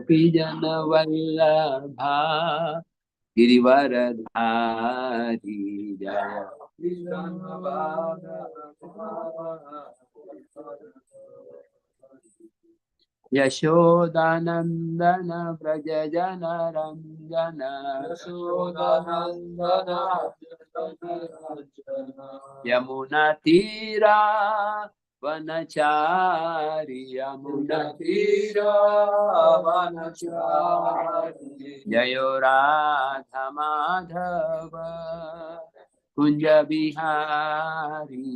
गोपी जन वल्लभा गिरिवरधारी जय यशोदानंदन व्रज जन रंजन यमुना तीरा वनचारी यमुना तीरा वनचारी जयो राधा माधव कुंज बिहारी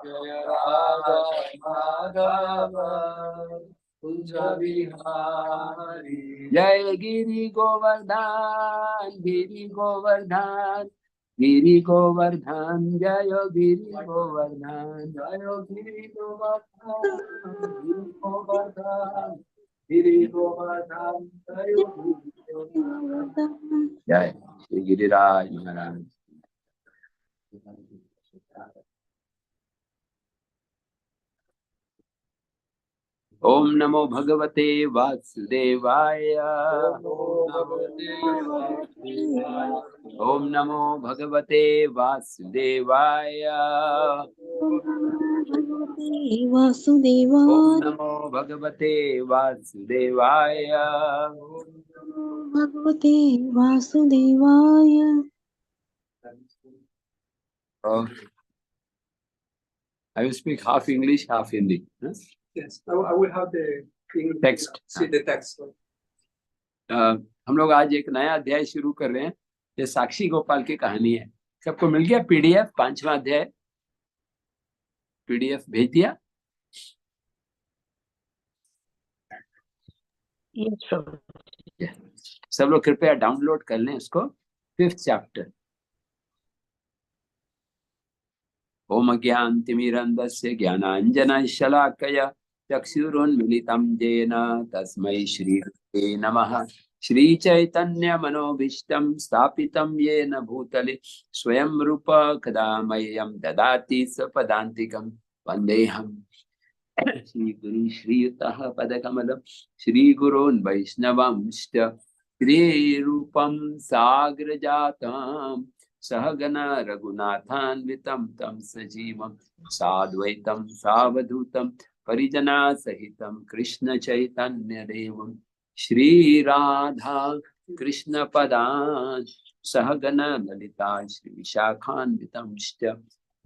जय राधा माधव कुंज बिहारी जय गिरि गोवर्धन गिरि गोवर्धन गिरि गोवर्धन जय गिरि गोवर्धन जय गिरि गोवर्धन गिरि गोवर्धन जय श्री गिरिराज महाराज। ओम नमो भगवते वासुदेवाय ओम नमो भगवते वासुदेवाय ओम नमो भगवते वासुदेवाय भगवते वासुदेवाय। I will speak half English, half Hindi. Huh? Yes, I will have the text. See the text. हम लोग आज एक नया अध्याय शुरू कर रहे हैं। ये साक्षी गोपाल की कहानी है। सबको मिल गया पीडीएफ? 5वां अध्याय पीडीएफ भेज दिया? सब लोग कृपया डाउनलोड कर लें उसको। 5th chapter. ओम अज्ञानतिमिरन्धस्य ज्ञानाञ्जनशलाकया चक्षुरुन्मिलितं येन तस्मै श्रीगुरवे नमः। श्रीचैतन्यमनोभीष्टं स्थापितं येन भूतले स्वयं रूप कदा मह्यं ददाति स्वपदान्तिकं वन्देऽहं श्रीगुरु श्रीयुतः पदकमलं श्रीगुरोन् वैष्णवंश्च श्रीरूपं साग्रजातं सहगण रघुनाथान्वितं तं सजीवं साद्वैतं सावधूतं परिजना सहितं कृष्ण चैतन्य देवं श्री राधा कृष्ण पदान् सहगण ललिता श्री विशाखान्वितं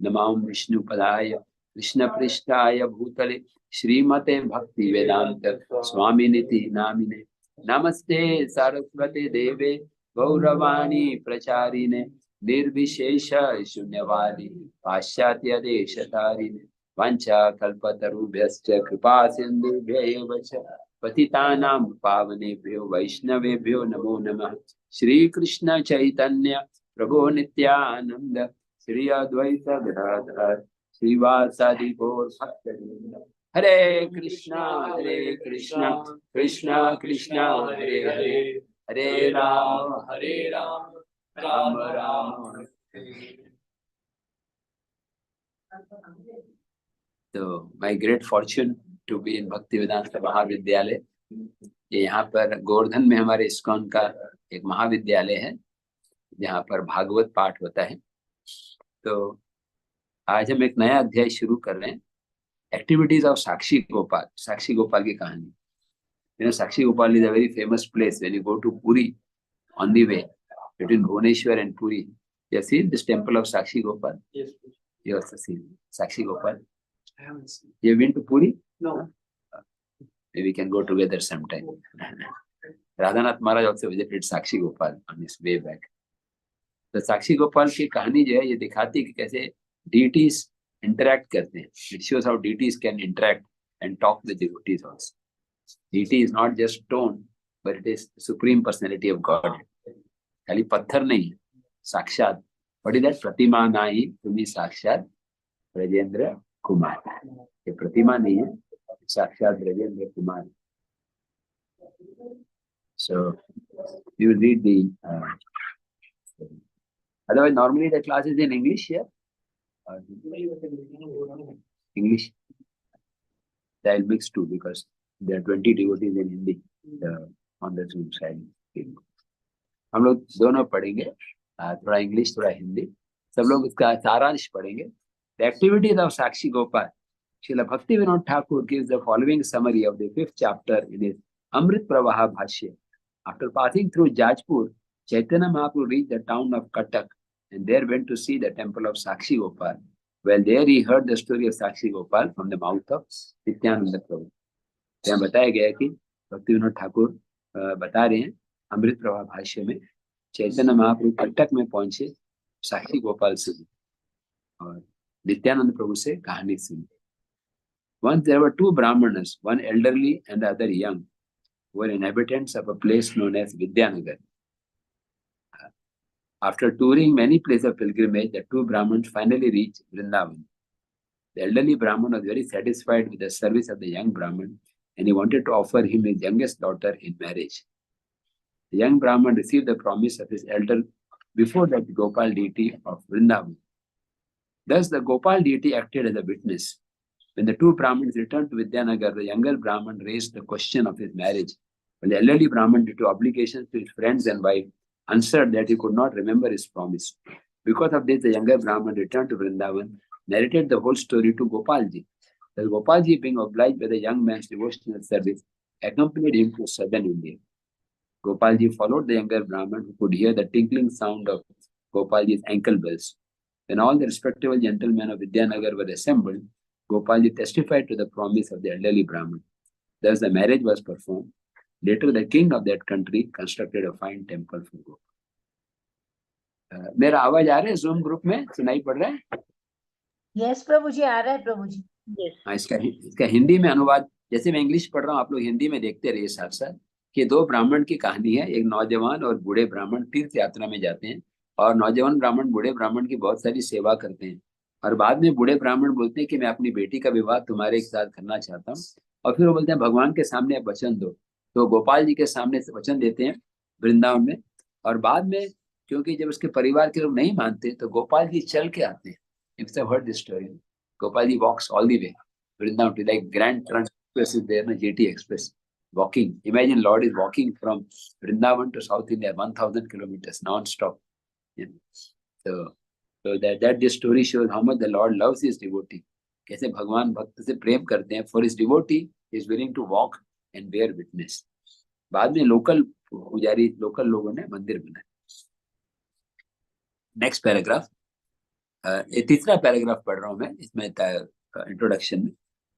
नमो विष्णुपदाय कृष्ण पृष्ठाय भूतले श्रीमते भक्ति वेदांत स्वामिनिति नामिने नमस्ते सरस्वती देवे गौरवाणी प्रचारिणे निर्विशेष शून्यवादी पाश्चात्य देशतारिणे वंचा कल्पतरुभ्यश्च कृपा सिन्धुभ्यैव च पतितानां पावनेभ्यो वैष्णवेभ्यो नमो नमः। श्री कृष्ण चैतन्य प्रभु नित्यानंद श्री अद्वैत गदाधर श्रीवासादि गौर भक्तवृंद। हरे कृष्णा कृष्णा कृष्णा हरे हरे हरे राम राम राम। तो my great fortune to be in Bhakti Vedanta महाविद्यालय। ये यहाँ पर गोवर्धन में हमारे इस्कॉन का एक महाविद्यालय है जहाँ पर भागवत पाठ होता है। तो आज हम एक नया अध्याय शुरू कर रहे हैं, एक्टिविटीज ऑफ साक्षी गोपाल। साक्षी गोपाल की कहानी। You know, Sakshi Gopal is a very famous place. When you go to Puri, on the way between Bhubaneswar and Puri, you have seen this temple of Sakshi Gopal. Yes. You also seen Sakshi Gopal. I haven't seen. You have been to Puri? No. Maybe we can go together sometime. Radhanath Maharaj also visited Sakshi Gopal on his way back. तो साक्षी गोपाल की कहानी जो है ये दिखाती है कि कैसे deities interact करते हैं. It shows how deities can interact and talk with devotees also. Deity is not just stone, but it is the supreme personality of God. खाली पत्थर नहीं है, साक्षात. What is that? प्रतिमा नाही तुम्ही साक्षात ब्रजेंद्र कुमार. ये प्रतिमा नहीं है, साक्षात Brajendra Kumar. So you will read the. Otherwise, normally the class is in English here. English. I'll mix too because there are 20 devotees in Hindi. on the Zoom side. हम लोग दोनों पढ़ेंगे, थोड़ा इंग्लिश थोड़ा हिंदी, सब लोग इसका सारांश पढ़ेंगे. The activities of Sakshi Gopal. Srila Bhakti Vinod Thakur gives the following summary of the 5th chapter in his Amrit Pravaha Bhashya. After passing through Jajpur, Chaitanya Mahaprabhu reached the town of Cuttack and there went to see the temple of Sakshi Gopal. Well, there he heard the story of Sakshi Gopal from the mouth of Nityananda Prabhu. यहाँ बताया गया है कि भक्ति विनोद ठाकुर बता रहे हैं अमृत प्रभा भाष्य में, चैतन्य महाप्रभु कटक में पहुंचे साक्षी गोपाल से और नित्यानंद प्रभु से कहानी सुनी. Once there were two Brahmanas, one elderly and the other young, who were inhabitants of a place known as Vidyanagar. After touring many places of pilgrimage, the two Brahmins finally reached Vrindavan. The elderly Brahman was very satisfied with the service of the young Brahman and he wanted to offer him his youngest daughter in marriage. The young Brahman received the promise of his elder before that Gopal deity of Vrindavan. Thus, the Gopal deity acted as a witness. When the two Brahmins returned to Vidyanagar, the younger Brahman raised the question of his marriage. When the elderly Brahman, due to obligations to his friends and wife, answered that he could not remember his promise. Because of this, the younger Brahman returned to Vrindavan, narrated the whole story to Gopalji. The Gopalji, being obliged by the young man's devotional service, accompanied him to southern India. Gopalji followed the younger Brahman, who could hear the tinkling sound of Gopalji's ankle bells. When all the respectable gentlemen of Vidyanagar were assembled, Gopalji testified to the promise of the elderly Brahman. Thus the marriage was performed. Later, the king of that country constructed a fine temple for Gopal. मेरा आवाज आ रहा है Zoom group में? सुनाई पड़ रहा है? Yes प्रभु जी, आ रहा है प्रभु जी. हाँ, इसका हिंदी में अनुवाद, जैसे मैं इंग्लिश पढ़ रहा हूँ आप लोग हिंदी में देखते रहिए साथ साथ, कि दो ब्राह्मण की कहानी है. एक नौजवान और बूढ़े ब्राह्मण तीर्थ यात्रा में जाते हैं और नौजवान ब्राह्मण बूढ़े ब्राह्मण की बहुत सारी सेवा करते हैं और बाद में बूढ़े ब्राह्मण बोलते हैं कि मैं अपनी बेटी का विवाह तुम्हारे साथ करना चाहता हूँ. और फिर वो बोलते हैं भगवान के सामने आप वचन दो. तो गोपाल जी के सामने से वचन देते हैं वृंदावन में. और बाद में क्योंकि जब उसके परिवार के लोग नहीं मानते तो गोपाल जी चल के आते हैं. If you have heard this story, Gopal ji walks all the way Vrindavan to like Grand Trunk Express is there, na GT Express. Walking. Imagine Lord is walking from Vrindavan to South India, 1000 kilometers non-stop. Yeah. So that this story shows how much the Lord loves his devotee. कैसे भगवान भक्त से प्रेम करते हैं. For his devotee, he is willing to walk and bear witness. बाद में local पुजारी local लोगों ने मंदिर बनाया. नेक्स्ट पैराग्राफ, ये तीसरा पैराग्राफ पढ़ रहा हूं मैं इसमें इंट्रोडक्शन में.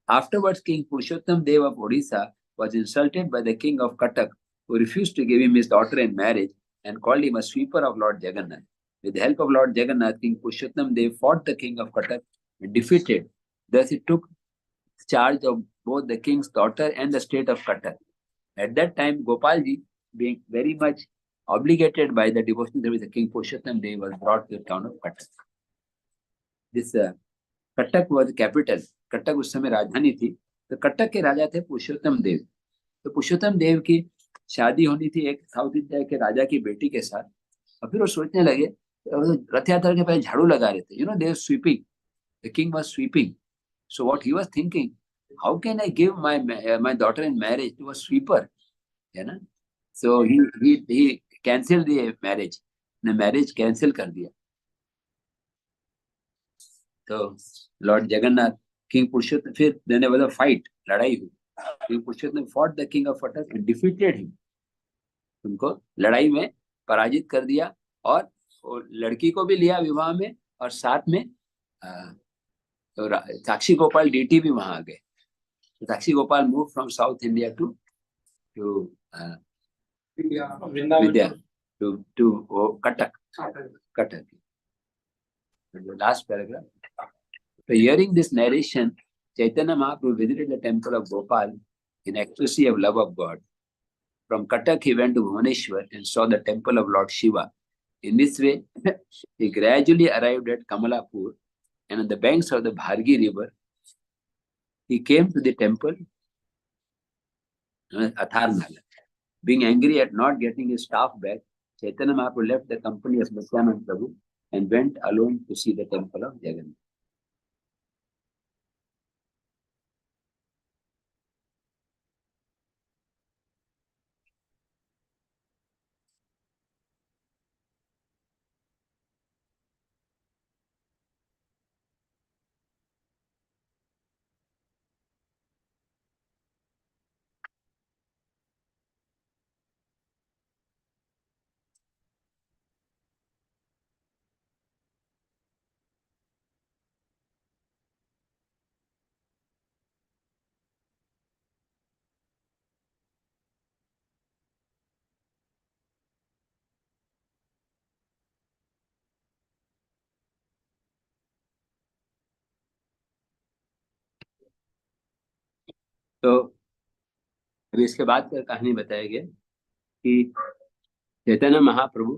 Afterwards, King Purushottam Dev of Odisha was insulted by the king of Cuttack, who refused to give him his daughter in marriage and called him a sweeper of Lord Jagannath. With the help of Lord Jagannath, King Purushottam Dev fought the king of Cuttack and defeated. Thus, he took charge of both the king's daughter and the state of Cuttack. At that time, Gopalji, being very much obligated by the devotional service of King Purushottam Dev, was brought to the town of Cuttack. This Cuttack was the capital. Cuttack उस समय राजधानी थी. तो कटक के राजा थे पुरुषोत्तम देव. तो पुरुषोत्तम देव की शादी होनी थी एक साउथ इंडिया के राजा की बेटी के साथ. और फिर वो सोचने लगे, रथ यात्रा के पहले झाड़ू लगा रहे थे. they were sweeping. The king was sweeping. So what he was thinking, how can I give my daughter in marriage to a sweeper? है ना? So he cancelled the marriage. ने marriage cancel कर दिया. तो लॉर्ड जगन्नाथ किंग पुरुषोत्तम, फिर देने वाला fight लड़ाई हुई. King Purushottam fought the king of Cuttack and defeated him. उनको लड़ाई में पराजित कर दिया और लड़की को भी लिया विवाह में और साथ में तो साक्षी गोपाल डीटी भी वहां आ गए. Sakshi Gopal move from south India to Vidya to Cuttack. Last paragraph. So hearing this narration, Chaitanya Mahaprabhu visited the temple of Gopal in ecstasy of love of God. From Cuttack, he went to Bhubaneswar and saw the temple of Lord Shiva. In this way, he gradually arrived at Kamalapur, and on the banks of the Bhargi river, he came to the temple Atharnala. Being angry at not getting his staff back, Chaitanya Mahaprabhu left the company of Nityananda Prabhu and went alone to see the temple of Jagannath. तो अभी इसके बाद का कहानी बताया गया कि चैतन्य महाप्रभु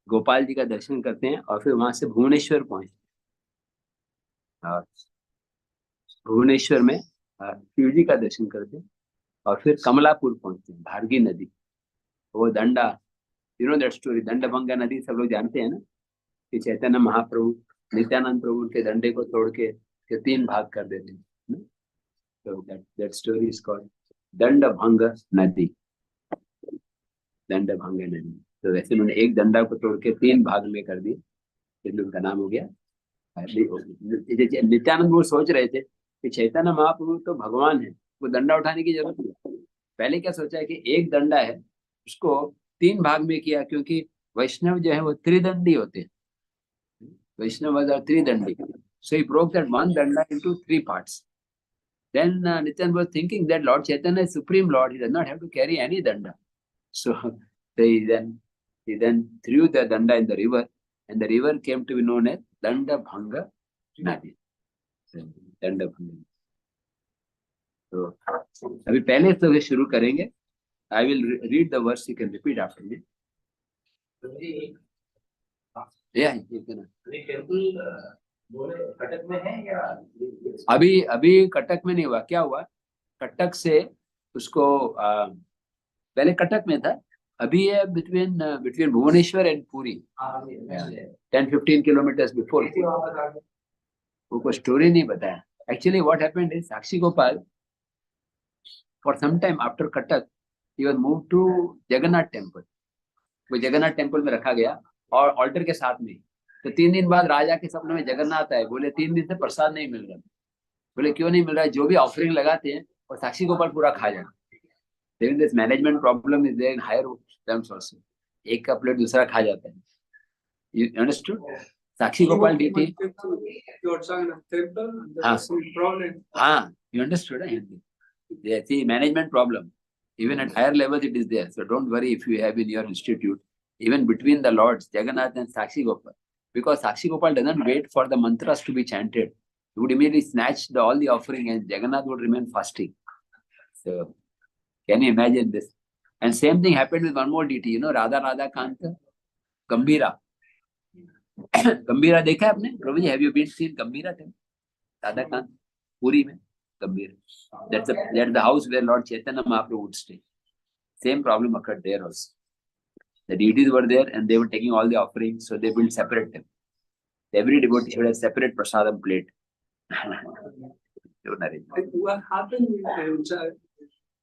गोपाल जी का दर्शन करते हैं और फिर वहां से भुवनेश्वर पहुंचते हैं, और भुवनेश्वर में शिव जी का दर्शन करते हैं और फिर कमलापुर पहुंचते हैं, भारगी नदी, वो दंडा, यू नो दैट स्टोरी, दंडभंगा नदी सब लोग जानते हैं ना, कि चैतन्य महाप्रभु नित्यानंद प्रभु के दंडे को तोड़ के 3 भाग कर देते हैं। तो दैट स्टोरी इज कॉल्ड दंडभंग नदी, दंडभंग नदी। तो वैसे उन्होंने एक दंडा को तोड़ के 3 भाग में कर दिए, इसलिए उनका नाम हो गया। नित्यानंद वो सोच रहे थे कि चैतन्य महाप्रभु तो भगवान है, वो दंडा उठाने की जरूरत नहीं। पहले क्या सोचा है कि एक दंडा है उसको 3 भाग में किया, क्योंकि वैष्णव जो है वो त्रिदंडी होते हैं, Vaishnava are tridandi, so he broke that one danda into 3 parts. Then Nityan was thinking that Lord Chaitanya is supreme Lord, he does not have to carry any danda, so he then threw the danda in the river, and the river came to be known as Dandabhanga Nadi. Dandabhanga. तो अभी पहले तो शुरू करेंगे। I will read the verse, you can repeat after me. Yeah, you can. Cuttack में है या अभी कटक में नहीं हुआ, क्या हुआ, कटक से उसको पहले कटक में था, अभी है between Bhubaneswar and Puri, 10-15 kilometres before. वो कोई स्टोरी नहीं बताया। Actually what happened is Sakshi Gopal for some time after Cuttack he was moved to Jagannath temple. वो जगन्नाथ टेम्पल में रखा गया और ऑल्टर के साथ में। तो 3 दिन बाद राजा के सपने में जगन्नाथ आए, बोले 3 दिन से प्रसाद नहीं मिल रहा। बोले क्यों नहीं मिल रहा है, जो भी ऑफरिंग लगाते हैं और साक्षी गोपाल पूरा खा जाते हैं। This management problem is there in higher terms also, एक का प्लेट दूसरा खा जाता है। You understood? साक्षी गोपाल डी थी, हाँ, you understood, Hindi. They see management problem. Even at higher levels it is there. So don't worry if you have in your institute, even between the lords, Jagannath and Sakshi Gopal. Because Sakshi Gopal doesn't wait for the mantras to be chanted. He would immediately snatch all the offering and Jagannath would remain fasting. So can you imagine this? And same thing happened with one more deity, you know, Radha Kanta, Gambhira. Gambhira देखा आपने? प्रभु जी, have you been seen Gambhira temple? Radha Kanta, Puri में Gambhira. That's the house where Lord Chaitanya Mahaprabhu would stay. Same problem occurred there also. The deities were there and they were taking all the offerings, so they built separate temples. Every devotee should have separate prasadam plate. What happened in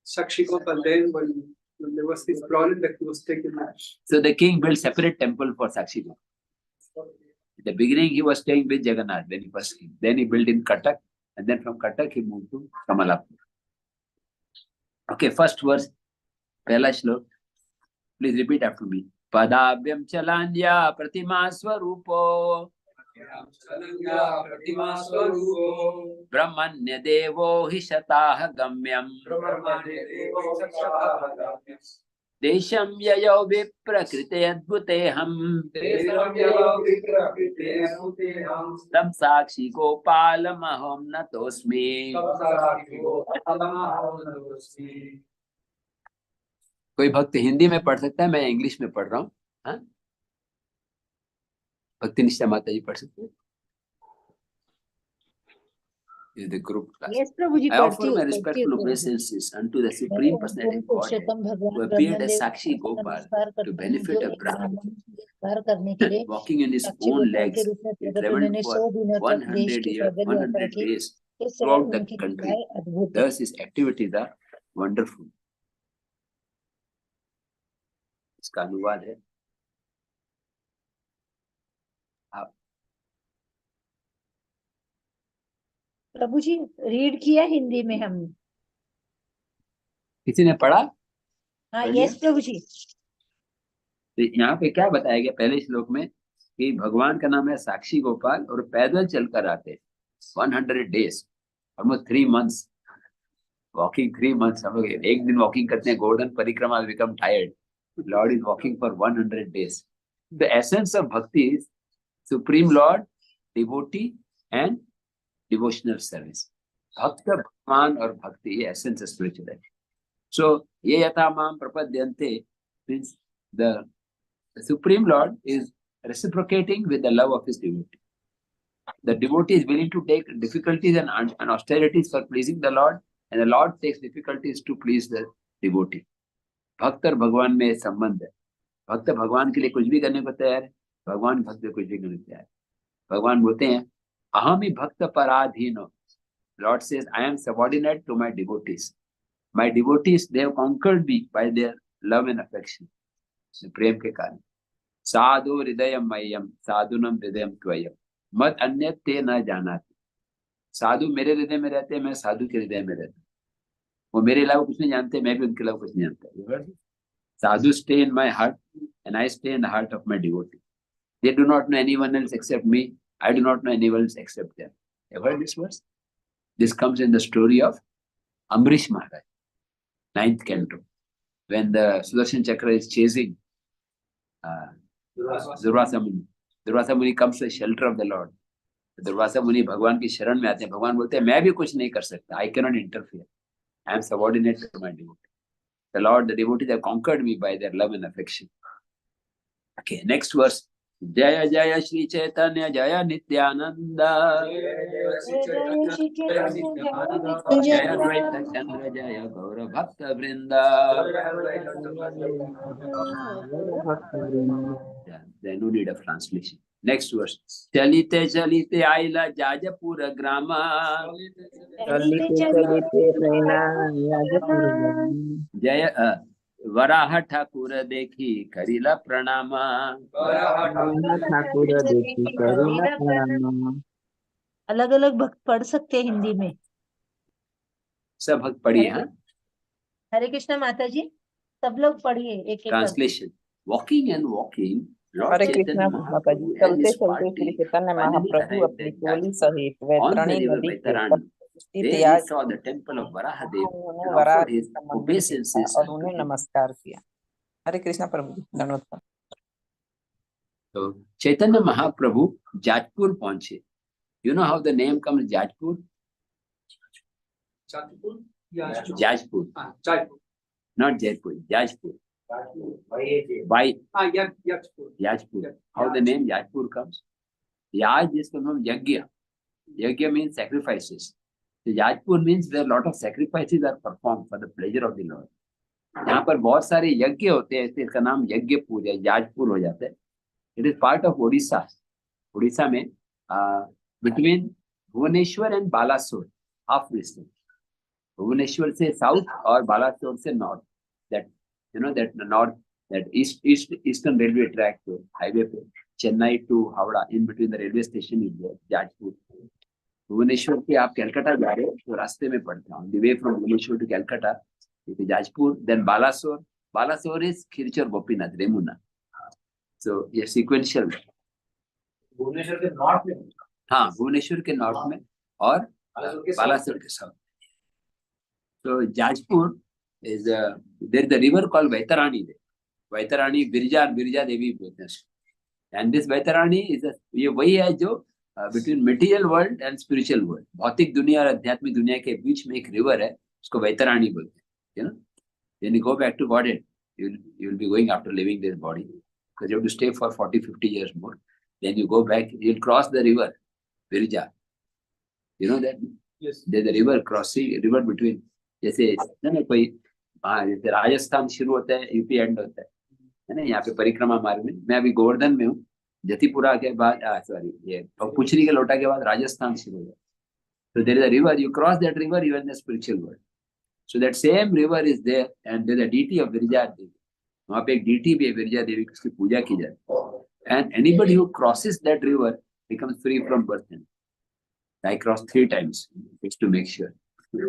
Sakshi Gopal then when there was this problem that he was taking? So the king built separate temple for Sakshi Gopal. In the beginning, he was staying with Jagannath when he was king. Then he built in Cuttack, and then from Cuttack he moved to Kamalapur. Okay, first verse, Pehla Shlok. Please repeat after me. Padabhyam chalanya pratima swarupo Brahmanya devo hi shatah gamyam Desham yayo viprakrite adbhuteham Tam sakshi gopala maham natosmi. कोई भक्त हिंदी में पढ़ सकता है, मैं English में पढ़ रहा हूँ। हाँ, भक्ति निष्ठा माता जी पढ़ सकते हैं। Is the group class. Yes, Prabhu ji, I offer my respectful obeisances unto the Supreme Personality of Godhead who appeared as Sakshi Gopal to benefit a Brahmin. Walking in his own legs, he traveled for 100 days throughout the country. Thus his activities are wonderful. इसका अनुवाद है आप। प्रभु जी, read किया हिंदी में हमने। किसी ने पढ़ा? हाँ, यस प्रभु जी। तो यहाँ पे क्या बताया गया पहले श्लोक में कि भगवान का नाम है साक्षी गोपाल और पैदल चलकर आते 100 days, almost 3 months walking, 3 months। हम लोग एक दिन वॉकिंग करते हैं, गोवर्धन परिक्रमा, become tired. Lord is walking for 100 days. The essence of bhakti is Supreme Lord, devotee, and devotional service. भक्त भगवान और भक्ति, ये एसेंस स्पिरिचुअल है. सो ये यथा माम प्रपद्यन्ते means the Supreme Lord is reciprocating with the love of his devotee. The devotee is willing to take difficulties and austerities for pleasing the Lord, and the Lord takes difficulties to please the devotee. भक्त और भगवान में संबंध है. भक्त भगवान के लिए कुछ भी करने को तैयार है, भगवान भक्त कुछ भी करने को तैयार है. भगवान बोलते हैं अहम ही भक्त पराधीनो. Lord says, I am subordinate to my devotees. My devotees, they have conquered me by their love and affection. प्रेम के कारण. साधु हृदयम मह्यम साधुनम हृदयम त्वयम मत अन्य ते न जानाति. साधु मेरे हृदय में रहते हैं, मैं साधु के हृदय में रहता हूँ. वो मेरे अलावा कुछ नहीं जानते, मैं भी उनके अलावा कुछ नहीं जानता. Sadhu stay in my heart and I stay in the heart of my devotee. They do not know anyone else except me. I do not know anyone else except them. You heard this verse? This comes in the story of Amrish Maharaj, 9th canto, when the Sudarshan Chakra is chasing Durvasa Muni. Durvasa Muni comes to the shelter of the Lord. Durvasa Muni भगवान की शरण में आते हैं. भगवान बोलते हैं मैं भी कुछ नहीं कर सकता. I cannot interfere. I am subordinate to my devotee. The Lord, the devotees have conquered me by their love and affection. Okay, next verse. जय जय श्री चैतन्य जय नित्यानंद. जय अद्वैत चंद्र जय गौर भक्त वृंद. There no need of translation. Next verse. चलिते चलिते आइला जाजपुर ग्राम. जय वराह ठाकुर देखी करिला प्रणाम. अलग अलग भक्त पढ़ सकते हैं हिंदी में. सब भक्त पढ़िए. हाँ, हरे कृष्णा माता जी, सब लोग पढ़िए एक एक. Translation. Walking and walking. Hare Krishna माता जी. चलते चलते श्री चैतन्य महाप्रभु अपनी टोली सहित वैतरणी नदी के तट स्थित आज वराह और उन्हें नमस्कार किया. हरे कृष्णा प्रभु जी, धन्यवाद. तो चैतन्य महाप्रभु जाजपुर पहुंचे. You know how the name comes Jajpur. Jajpur, not Jaipur, Jajpur. By Jajpur. How the name Jajpur comes? Yaj is from Yajna. Yajna means sacrifices. So Jajpur means where a lot of sacrifices are performed for the pleasure of the Lord. यहाँ पर बहुत सारे यज्ञ होते हैं, इसका नाम यज्ञपुर या जाजपुर हो जाता है. It is part of Odisha. Orissa में between Bhubaneswar and Balasore, half distance. Bhubaneswar से साउथ और बालासोर से north. That you know that north, that eastern railway track पे, हाईवे पे, Chennai to Howrah, in between the railway station is Jajpur. Bhubaneswar के आप कलकत्ता जा रहे हो तो रास्ते में पड़ता है. The way from Bhubaneswar to Calcutta Jajpur, then Balasore. Balasore is Khirchar Gopinath, Remuna. So ये sequential. भुवनेश्वर के नॉर्थ में. हाँ, भुवनेश्वर के नॉर्थ में और बालासोर के south. So Jajpur is there is a river called Vaitarani there. Vaitarani Birja Devi बोलते हैं. And this Vaitarani is ये वही है जो between material world and spiritual world, भौतिक दुनिया और आध्यात्मिक दुनिया के बीच में एक रिवर है, उसको वैतरानी बोलते हैं. You know, when you go back to Godhead, you will be going after leaving this body, because you have to stay for 40-50 years more. Then you go back, you'll cross the river, Virja. You know that? Yes. There's a river crossing, river between, जैसे ना कोई जैसे राजस्थान शुरू होता है, UP and होता है ना. यहाँ पे परिक्रमा मार्ग में, मैं अभी गोवर्धन में हूँ. जतिपुरा के बाद सॉरी ये पुछरी के लोटा के बाद राजस्थान शुरू हो जाता है. So there is a river, you cross that river, you are in the spiritual world. So that same river is there, and there is a deity of Virja Devi. वहाँ पे एक deity भी है Virja Devi, उसकी पूजा की जाती है. And anybody who crosses that river becomes free from birth. I crossed 3 times just to make sure. We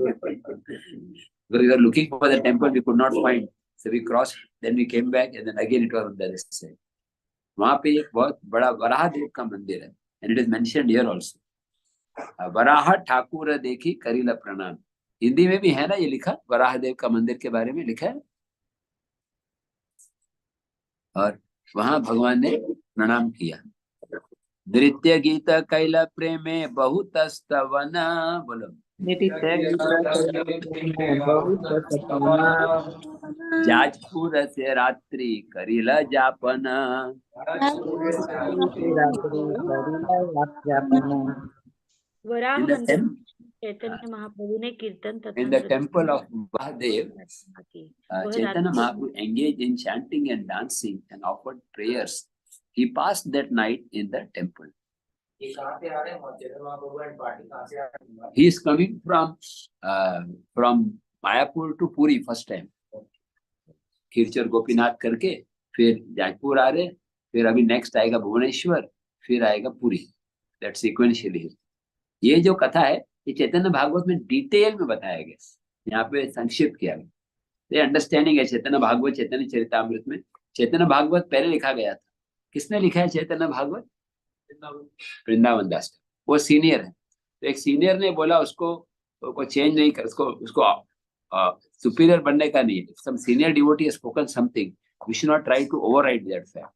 were looking for the temple, we could not find. So we crossed, then we came back, and then again it was on the other side. वहाँ पे एक बहुत बड़ा वराह देव का मंदिर है, and it is mentioned here also. Varaha Thakur देखी करिला प्रणाम. हिंदी में भी है ना ये लिखा, वराह देव का मंदिर के बारे में लिखा है. और वहां भगवान ने प्रणाम किया. नृत्य गीत कैला प्रेमे बहुत स्तवन. बोलो जाजपुर से रात्रि करिल जापन वराह in the मंदिर temple चैतन्य महाप्रभु ने कीर्तन तथा in the नृत्य temple of Mahadev, की। वह Chaitanya रात्रि Mahaprabhu engaged in chanting and dancing and offered prayers. He passed that night in the temple. He is coming from Mayapur to Puri first time. खीरचर Gopinath करके फिर जाजपुर आ रहे, फिर अभी next आएगा भुवनेश्वर, फिर आएगा पुरी. That sequentially. ये जो कथा है ये चैतन्य भागवत में डिटेल में बताया गया, यहाँ पे संक्षिप्त किया गया. ये अंडरस्टैंडिंग है चैतन्य भागवत, चैतन्य चरितामृत में. चैतन्य भागवत पहले लिखा गया था. किसने लिखा है चैतन्य भागवत? वृंदावन दास. वो सीनियर है. तो एक सीनियर ने बोला उसको चेंज नहीं कर, उसको सुपीरियर बनने का नहीं है. Some senior devotee has spoken something, we should not try to override that fact.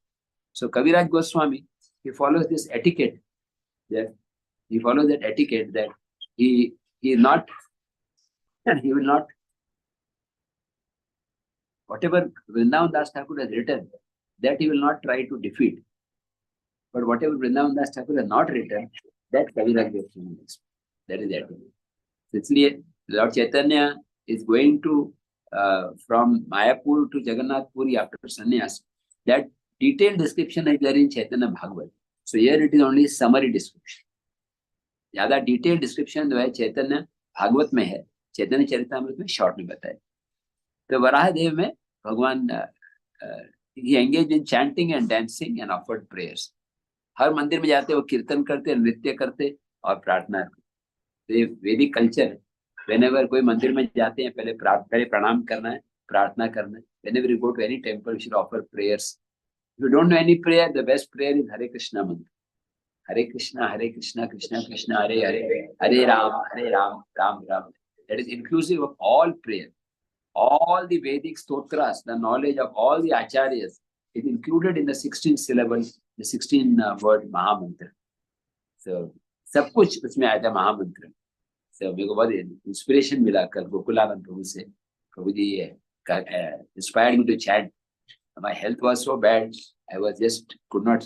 So Kaviraj Goswami, he follows this etiquette, that he follows that etiquette that he is not, and he will not, whatever Vrindavan Das Thakur has written, that he will not try to defeat. But whatever Vrindavan Das Thakur has not written, that Kaviraj Goswami is. That is that. इसलिए Lord Chaitanya is going to from Mayapur to Jagannath Puri after sannyas. That detailed description is there in Chaitanya Bhagavat. So here it is only summary description. ज्यादा detailed description जो है चैतन्य भागवत में है, चैतन्य चरितामृत में short में बताया. तो वराह देव में भगवान he engaged in chanting and dancing and offered prayers. हर मंदिर में जाते वो कीर्तन करते, नृत्य करते और प्रार्थना करते. वैदिक कल्चर है. Whenever कोई मंदिर में जाते हैं पहले प्रणाम करना है, प्रार्थना करना है. Whenever you go to any temple, you should offer prayers. If you don't know any prayer, the best prayer is Hare Krishna mantra. Hare Krishna, Krishna Krishna, Hare Hare, Hare Ram, Ram Ram. That is inclusive of all prayer. All the Vedic stotras, the knowledge of all the acharyas, is included in the 16 syllable, the 16 word Mahamantra. So, सब कुछ उसमें आया था महामंत्र. So, मेरे को बहुत inspiration मिला कल गोकुलानंद प्रभु से. प्रभु जी inspired me to chant. My health was so bad, I was just could not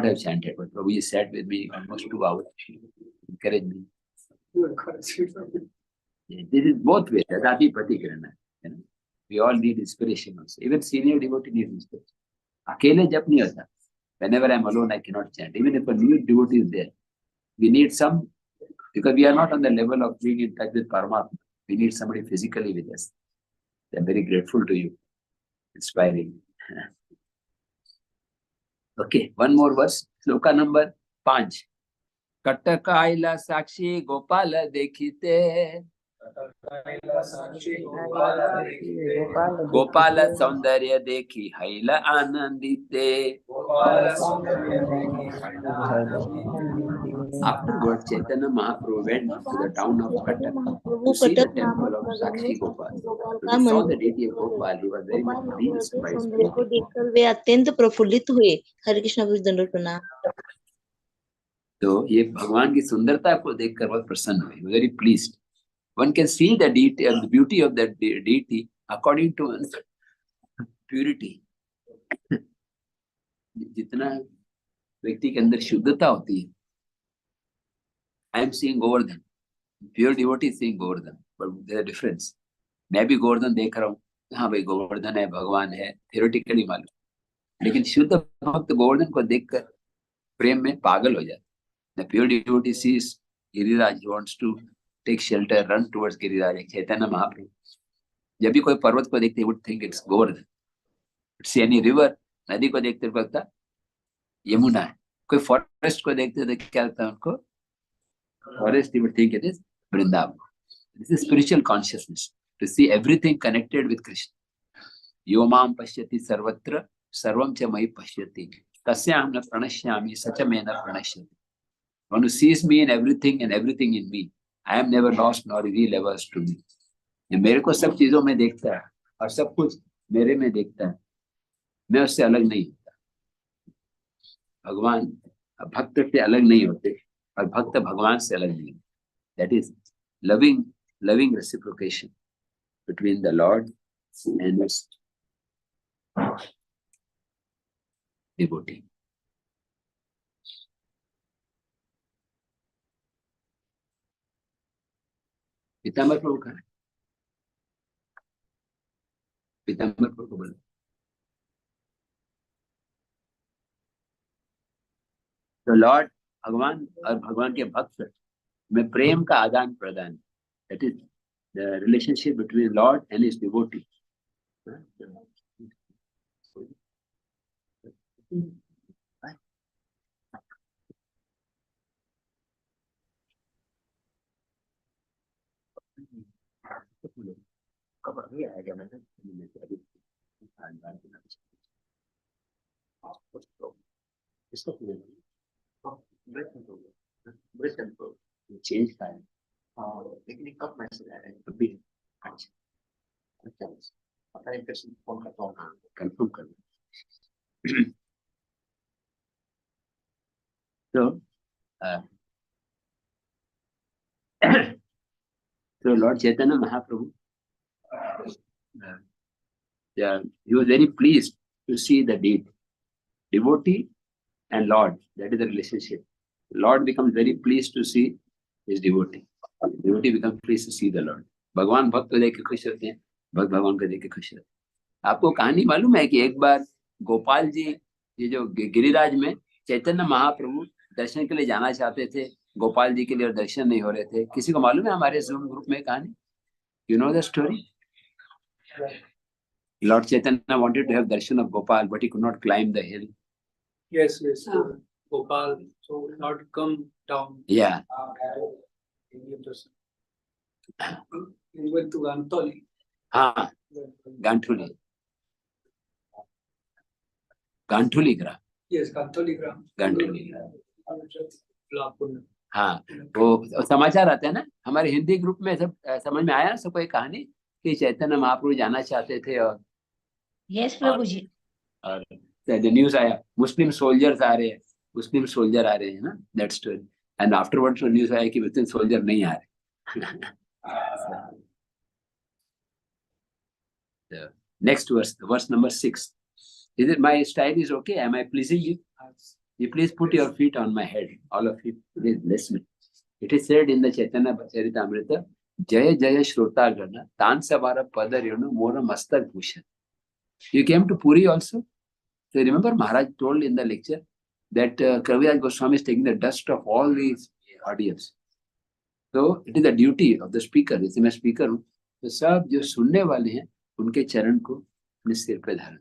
have chanted. But Prabhu ji sat with me almost 2 hours. Encouraged me. This is both ways. Adati Pratikirana. We all need inspiration also. Even senior devotee needs inspiration. अकेले जप नहीं होता. Whenever I am alone, I cannot chant. Even if a new devotee is there, we need some, because we are not on the level of being in touch with Paramatma. We need somebody physically with us. I am very grateful to you. Inspiring. Okay, one more verse. Sloka number 5. कटकाइला Sakshi Gopal देखिते, गोपाल सौंदर्य देखी hell आनंदिते. Afterwards, Chaitanya Mahaprabhu went to the town of Katak to see the temple of Sakshi Gopal. When he saw the deity of Gopal, he was very much pleased by his सौंदर्य को beauty. देखकर वे अत्यंत प्रफुल्लित हुए. हरे कृष्ण प्रभु दंडवत प्रणाम. तो ये भगवान की सुंदरता को देखकर बहुत प्रसन्न हुए. Very pleased. One can see the deity and the beauty of that deity according to purity. जितना व्यक्ति के अंदर शुद्धता होती है. I am seeing Govardhan. Pure devotee is seeing Govardhan, but there is a difference. मैं भी गोवर्धन देख रहा हूँ. हाँ भाई गोवर्धन है, भगवान है, theoretically मालूम. लेकिन शुद्ध भक्त गोवर्धन को देखकर प्रेम में पागल हो जाता. The pure devotee sees Giriraj, he wants to take shelter, run towards Giriraj. Chaitanya Mahaprabhu. जब भी कोई पर्वत को देखते, would think it's Govardhan. See any river, नदी को देखते लगता यमुना है. कोई फॉरेस्ट को देखते तो क्या लगता है उनको? Forest, he would think it is Vrindavan. This is spiritual consciousness, to see everything connected with Krishna. Yo mam pashyati sarvatra sarvam cha mai pashyati tasyam na pranashyami sacha me na pranashyati. One who sees me in everything and everything in me, I am never lost nor reveal ever to me. ये मेरे को सब चीजों में देखता है और सब कुछ मेरे में देखता है. मैं उससे अलग नहीं होता. भगवान भक्त से अलग नहीं होते और भक्त भगवान से अलग नहीं. That is loving reciprocation between the Lord and his devotee. पीताम्बर प्रभु कहाँ है? पीताम्बर प्रभु को बोलो। तो लॉर्ड भगवान और भगवान के भक्त में प्रेम का आदान प्रदान, that is the relationship between Lord and his devotee. कब अभी आएगा मैंने इसको चेंज का है लेकिन कब मैसेज आ रहा है अभी? अच्छा पता नहीं कैसे फोन करता हूँ कंफर्म कर तो Lord Chaitanya Mahaprabhu he was very pleased to see the deed. Devotee and Lord, that is the relationship. Lord becomes very pleased to see his devotee. Devotee becomes pleased to see the Lord. भगवान भक्त को देख के खुश होते हैं, भक्त भगवान को देख के खुश होते हैं। आपको कहानी मालूम है कि एक बार गोपाल जी ये जो गिरिराज में चैतन्य महाप्रभु दर्शन के लिए जाना चाहते थे, गोपाल जी के लिए दर्शन नहीं हो रहे थे। किसी को मालूम है हमारे जूम ग्रुप में कहानी? You know the story? Lord Chaitanya wanted to have darshan of Gopal, but he could not climb the hill. Yes. Gopal, so not come down. Yeah. He went to Gantoli. हाँ, Gantuli. Gantuli gram. Yes, Gantoli gram. Gantuli. Lapun. हाँ, वो समाचार आते हैं ना हमारे Hindi group में, सब समझ में आया सबको एक कहानी कि चैतन्य महाप्रभु जाना चाहते थे और यस प्रभु जी, और न्यूज आया मुस्लिम सोल्जर आ रहे हैं ना, that story. And afterwards news आया कि मुस्लिम सोल्जर नहीं आ रहे। Next verse number 6. Is it my style is okay? Am I pleasing you? You please put your feet on my head. All of you, please bless me. It is said in the Chaitanya Charitamrit, Jaya Jaya Shrota Gana, Tansavara Pada Renu, Mora Mastak Bhushan. You came to Puri also? So remember Maharaj told in the lecture that Kaviraj Goswami is taking the dust of all these audience. So it is the duty of the speaker, जैसे मैं speaker हूँ, तो सब जो सुनने वाले हैं उनके चरण को अपने सिर पे धारण।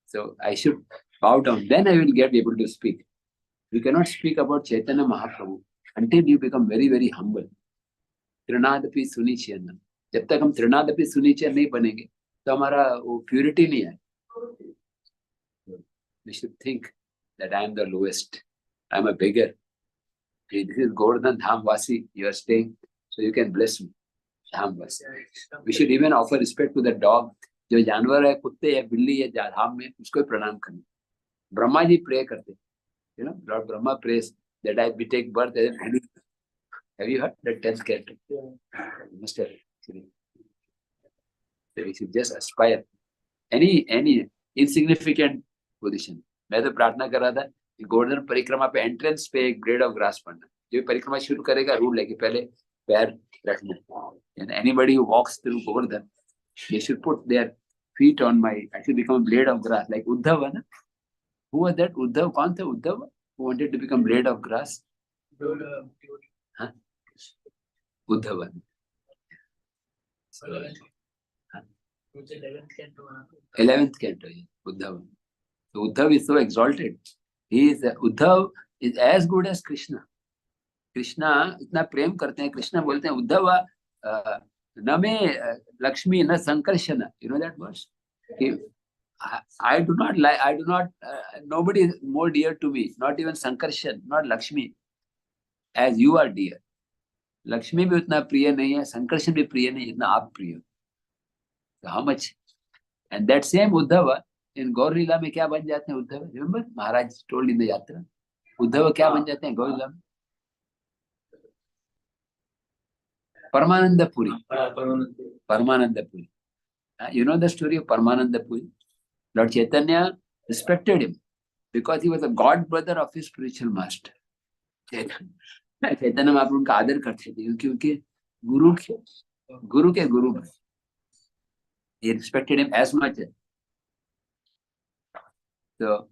So I should bow down, then I will get able to speak. You cannot speak about Chaitanya Mahaprabhu until you become very, very humble. त्रिनादपि सुनिचयन, जब तक हम त्रिनादपि सुनिचयन नहीं बनेंगे तो हमारा वो प्यूरिटी नहीं है। We should think that I am the lowest, I am a beggar. This is Govardhan Dham Vasi, you are staying, so you can bless me. Dham Vasi. We should even offer respect to the dog. जो जानवर है, कुत्ते या बिल्ली या धाम में, उसको प्रणाम करना। ब्रह्मा जी प्रे करते, you know, Lord Brahma prays that I be take birth as an animal. Have you heard that 10th character? You must have. So we should just aspire any insignificant position. मैं तो प्रार्थना कर रहा था कि गोवर्धन परिक्रमा पे एंट्रेंस पे एक ब्लेड ऑफ ग्रास पड़ना। जो परिक्रमा शुरू करेगा रूल है कि पहले पैर रखना। And anybody who walks through Govardhan, they should put their feet on my, actually become a blade of grass, like Uddhava, na? Who was that? Uddhava, कौन था Uddhava? Who wanted to become blade of grass? Huh? Uddhava. 11th canto, Uddhava. So Uddhava is so exalted. Uddhava is as good as Krishna. Krishna इतना प्रेम करते हैं, कृष्णा बोलते हैं उद्धवा न में लक्ष्मी न Sankarshan. You know that verse? I do not like, nobody is more dear to me, not even Sankarshan, not Lakshmi, as you are dear. Lakshmi भी उतना प्रिय नहीं है, संकर्षण भी प्रिय नहीं जितना आप प्रिय. So how much? And that same Uddhava in Gaur Leela में क्या बन जाते हैं Uddhav? Remember Maharaj told in the yatra, Uddhav क्या बन जाते हैं गौर लीला में? Paramananda Puri. Paramananda Puri. You know the story of Paramananda Puri? Lord Chaitanya respected him because he was a god brother of his spiritual master. Chaitanya Mahaprabhu उनका आदर करते थे क्योंकि गुरु के गुरु में. He respected him as much. So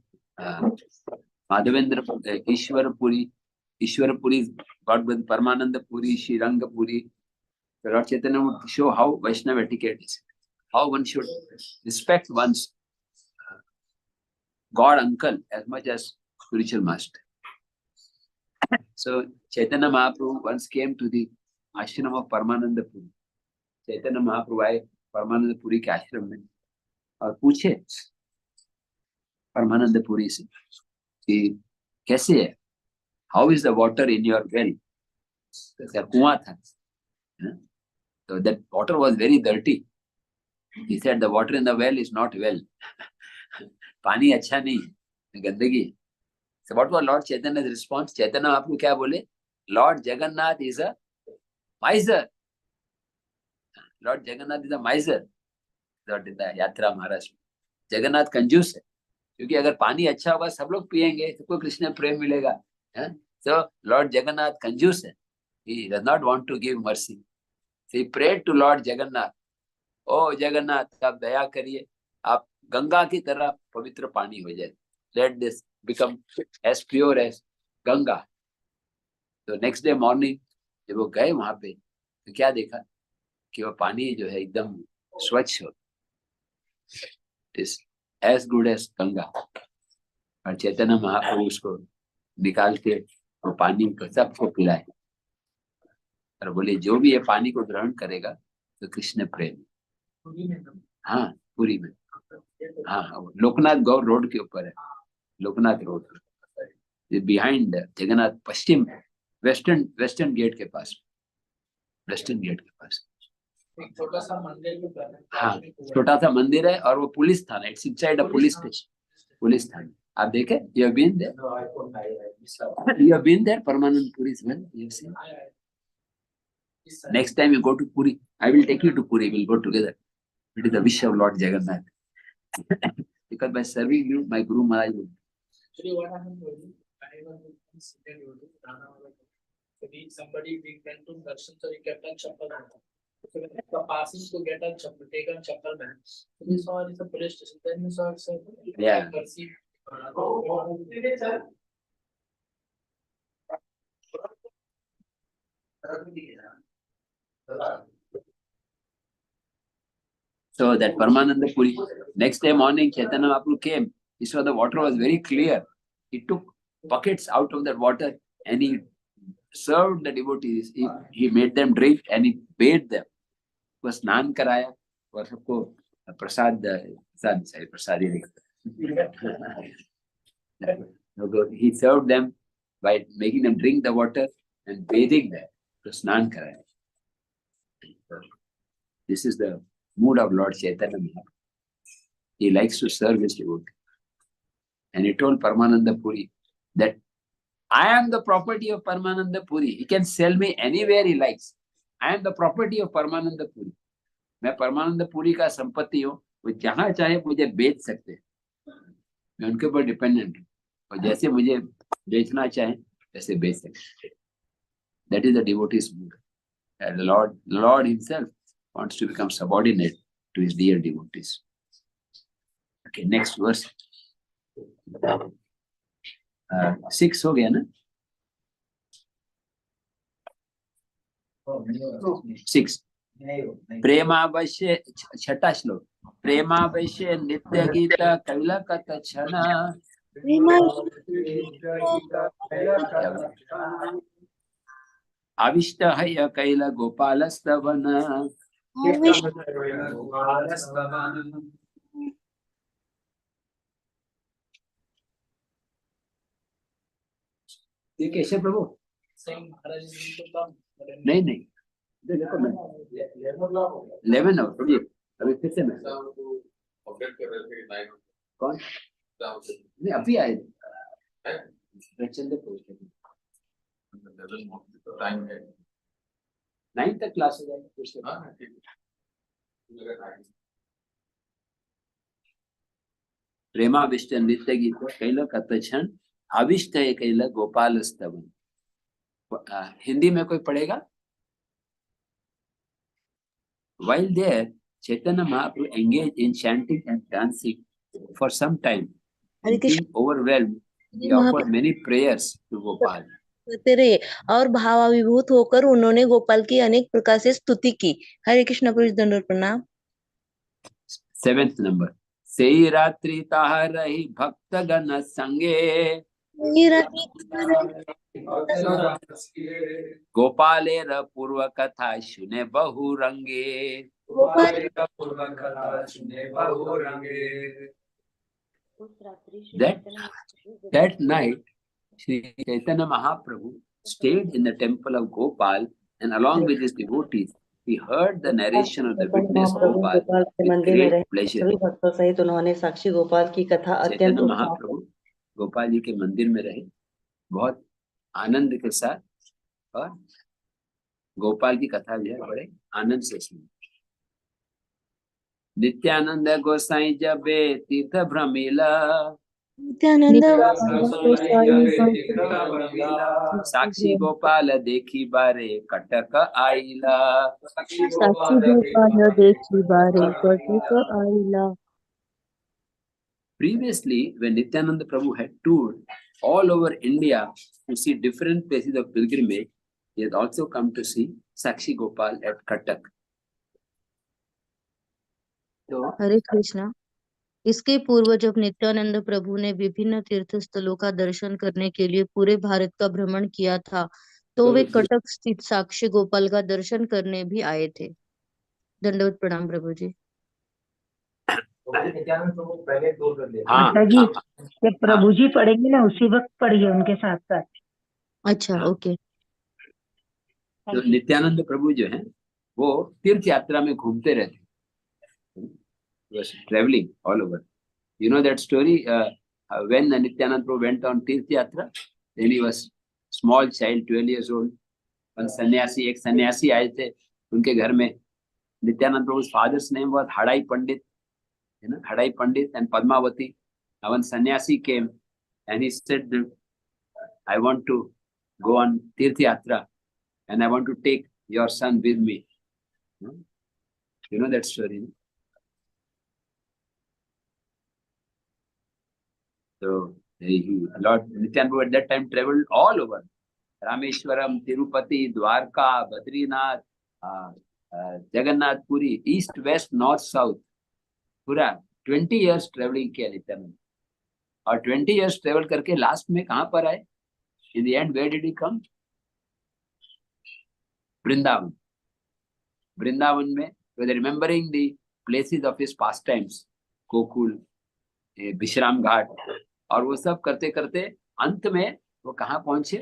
Madhavendra Ishwarapuri is God brother Paramananda Puri, Shriranga Puri. So Lord Chaitanya would show how Vaishnava etiquette is, how one should respect one's God uncle as much as spiritual master. So Chaitanya Mahaprabhu once came to the ashram of Paramananda Puri. Chaitanya Mahaprabhu आए Paramananda Puri के आश्रम में और पूछे Paramananda Puri से कि कैसे है, how is the water in your well? तो कुआं था. So that water was very dirty. He said the water in the well is not well. पानी अच्छा नहीं है, गंदगी है. So what was Lord Chaitanya's response? Chaitanya Mahaprabhu क्या बोले? Lord Jagannath is a miser. Lord Jagannath is a miser. Lord यात्रा महाराष्ट्र जगन्नाथ कंजूस है, क्योंकि अगर पानी अच्छा होगा सब लोग पिएंगे, सबको कृष्ण प्रेम मिलेगा. So Lord Jagannath कंजूस है. He does not want to give mercy. So he prayed to Lord Jagannath. Oh Jagannath, आप दया करिए, आप गंगा की तरह पवित्र पानी हो जाए. Let this become as pure as Ganga. So next day morning जब वो गए वहां पे तो क्या देखा कि वो पानी जो है एकदम स्वच्छ हो. It is as good as Ganga. और चैतन्य महाप्रभु उसको निकाल के वो पानी को सबको पिलाए और बोले जो भी ये पानी को ग्रहण करेगा तो कृष्ण प्रेम. हाँ पुरी में. हाँ लोकनाथ गौर रोड के ऊपर है. लोकनाथ रोड बिहाइंड जगन्नाथ पश्चिम वेस्टर्न गेट के पास. वेस्टर्न गेट के पास छोटा सा मंदिर. हाँ छोटा सा मंदिर है और वो पुलिस थाना. It's inside a police station. Police थाना आप देखे? You have been there? You have been there? Paramanand Puri as well? You have seen? Next time you go to Puri, I will take you to Puri. We'll go together. It is the wish of Lord Jagannath. Because by serving you, my Guru Maharaj will. Actually, what happened was, I was in second unit, so somebody we went to darshan, so he kept on chappal. So when we were passing to get a chappal, take a chappal back. So we saw it's a police station. Then we saw it's a Yeah. mercy. So that Paramananda Puri. Next day morning, Chaitanya Mahaprabhu came. He saw the water was very clear. He took buckets out of that water and he served the devotees. He made them drink and he bathed them. वो स्नान कराया और सबको प्रसाद प्रसादी. He served them by making them drink the water and bathing them. तो स्नान कराया. This is the mood of Lord Chaitanya Mahaprabhu. He likes to serve his devotee. And he told Paramananda Puri that I am the property of Paramananda Puri. He can sell me anywhere he likes. I am the property of Paramananda Puri. मैं परमानंद पुरी का संपत्ति हूँ. वो जहाँ चाहे मुझे बेच सकते हैं. मैं उनके ऊपर डिपेंडेंट हूँ और जैसे मुझे बेचना चाहे वैसे बेच सकते. That is the devotee's mood. And the Lord himself wants to become subordinate to his dear devotees. Okay, next verse. 6 हो गया ना? 6. प्रेमावश्य 6 श्लोक. प्रेमावश्य नित्य गीता कैला कथ क्षण आविष्ट हय कैल गोपालस्तवन. ये कैसे प्रभु? नहीं 11 हो प्रभु. अभी फिर से मैं कौन नहीं अभी आए चंद्र 9 तक क्लास हो जाएगी फिर से। प्रेमाविष्ट नृत्य गीत कैल कथन अविष्ट कैल गोपाल स्तवन। हिंदी में कोई पढ़ेगा? While there, Chaitanya Mahaprabhu engaged in chanting and dancing for some time. Hare And being overwhelmed, he offered many prayers to Gopal. करते रहे और भावाभिभूत होकर उन्होंने गोपाल की अनेक प्रकार से स्तुति की। हरे कृष्ण प्रभु दंडवत प्रणाम। 7th number. सेई रात्रि ताहा रही भक्त गण संगे गोपालेर पूर्व कथा सुने बहु रंगे। That night, Sri Chaitanya Mahaprabhu stayed in the temple of Gopal, and along with his devotees, he heard the narration of the witness Gopal with great pleasure. सभी भक्तों सहित उन्होंने साक्षी गोपाल की कथा अत्यंत चैतन्य महाप्रभु गोपाल जी के मंदिर में रहे बहुत आनंद के साथ, और गोपाल की कथा जो है बड़े आनंद से सुनी। नित्यानंद गोसाई जबे तीर्थ भ्रमिला नित्यानंद साक्षी गोपाल देखी बारे कटक आईला। साक्षी गोपाल देखी बारे कटक आईला। Previously, when Nityananda Prabhu had toured all over India to see different places of pilgrimage, he had also come to see Sakshi Gopal at Cuttack. So, हरे कृष्णा। इसके पूर्व जब नित्यानंद प्रभु ने विभिन्न तीर्थ स्थलों का दर्शन करने के लिए पूरे भारत का भ्रमण किया था, तो वे कटक स्थित साक्षी गोपाल का दर्शन करने भी आए थे। दंडवत प्रणाम प्रभु जी। हाँ, जी, जब प्रभु जी पढ़ेंगे ना उसी वक्त पढ़िए उनके साथ साथ। अच्छा, ओके। तो नित्यानंद प्रभु जो हैं वो तीर्थ यात्रा में घूमते रहते, was traveling all over. You know that story, when Nityananda Prabhu went on Tirth Yatra, then he was small child, 12 years old. एक सन्यासी आए थे उनके घर में। Nityanand प्रभु's father's name was Hadai Pandit, Hadai Pandit and Padmavati. One sannyasi came and he said, I want to go on Tirth Yatra and I want to take your son with me. You know that story? So Lord Nityananda Prabhu at that time traveled all over. Rameshwaram, Tirupati, Dwarka, Badrinath, Jagannath Puri, east, west, north, south. पूरा 20 years traveling किया नित्यानंद, और 20 years travel करके last में कहाँ पर आए? In the end, where did he come? Vrindavan. Vrindavan में whether remembering the places of his pastimes, Gokul, Vishram Ghat, और वो सब करते करते अंत में वो कहाँ पहुंचे?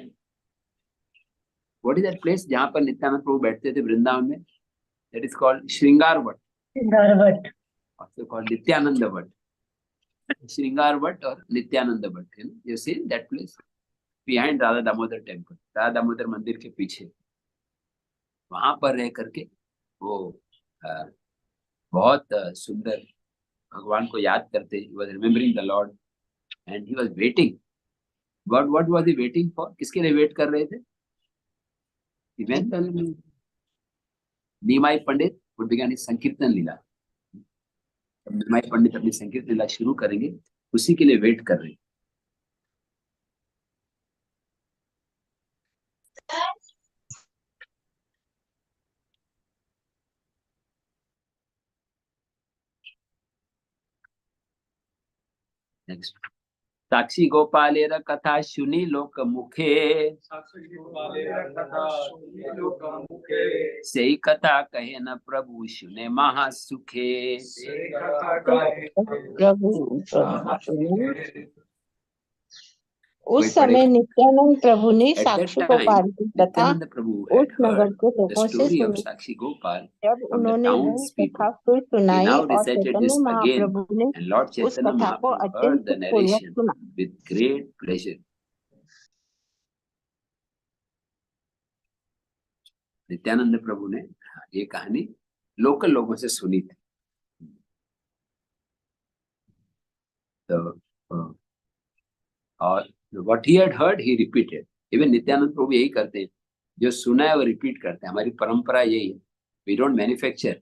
What is that place जहाँ पर नित्यानंद प्रभु बैठते थे वृंदावन में? That is called श्रृंगार what, also called Nityanand what. श्रृंगार वट और Nityanand what, you see that place behind Radha Damodar temple, Radha Damodar मंदिर के पीछे, वहां पर रह करके वो बहुत सुंदर भगवान को याद करते, he was remembering the Lord and he was waiting. What was he waiting for? किसके लिए वेट कर रहे थे? Even नीमाई Pandit would begin his संकीर्तन लीला। नीमाई पंडित अपनी संकीर्तन लीला शुरू करेंगे, उसी के लिए वेट कर रहे हैं। Next. साक्षी गोपालेर कथा सुनी लोक मुखे, सेई कथा कहे न प्रभु सुने महासुखे। उस समय नित्यानंद प्रभु ने At that Sakshi time, Gopal की कथा Nityananda Prabhu had उस नगर heard के the लोगों से story of सुनी। Sakshi Gopal जब from the उन्होंने वह townspeople. कथा फिर He सुनाई now और recited चैतन्य this again, महाप्रभु ने and Lord उस Chaitanya कथा को Mahaprabhu अत्यंत heard the पूर्वक narration सुना। with great pleasure. नित्यानंद प्रभु ने ये कहानी लोकल लोगों से सुनी थी। तो और what he had heard he repeated. Even Nityananda Prabhu यही करते हैं, जो सुना है वो रिपीट करते हैं। हमारी परंपरा यही है, we don't manufacture,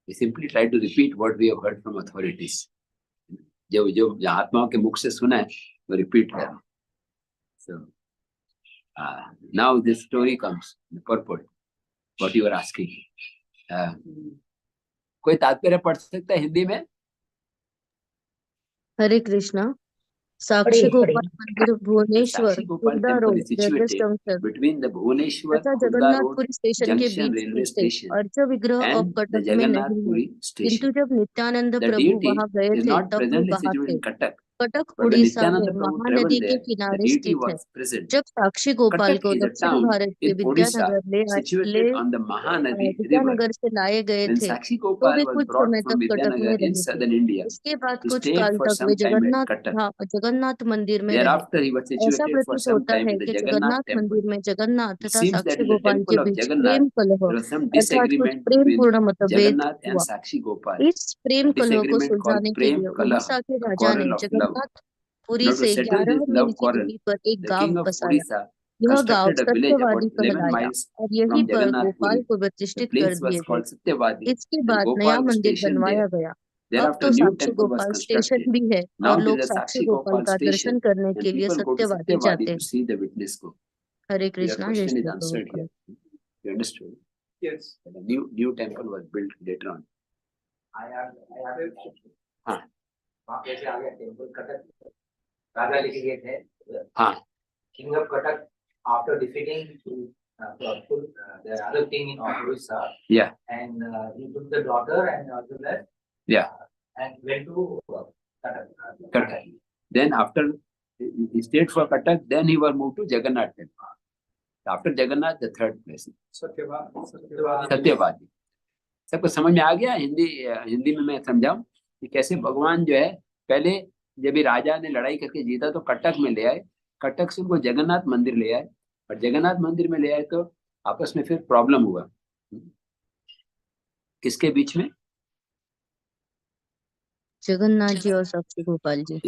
we simply try to repeat what we have heard from authorities. जो आत्माओं के मुख से सुना है वो रिपीट करें। So now this story comes, the purport, what you are asking. कोई तात्पर्य पढ़ सकता है हिंदी में? हरे कृष्णा। साक्षी गोपाल मंदिर Bhubaneswar Sakshi Gopal Khurda temple road is railway situated junction between the Bhubaneswar तथा Khurda Road जगन्नाथपुरी स्टेशन के Junction बीच railway स्थित station अर्च विग्रह अब and the कटक में नहीं है, Jagannath-puri किंतु station. जब नित्यानंद The प्रभु deity वहां गए is थे not तब वे presently वहां situated थे। in Cuttack, Cuttack but when Orissa में Nityananda Prabhu महानदी traveled के there, the किनारे deity स्थित है। was present. जब साक्षी गोपाल Cuttack को is a दक्षिण town भारत के in Odisha विद्यानगर ले situated on the Mahanadi river. Vidyanagar से लाए गए When थे, Sakshi तो Gopal वे was कुछ brought समय from तक कटक में Vidyanagar in रहे थे। southern India इसके बाद to कुछ stay काल for तक वे some time at Cuttack. Jagannath मंदिर में रहे। Thereafter, he was ऐसा situated for प्रतीत some होता time है in the कि Jagannath जगन्नाथ temple. मंदिर में जगन्नाथ It तथा seems that Sakshi in the Gopal के temple of बीच Jagannath, प्रेम कलह there was some अर्थात कुछ disagreement प्रेम between पूर्ण मतभेद Jagannath and हुआ। Sakshi Gopal. इस प्रेम A कलह को disagreement called सुलझाने के Prem लिए Kalah, उड़ीसा के a राजा ने quarrel of love. Jagannathpuri Now to से settle 11 this मील love की quarrel, दूरी पर एक the गांव king of बसाया। Odisha यह गांव constructed a village about सत्यवादी 11 कहलाया miles और यहीं from पर Jagannath गोपाल Puri. को The प्रतिष्ठित कर place दिए was गए। called Satyavadi इसके and बाद नया Gopal was मंदिर stationed बनवाया there. गया। अब Thereafter, तो new Sakshi temple was Gopal station constructed. भी है Now और there लोग is a Sakshi Sakshi Gopal Gopal का दर्शन station करने and के लिए people go to सत्यवादी जाते Satyavadi to हैं। see the witness go. Hare Your Krishna. जय question is Shri answered Prabhu. here. You understood? Yes. The new temple was built later on. हाँ हाँ King of Cuttack, after defeating the other king in Orissa, yeah and he took the daughter and also that, yeah and went to Cuttack. Cuttack. Then after he stayed for Cuttack, then he was moved to Jagannath temple. After Jagannath, the third place. सत्यवादी। सबको समझ में आ गया? हिंदी में मैं समझाऊं कि कैसे भगवान जो है, पहले जब भी राजा ने लड़ाई करके जीता तो कटक में ले आए, कटक से उनको जगन्नाथ मंदिर ले आए, और जगन्नाथ मंदिर में ले आए तो आपस में फिर प्रॉब्लम हुआ। किसके बीच में? जगन्नाथ जी और साक्षी गोपाल जी।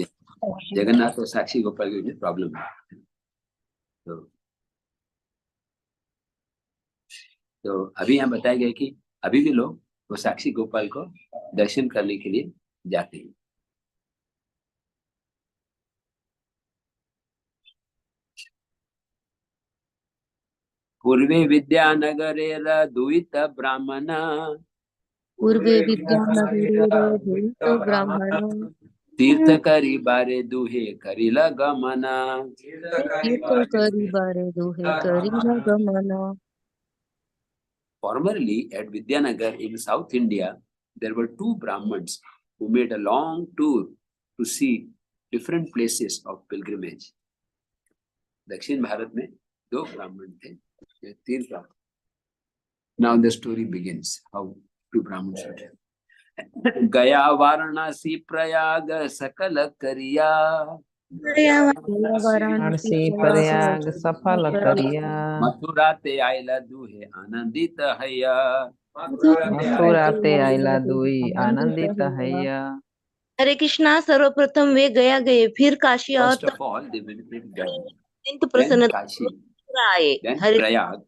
जगन्नाथ और साक्षी गोपाल के बीच प्रॉब्लम है। तो अभी यहाँ बताया गया कि अभी भी लोग वो साक्षी गोपाल को दर्शन करने के लिए जाते हैं। पूर्वे विद्यानगरे दुहित ब्राह्मणा, पूर्वे विद्यानगरे ब्राह्मण, तीर्थ करी बारे दुहे करिला गमना। तीर्थ करी बारे दुहे करिला गमना। Formerly at Vidyanagar in South India, there were two Brahmins who made a long tour to see different places of pilgrimage. दक्षिण भारत में दो ब्राह्मण थे, तीर्थ। Now the story begins how two Brahmins were. गया वाराणसी प्रयाग सकल करिया, वाराणसी प्रयाग सफल करिया, मथुरा ते आयला दुहे आनंदित हैया। मथुरा ते आइला दुई आनंदित हैया। हरे कृष्णा। सर्वप्रथम वे गया गए, फिर काशी और First of all, they visited Gaya, अत्यंत then प्रसन्नता Kashi, आए। then हरे Prayag,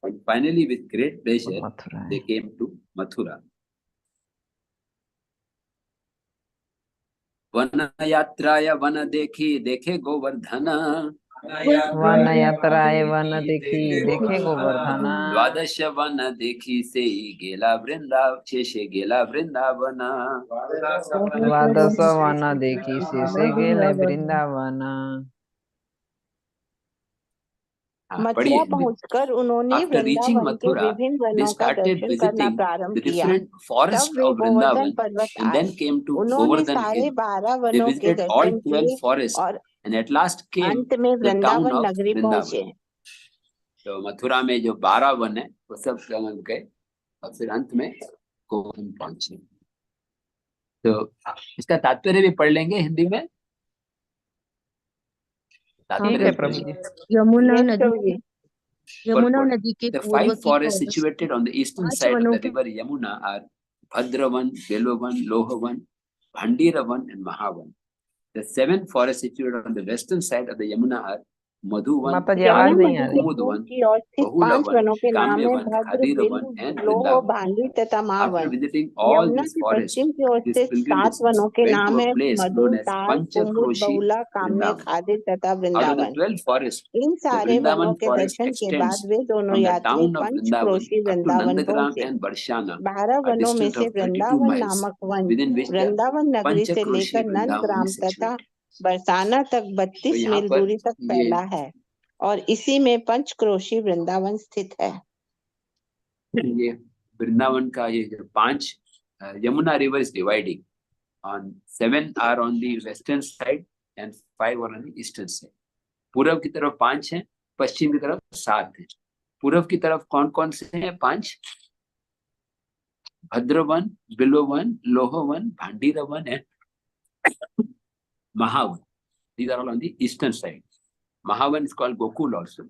and finally with great pleasure Mathura they came to Mathura. वन यात्राय वन देखी देखे गोवर्धन, वन यात्राए वन देखी देखे गोवर्धन, द्वादश वन देखी से गेला शेषे गेला वृंदावन। द्वादश वन देखी से गेले वृंदावन। मथुरा पहुंचकर उन्होंने After reaching वृंदावन के Mathura, विभिन्न they वनों का started दर्शन करना visiting प्रारंभ the किया। different forests तब वे of गोवर्धन Vrindavan पर्वत and आए। then came to उन्होंने Govardhan सारे hill. 12 They वनों के visited all दर्शन 12 किए forests और and at last came अंत में the town वृंदावन of नगरी पहुंचे। Vrindavan. तो मथुरा में जो 12 वन है वो सब गए और फिर अंत में गोवर्धन पहुंचे। तो इसका तात्पर्य भी पढ़ लेंगे हिंदी में। ठीक है प्रभु जी। यमुना Yes, नदी प्रभु जी। यमुना नदी के The पूर्व 5 की forests forest situated on the eastern 5 side of वनों the के river Yamuna are Bhadravan, Belvavan, Lohavan, Bhandiravan, and Mahavan. The 7 forests situated on the western side of the Yamuna are Madhuvan, माता जी यमुना आवाज नहीं नदी आ के रही। पूर्व Kumudvan, की ओर स्थित 5 Bahulavan, वनों के नाम है Kamyavan, भद्र, Khadiravan, बिल्व, and लोह, Vrindavan. भांडी तथा After मावन। visiting all यमुना these के forests, पश्चिम की ओर these स्थित 7 pilgrims वनों के went नाम to है a place Madhu, known as ताल, कुमुद, Panchakroshi बहुला, काम्य, Vrindavan. खादिर तथा Out of the Vrindavan. 12 forests, in the सारे वनों Vrindavan के forest दर्शन के बाद extends वे दोनों from the यात्री town of Vrindavan Panchkroshi up to Vrindavan Nandagram पहुंचे। and Barshana, 12 a वनों में distance से of 32 वृंदावन miles, नामक one within which the Vrindavan नगरी से Panchakroshi लेकर Vrindavan नंदग्राम is तथा situated. बरसाना तक तो 32 यहाँ मील पर दूरी तक ये फैला है और इसी में पंचक्रोशी वृंदावन स्थित है। ये वृंदावन का ये जो 5 Yamuna river is dividing on 7 are on the western side and 5 are on the eastern side. पूर्व की तरफ 5 हैं, पश्चिम की तरफ 7 हैं। पूर्व की तरफ कौन कौन से हैं 5? Bhadravan, बिल्ववन, Lohavan, Bhandirvan and Mahavan. These are all on the eastern side. Mahavan is called Gokul also.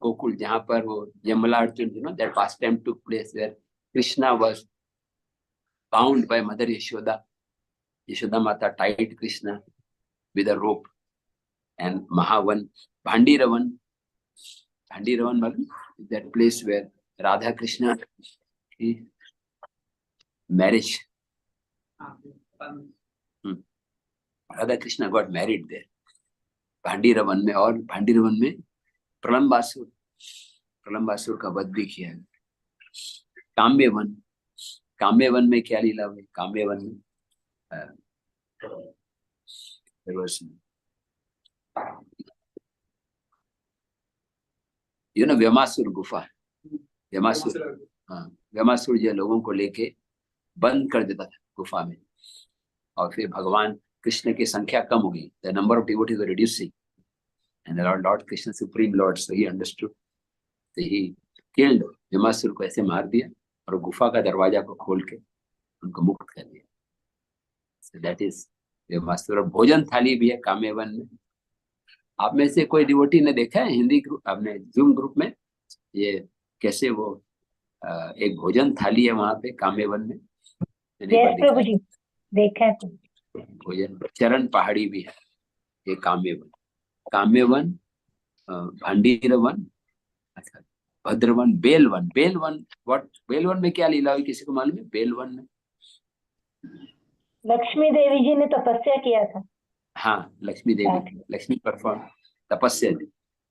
Gokul, जहाँ पर वो यमला Arjun, that pastime took place where Krishna was bound by Mother Yashoda. Yashoda Mata tied Krishna with a rope. And Mahavan, Bhandiravan is that place where Radha Krishna marriage. Radha Krishna got married there. Bhandirvan में, और भांडीरवन में प्रलंबासुर का वध भी किया है। काम्यवन में क्या लीला हुई? काम्यवन में व्यमासुर गुफा। व्यमासुर जो लोगों को लेके बंद कर देता था गुफा में, और फिर भगवान कृष्ण की संख्या कम हो गई। The number of devotees were reducing and lord Krishna supreme lord, so he understood, so he killed Vyomasura को, ऐसे मार दिया और गुफा का दरवाजा को खोल के उनको मुक्त कर दिया। So that is Vyomasura. और भोजन थाली भी है काम्यवन में। आप में से कोई डिवोटी ने देखा है हिंदी ग्रुप, अपने जूम ग्रुप में, ये कैसे वो एक भोजन थाली है वहां पे काम्यवन में? प्रभु जी देखा है। भोजन चरण पहाड़ी भी है ये काम्यवन, भांडीरवन, भद्रवन, बेलवन। बेलवन में क्या लीला हुई, किसी को मालूम है? बेलवन में लक्ष्मी देवी जी ने तपस्या किया था। हाँ, लक्ष्मी परफॉर्म तपस्या थी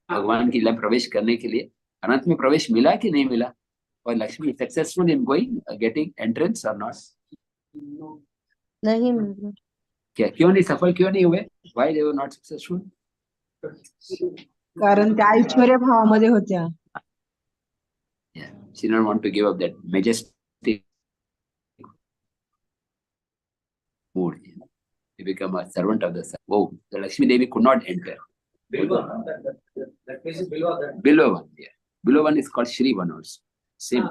भगवान की लय प्रवेश करने के लिए। अनंत में प्रवेश मिला कि नहीं मिला? और Lakshmi successful in going getting entrance और नॉट? नहीं मिला। क्या, क्यों नहीं सफल, क्यों नहीं हुए? Why they were not successful? कारण त्या ऐश्वर्य भावामध्ये होत्या। She didn't want to give up that majestic mood. He became a servant of the sun. Oh, the Lakshmi Devi could not enter. That place is Bilwa. Bilwavan, yeah. Bilwavan is called Shrivan also. Same.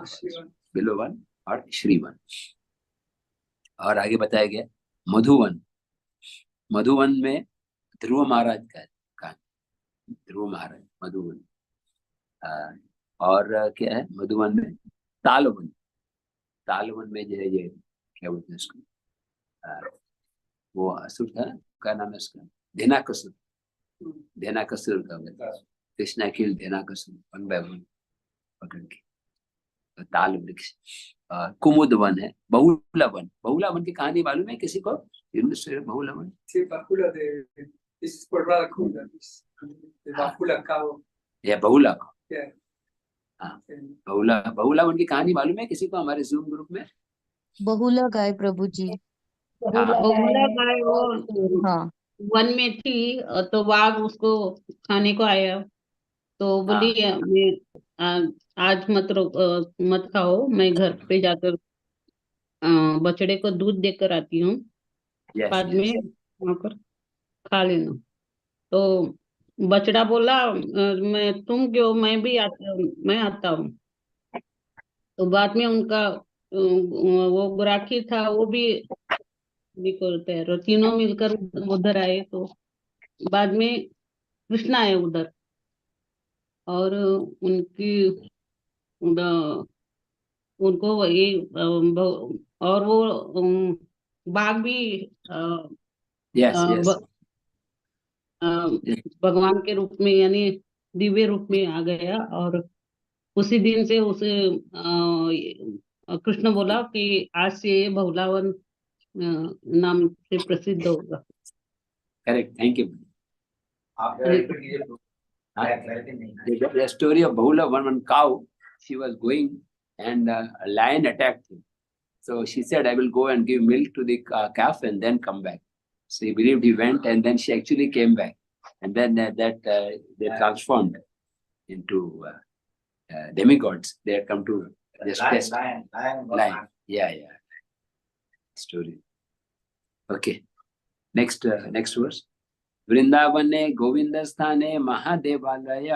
Bilwavan और श्रीवन। और आगे बताया गया मधुवन में ध्रुव महाराज का ध्रुव महाराज मधुवन। और क्या है मधुवन में? तालवन में जो है ये क्या बोलते हैं उसको, वो असुर था, क्या नाम है उसका? धेनाकसुर का कृष्णा किल धेनाकसुर वन बाय वन पकड़ के। ताल वृक्ष। कुमुद वन है। बहुला वन की कहानी मालूम है किसी को? बहुला वन बहुला को, हाँ, बहुला वन की कहानी मालूम है किसी को हमारे जूम ग्रुप में? बहुला गाय प्रभु जी। बहुला गाय वो हाँ वन में थी तो बाघ उसको खाने को आया तो बोली मैं आज मत खाओ, मैं घर पे जाकर बछड़े को दूध देकर आती हूँ, बाद में वहाँ पर खा लेना। तो बछड़ा बोला तुम क्यों, मैं आता हूँ। तो बाद में उनका वो गुराखी था वो भी करते हैं, तीनों मिलकर उधर आए। तो बाद में कृष्ण आए उधर और उनकी उनको वही और वो बाघ भी Yes, yes. भगवान के रूप में यानी दिव्य रूप में आ गया, और उसी दिन से उसे कृष्ण बोला कि आज से ये बहुलावन नाम से प्रसिद्ध होगा। Correct. Thank you. Hare The story of Bahula, one cow, she was going and a lion attacked him. So she said, I will go and give milk to the calf and then come back. So he believed he went, and then she actually came back. And then they transformed into demigods. They had come to just test. Lion. Yeah. Story. Okay. Next verse. वृंदावने Govind स्थाने महादेवालय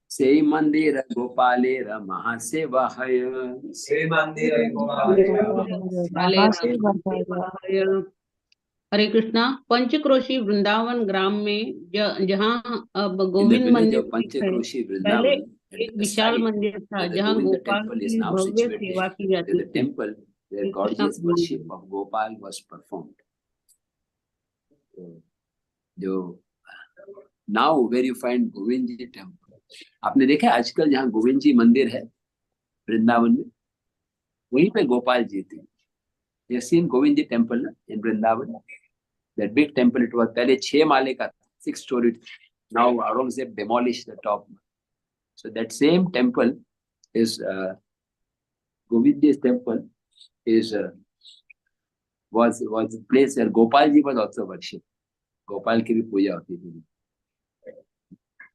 से मंदिर गोपालेर महासेवा है। हरे कृष्णा। पंचक्रोशी वृंदावन ग्राम में जहाँ अब गोविंद मंदिर पंचक्रोशी पहले वृंदावन एक विशाल मंदिर था जहाँ गोपाल की भव्य सेवा की जाती थी। temple where gorgeous worship of Gopal was performed. जो now where you find Govind ji temple, आपने देखा आजकल जहाँ गोविंद जी मंदिर है वृंदावन में, वहीं पे गोपाल जी थे। You have seen Govind ji temple in Vrindavan, that big temple. It was पहले 6 माले का, 6 story. Now Aurangzeb demolished the top. So that same temple is Govind ji's temple is was a place where Gopal ji was also worshipped. Gopal की भी पूजा होती थी.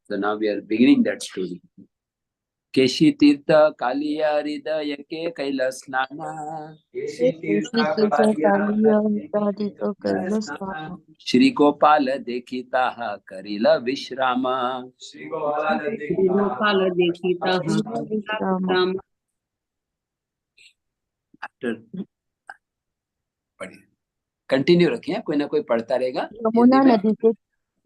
So now we are beginning that story. केशी तीर्थ कालिया हृदय के कैलाश स्नाना श्री गोपाल देखिता करिल विश्राम। गोपाल देखिता विश्राम। आफ्टर कंटिन्यू रखिए, कोई ना कोई पढ़ता रहेगा।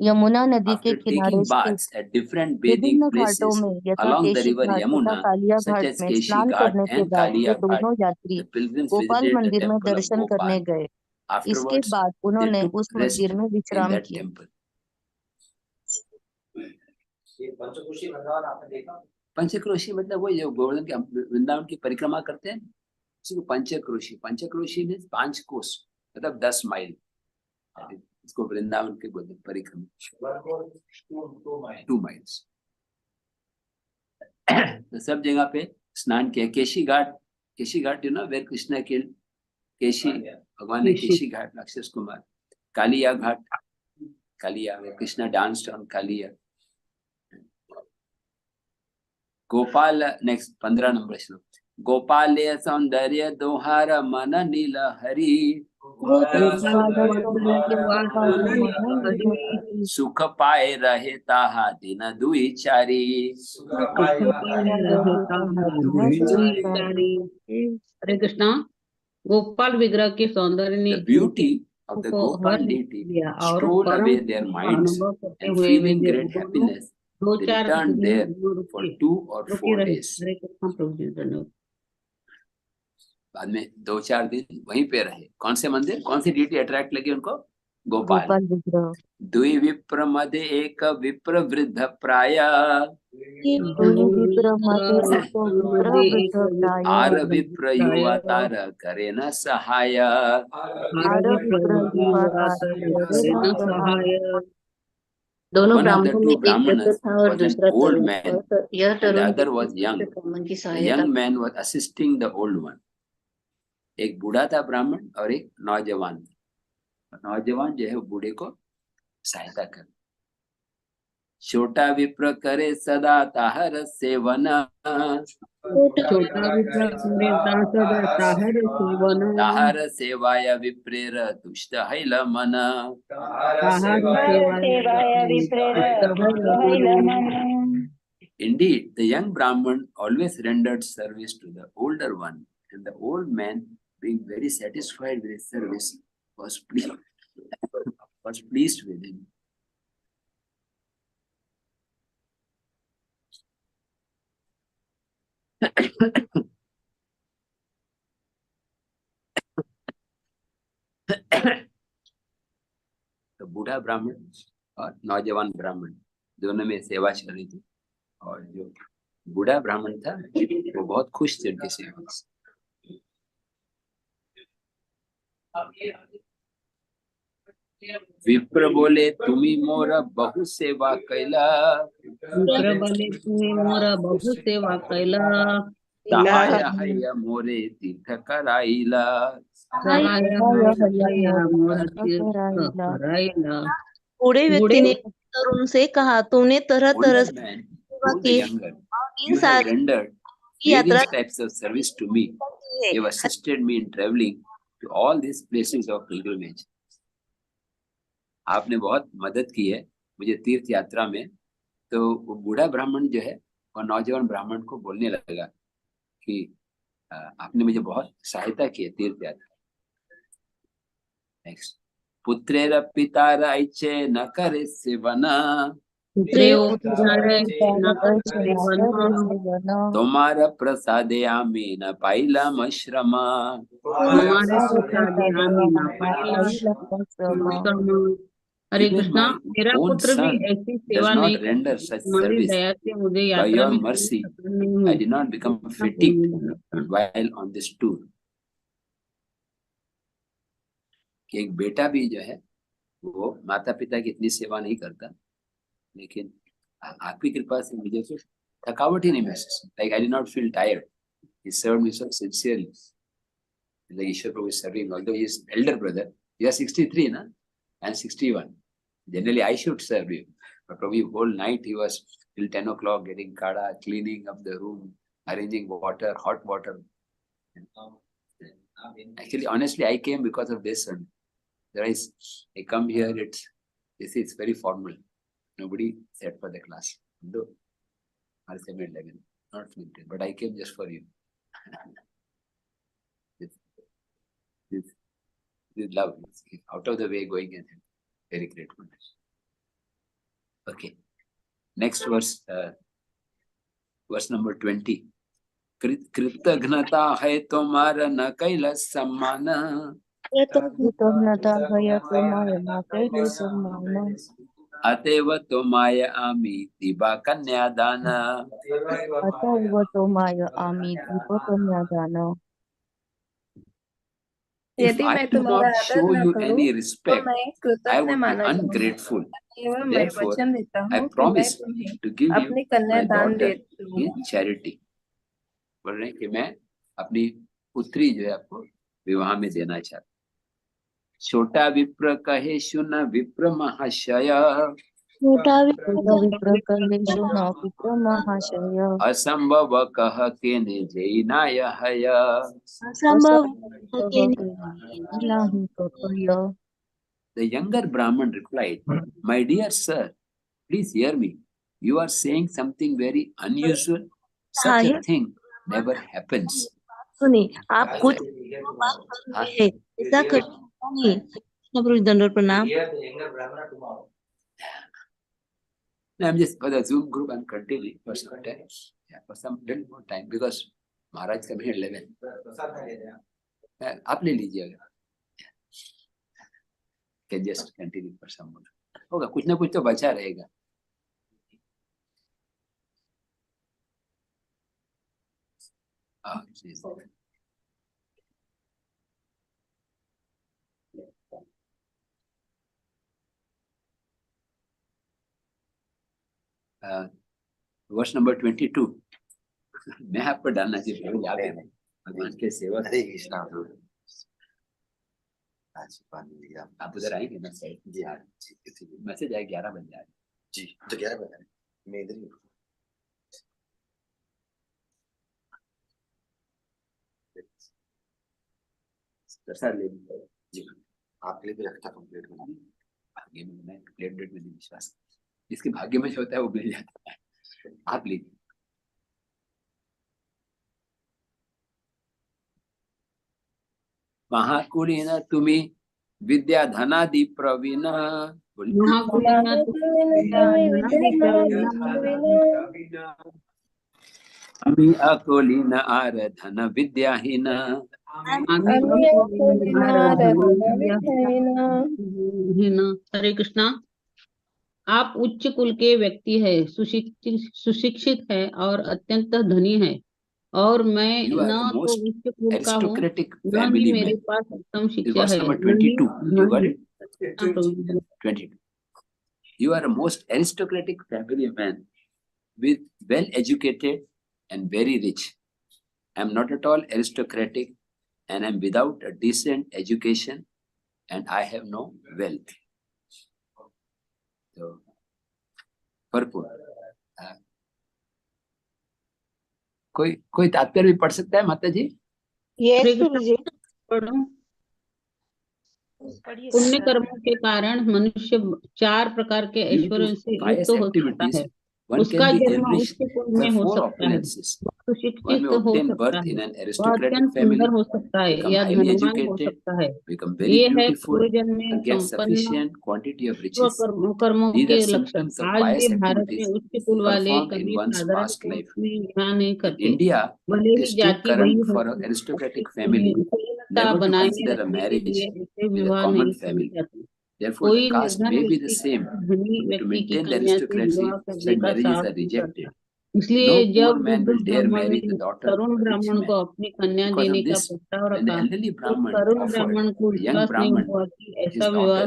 यमुना नदी के After किनारे taking स्थित baths at different bathing विभिन्न घाटों places में यथा along the केशी river घाट तथा Yamuna, कालिया such घाट as में Keshi स्नान Ghat करने के and बाद ये Kaliya Ghat, दोनों यात्री the pilgrims Gopal visited the मंदिर में temple of दर्शन करने Gopal. गए। इसके Afterwards, बाद they उन्होंने took उस rest मंदिर में in विश्राम that किया। temple. पंचक्रोशी मतलब वो जो गोवर्धन के वृंदावन की परिक्रमा करते हैं, उसी को पंचक्रोशी। पंचक्रोशी में 5 कोस मतलब 10 माइल, इसको वृंदावन के बोलते हैं परिक्रमा। 2 माइल्स। तो सब जगह पे स्नान किया। Keshi Ghat you know where Krishna के केशी, भगवान ने Keshi Ghat, Akshay Kumar. Kaliya Ghat, Kaliya where Krishna danced on Kaliya. Gopal next 15 number श्लोक। गोपाले सौंदर्य दोहार मन नील हरि सुख पाए रहे ताहा दिन दुई चारी। हरे कृष्णा। गोपाल विग्रह के सौंदर्य ने The beauty of the Gopal deity stole away their minds, and feeling great happiness, they returned there for 2 or 4 days. बाद में 2-4 दिन वहीं पे रहे। कौन से मंदिर, कौन सी डीटी अट्रैक्ट लगी उनको? गोपाल विग्रह। द्वि विप्र मध्य एक विप्र वृद्ध प्राय आर विप्र युवा तार करे न सहाय। दोनों One of the ब्राह्मणों 2 में एक brahmanas वृद्ध था और was an दूसरा old तरुण man था। यह and the Tarun other was young. ब्राह्मण की The सहायता young man was assisting the old one. एक बूढ़ा था ब्राह्मण और एक नौजवान। नौजवान जो है वो बूढ़े को सहायता कर। छोटा विप्र करे सदा ताहर सेवन ताहर सेवाय विप्रेर दुष्ट हैल मन। Indeed, the young Brahman always rendered service to the older one, and the old man, being very satisfied with his service, was pleased with him. तो बूढ़ा ब्राह्मण और नौजवान ब्राह्मण दोनों में सेवा चल रही थी, और जो बूढ़ा ब्राह्मण था वो बहुत खुश थे उनकी सेवा से। विप्र बोले तुम्ही मोरा बहु सेवा कैला, विप्र बोले तुम्ही मोरा बहु सेवा कैला, सहाय हय मोरे तीर्थ कराईला, सहाय हया मोर तीर्थ करायला। बूढ़े व्यक्ति ने तरुण से कहा, तूने तरह तरह older से man सेवा told the की younger, और इन you have साल rendered की यात्रा various types of service to me. You have assisted me in traveling to all these places of pilgrimage. आपने बहुत मदद की है मुझे तीर्थ यात्रा में। तो वो बूढ़ा ब्राह्मण जो है और नौजवान ब्राह्मण को बोलने लगा कि आपने मुझे बहुत सहायता की है तीर्थ यात्रा। नेक्स्ट, पुत्रेर पितार ऐचे न करे सेवना, तुम्हारा प्रसादे आमी न पाइला मश्रमा, हरे कृष्णा, मेरा पुत्र भी ऐसी सेवा नहीं करता। तुम्हारी दया से मुझे यात्रा में mercy I did not become fatigued while on this tour. कि एक बेटा भी जो है वो माता पिता की इतनी सेवा नहीं करता, लेकिन आपकी कृपा से मुझे तो थकावट ही नहीं महसूस। Like I did not feel tired. He served me so sincerely. Like Ishwar Prabhu is serving, although he is elder brother. You are 63, na? And 61. Generally, I should serve you. But Prabhu, whole night he was till 10 o'clock getting kada, cleaning up the room, arranging water, hot water. Actually, honestly, I came because of this one. Otherwise, I come here, it's very formal. Nobody sat for the class. Though, not filtered, but I came just for you. This love, out of the way going and very grateful. Okay, next verse, verse number 20. कृतघ्नता है तुम्हारा न कैला सम्मान, कृतज्ञता है तुम्हारा न कैला सम्मान, अतएव तुम्हाय आमी दिबा कन्यादान, अतएव तुम्हाय आमी दिबा कन्यादान। If I do not show you any respect, I would be ungrateful. Therefore, I promise to give you my daughter in charity. बोल रहे हैं कि मैं अपनी पुत्री जो है आपको विवाह में देना चाहता। छोटा विप्र कहे सुन विप्र महाशय, छोटा विप्र कहे सुन विप्र महाशय, असंभव कह के ने जैनाय हय, असंभव नहीं कह। The younger Brahman replied, my dear sir, please hear me. You are saying something very unusual. Such a thing never happens. सुनिए, आप कुछ बात कर रहे हैं, ऐसा करना नहीं। कृष्ण प्रभु दंडवत प्रणाम। I'm just for the Zoom group. I'm continuing for some time. Yeah, for some little more time because Maharaj coming at 11. आप ले लीजिएगा। Can just continue for some more. होगा, कुछ ना कुछ तो बचा रहेगा। वर्ष नंबर 22। मैं आपको डालना चाहिए, याद है भगवान के सेवा। हरे कृष्णा। आप उधर आएंगे ना साइड? जी हाँ, मैसेज आए 11 बजे आए जी, तो 11 बजे मैं इधर ही। सर ले जी, आपके लिए भी रखता कंप्लीट बना। भाग्य में मैं कंप्लीट डेट में नहीं विश्वास, जिसके भाग्य में जो होता है वो मिल जाता है। आप लीजिए। महाकुलीन तुम्ही विद्या धनादि प्रवीण, अमी अकुलीन आराधन विद्याहीन हरे कृष्णा। आप उच्च कुल के व्यक्ति है, सुशिक्षित है और अत्यंत धनी है, और मैं You are न the तो most उच्च कुल का हूँ, aristocratic न ही family मेरे man. पास उत्तम This शिक्षा verse है, number न ही 22. You got it? हाँ, प्रभु। 22. You are a most aristocratic family man with well educated and very rich. I am not at all aristocratic and I am without a decent education and I have no wealth. So, भरपूर कोई तात्पर्य भी पढ़ सकता है माता जी? Yes प्रभु जी। पढ़ो। पुण्य कर्मों के कारण मनुष्य 4 प्रकार के ऐश्वर्यों से युक्त हो सकता है। उसका जन्म उच्च कुल में हो सकता है, सुशिक्षित हो सकता है, वह अत्यंत सुंदर हो सकता है या धनवान हो सकता है। ये है पूर्वजन्म में संपन्न कर्मों के लक्षण। आज भी भारत में उच्च कुल वाले कभी साधारण पुरुष में विवाह नहीं करते, भले ही जाति वही हो, बनाने रखने के लिए ऐसे विवाह नहीं किए जाते। कोई निर्धन व्यक्ति धनी व्यक्ति की कन्या से विवाह करने का साहस नहीं करता। इसलिए जब वृद्ध ब्राह्मण ने तरुण ब्राह्मण को अपनी कन्या देने का प्रस्ताव रखा, तो तरुण ब्राह्मण को विश्वास नहीं हुआ कि ऐसा विवाह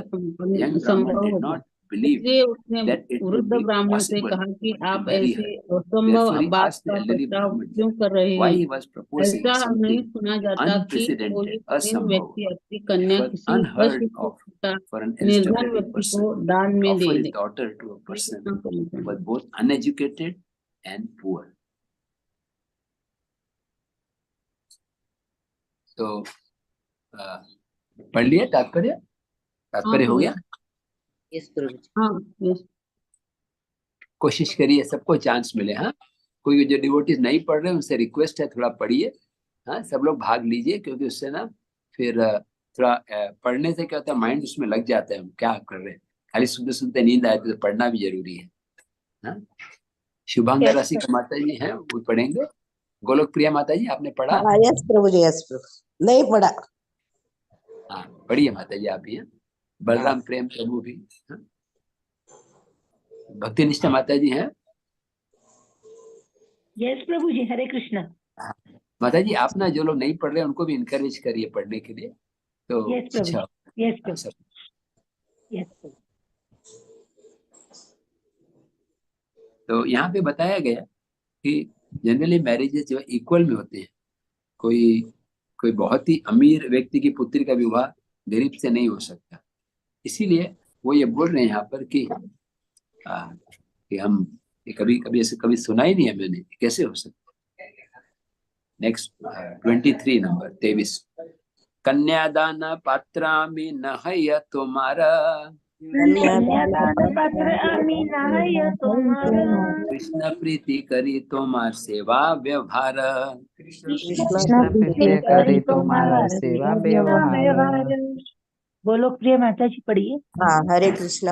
संभव होगा। इसलिए उसने वृद्ध ब्राह्मण से कहा कि आप ऐसे असंभव बात का प्रस्ताव क्यों कर रहे हैं? ऐसा नहीं सुना जाता कि कोई प्रेम व्यक्ति अपनी कन्या किसी अशिक्षित निर्धन व्यक्ति को दान में दे दे। and poor. तो पढ़ लिया तात्पर्य हो गया? कोशिश करिए सबको चांस मिले। हाँ, कोई जो डिवोटीज नहीं पढ़ रहे उनसे रिक्वेस्ट है थोड़ा पढ़िए। हाँ, सब लोग भाग लीजिए, क्योंकि उससे ना फिर थोड़ा पढ़ने से क्या होता है, माइंड उसमें लग जाता है हम क्या कर रहे हैं। खाली सुनते सुनते नींद आए तो पढ़ना भी जरूरी है। हाँ, शुभांगा राशि का माता जी हैं, वो पढ़ेंगे। गोलोक प्रिया माता जी, आपने पढ़ा? हाँ, यस प्रभु जी, यस प्रभु। नहीं पढ़ा। हाँ, पढ़िए माता जी आप ही हैं। बलराम प्रेम प्रभु भी। हाँ? भक्ति निष्ठा माता जी हैं। यस प्रभु जी, हरे कृष्णा। माता जी आप ना जो लोग नहीं पढ़ रहे उनको भी इनकरेज करिए पढ़ने के लिए, तो यस प्रभु, अच्छा। यस प्रभु, यस प्रभु। तो यहाँ पे बताया गया कि जनरली मैरिजेस जो इक्वल में होते हैं। कोई बहुत ही अमीर व्यक्ति की पुत्री का विवाह गरीब से नहीं हो सकता। इसीलिए वो ये बोल रहे हैं यहाँ पर कि हम कभी ऐसे कभी सुना ही नहीं है मैंने, कैसे हो सकता। Next 23 number 23। कन्यादान पात्रामि न हय तुम्हारा, कृष्ण प्रीति करी तुम्हार सेवा व्यवहार, कृष्ण प्रीति करी तुम्हारा सेवा व्यवहार। गोलोक प्रिय माता जी पढ़िए। हाँ, हरे कृष्णा।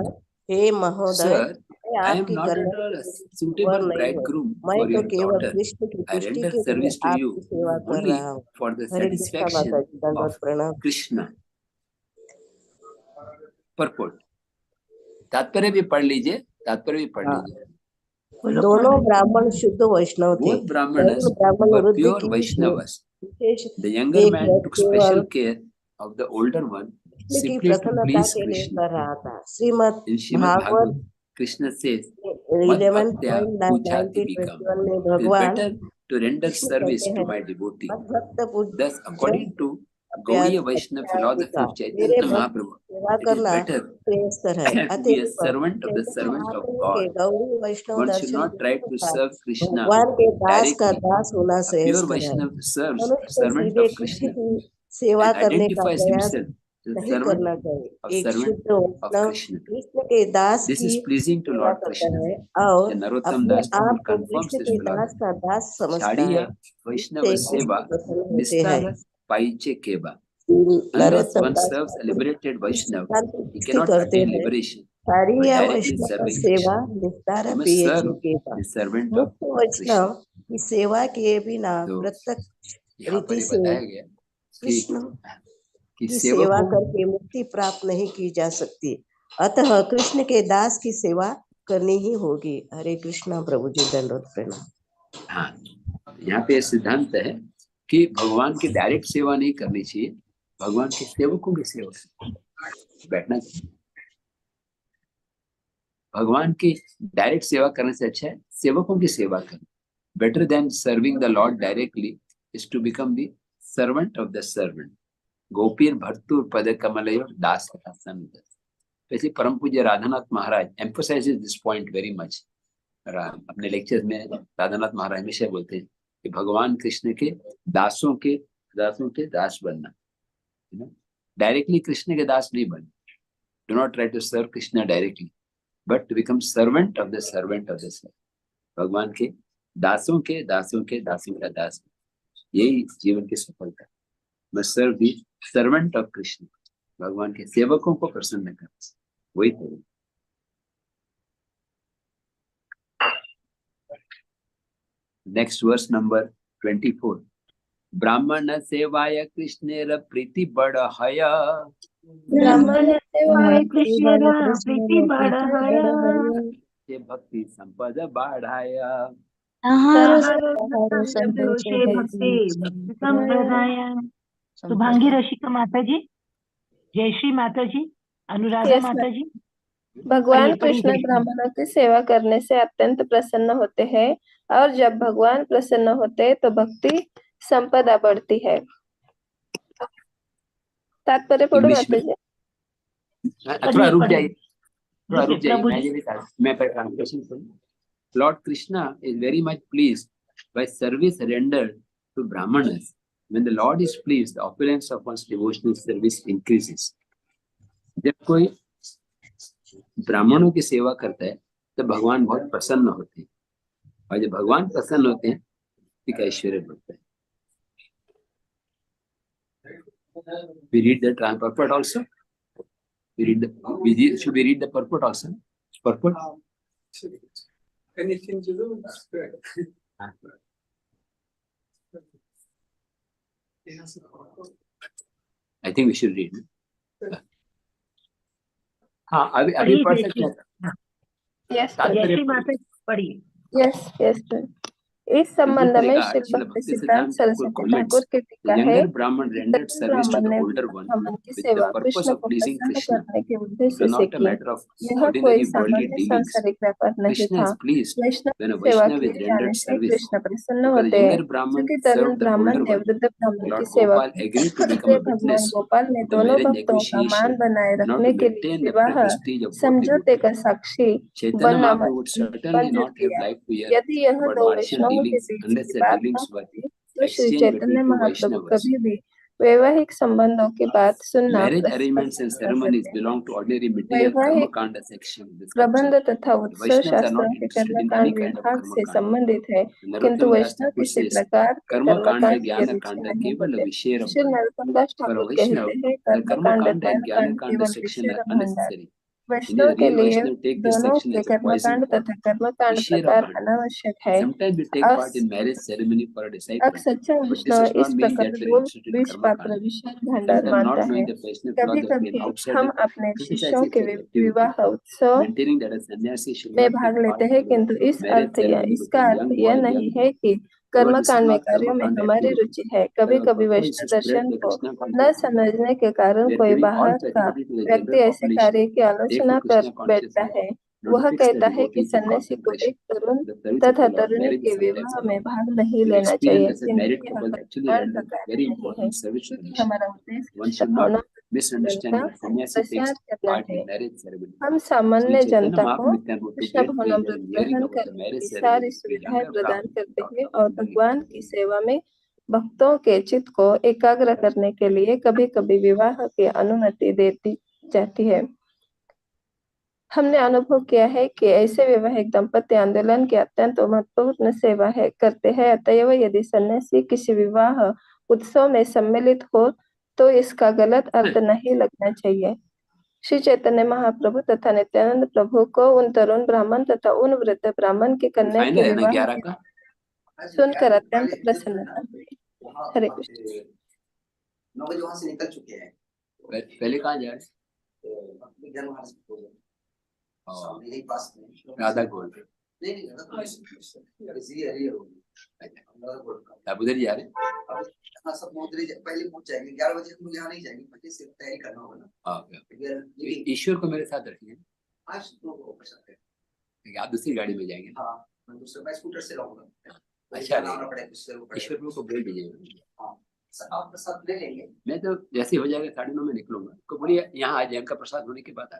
हे महोदय, मैं I am आपकी not at all a suitable bridegroom मैं for तो your केवल daughter. कृष्ण की I तुष्टि render के लिए service to you आपकी सेवा कर only रहा हूँ। for the Hare Krishna satisfaction माता जी, दंडवत of प्रणाम। Krishna. Purport. तात्पर्य भी पढ़ लीजिए, दोनों ब्राह्मण शुद्ध वैष्णव थे। Both brahmanas ब्राह्मण were वृद्धि pure की Vaishnavas. Wishes The younger man देखभाल took केवल special care of the older one Krishna की simply to प्रसन्नता please के लिए Krishna. कर रहा था। Shrimad In Srimad Bhagavat Bhagavad, Krishna says, Mad Bhaktya Puchati Vikam. में It is भगवान better to render Krishna service कहते to हैं, my devotee. मद भक्त Thus, according to प्यास Gaudiya Vaishnava philosophy of मेरे Chaitanya भक्त Mahaprabhu, सेवा it is करना better श्रेयस्कर है। to be a servant of the servant of God. Gaudi Vaishnav One should Darshan not try to serve Krishna भगवान के दास का directly. दास होना A pure श्रेयस्कर है। Vaishnava serves a मनुष्य servant सीधे of कृष्ण Krishna की सेवा and करने का identifies प्रयास himself as a नहीं servant करना चाहिए। of एक servant शुद्ध of वैष्णव Krishna. कृष्ण के दास This की is pleasing to सेवा Lord करता Krishna. है और The Narottam अपने Das Thakur आप को confirms कृष्ण this के दास philosophy. का दास समझता है। Chariya Vaishnava इससे Seva कृष्ण प्रसन्न होते हैं। Nistara Paiche Keva. Unless Narottam one Das serves a Thakur liberated Vaishnava, Shanti he पुष्टि cannot करते attain हैं। liberation सारी by या directly वैष्णव serving सेवा Krishna. निस्तार He must पिए serve के the servant of मुख्य वैष्णव Krishna. कि सेवा किए बिना तो प्रत्यक्ष यहाँ पर रीति ये से बताया गया कृष्ण कि की सेवकों सेवा करके मुक्ति प्राप्त नहीं की जा सकती, अतः कृष्ण के दास की सेवा करनी ही होगी। हरे कृष्णा। प्रभु जी दंडवत प्रणाम। हाँ, यहाँ पे सिद्धांत है कि भगवान की डायरेक्ट सेवा नहीं करनी चाहिए, भगवान के सेवकों की सेवा बैठना चाहिए। भगवान की डायरेक्ट सेवा करने से अच्छा है सेवकों की सेवा करना। Better than serving the lord directly is to become the servant of the servant. गोपीर भर्तुर पद कमलयोर दास तथा संत। वैसे परम पूज्य Radhanath Maharaj emphasises this point very much. अपने लेक्चर में राधानाथ महाराज हमेशा बोलते हैं कि भगवान कृष्ण के दासों के दास बनना, डायरेक्टली कृष्ण के दास नहीं बनना। Do not try to serve Krishna directly but to become servant of the servant of the servant. भगवान के दासों के दासों का दास, यही जीवन की सफलता। मैं serve the servant of Krishna, भगवान के सेवकों को प्रसन्न करना, वही तो। Next verse number 24। ब्राह्मण सेवाय कृष्णेर प्रीति बढ़य। ब्राह्मण सेवाय कृष्णेर प्रीति बढ़य। भक्ति संपद बढ़ाय। ताहारो संतोषे भक्ति संप्रदाय। शुभांगी रसिका माता जी, जयश्री माता जी, अनुराधा Yes, माता जी। भगवान पढ़िए कृष्ण जयश्री। ब्राह्मणों की सेवा करने से अत्यंत प्रसन्न होते हैं और जब भगवान प्रसन्न होते हैं तो भक्ति संपदा बढ़ती है। तात्पर्य पढ़ो इंग्लिश माता में जी। थोड़ा रुक जाइए, प्रभु जी। मैं ट्रांसलेशन करूं। Lord Krishna is very much pleased by service rendered to Brahmanas. When the Lord is pleased, the opulence of one's devotional service increases. जब कोई ब्राह्मणों की सेवा करता है तो भगवान बहुत प्रसन्न होते हैं, और जब भगवान प्रसन्न होते हैं तो ऐश्वर्य बढ़ता है। We read the purport also. Should we read the purport also? Purport. Anything to do? I think we should read. हाँ, अभी पढ़ सकते हैं। Yes, जयश्री माता जी पढ़िए। yes, इस संबंध में श्री भक्ति सिद्धांत सरस्वती ठाकुर की टीका है। ब्राह्मण rendered service to the older one ब्राह्मण की with सेवा the purpose कृष्ण of को pleasing प्रसन्न Krishna. करने के It उद्देश्य was से not a की। matter of यह कोई ordinary worldly सामान्य dealings. सांसारिक व्यापार नहीं Krishna था। is pleased Vaishnav when a की सेवा Vaishnava is किए जाने rendered से service. कृष्ण प्रसन्न Because the होते हैं। younger Brahman क्योंकि तरुण served the ब्राह्मण older ने one. वृद्ध ब्राह्मण की Lord सेवा Gopal की। agreed to become a इसलिए भगवान witness गोपाल ने of the दोनों marriage भक्तों का मान negotiation बनाए and how रखने to के लिए maintain the विवाह prestige of both the समझौते good. का साक्षी Chaitanya बनना Mahaprabhu would certainly मंजूर not have किया। liked to hear यदि यह about दो martial वैष्णवों के dealings बीच unless की the बात न dealings were होती तो श्री exchanged चैतन्य between two महाप्रभु Vaishnavas. कभी भी वैवाहिक संबंधों की बात सुनना Marriage पसंद arrangements and न ceremonies करते। belong to ordinary material karma वैवाहिक kanda section of the प्रबंध scripture. तथा The उत्सव Vaishnavas are शास्त्रों not के interested in कर्मकांड any kind of विभाग karma से kanda. संबंधित है, किंतु Narottam Das वैष्णव Thakur किसी says, प्रकार के karma kanda कर्मकांड के jnana रुचि kanda नहीं kevala होते। vishera Shri bhanda. Narottam Das For a Thakur Vaishnava, कहते हैं, the karma कर्मकांड kanda and jnana ज्ञानकांड kanda केवल section विषय are भंडार। unnecessary. वैष्णव Indeed, a के real लिए Vaishnava take this दोनों section के as a poison कर्मकांड pot. तथा कर्मकांड Vishera प्रकार bhanda. अनावश्यक है। Sometimes we take part in marriage ceremony for a disciple, अब सच्चा but this Vaishnav does not इस mean प्रकार that we're दो interested in विष karma पात्र kanda. विषय भंडार Sometimes मानता not knowing है। the Vaishnava कभी philosophy and कभी outside हम it, अपने शिष्यों criticizing के their activity, विवाह उत्सव maintaining that a sannyasi should में not भाग take लेते part हैं, in किंतु इस marriage अर्थ या ceremony इसका between अर्थ young यह boy and नहीं young है girl. कि Lord, this is कर्मकांड में not कार्यों में karma-kanda हमारी activity. रुचि है। कभी Our कभी purpose is Vaishnav to spread Darshan the को Krishna न consciousness. समझने के कारण We are कोई giving all बाहर का facility to the व्यक्ति general ऐसे population. कार्य की आलोचना Therefore, कर Krishna बैठता consciousness, है। not वह to fix the कहता है कि devotees in सन्यासी को concentration. एक तरुण The service of तथा the Lord, तरुणी marriage के is sometimes विवाह में allowed. भाग नहीं We लेना experience चाहिए, as a किंतु married यह couple actually कर्मकांड का render कार्य very नहीं है, important service to the क्योंकि nation. हमारा उद्देश्य One कृष्ण should not भावना जीवन misunderstand का that sannyasi प्रसार takes करना part है। in marriage ceremony. हम Sri सामान्य Chaitanya जनता को Mahaprabhu took Krishna great भावनामृत pleasure in hearing ग्रहण about the करने marriage की सारी ceremony. The सुविधाएं younger प्रदान Brahmin करते talked हैं about और the भगवान की ceremony. सेवा में भक्तों के चित्त को एकाग्र करने के लिए कभी कभी विवाह की अनुमति दे दी जाती है। हमने अनुभव किया है कि ऐसे वैवाहिक दंपत्ति आंदोलन की अत्यंत महत्वपूर्ण सेवा है करते हैं। अतएव यदि सन्यासी किसी विवाह उत्सव में सम्मिलित हो तो इसका गलत अर्थ नहीं लगना चाहिए। श्री चैतन्य महाप्रभु तथा नित्यानंद प्रभु को उन तरुण ब्राह्मण तथा उन वृद्ध ब्राह्मण की कन्या के फाइनल है ना विवाह 11 का? सुनकर अत्यंत प्रसन्नता हुई। हरे कृष्ण। 9 बजे वहां से निकल चुके हैं। पहले कहाँ जा रहे? यही पास में राधा गोल्ड। नहीं आप उधर जा रहे हैं? हाँ, सब पहले पहुंच जाएंगे। 11 बजे हम यहाँ नहीं जाएंगे, 25 से तैयारी करना होगा ना। ईश्वर को मेरे साथ रखिए। आज तो प्रसाद है, आप दूसरी गाड़ी में जाएंगे? हाँ, मैं स्कूटर से लाऊंगा। अच्छा, ईश्वर को बोल दीजिए। आप प्रसाद ले लेंगे। मैं तो जैसे हो जाएगा 9:30 में निकलूंगा। को बोलिए यहाँ आ जाए, का प्रसाद होने के बाद आ।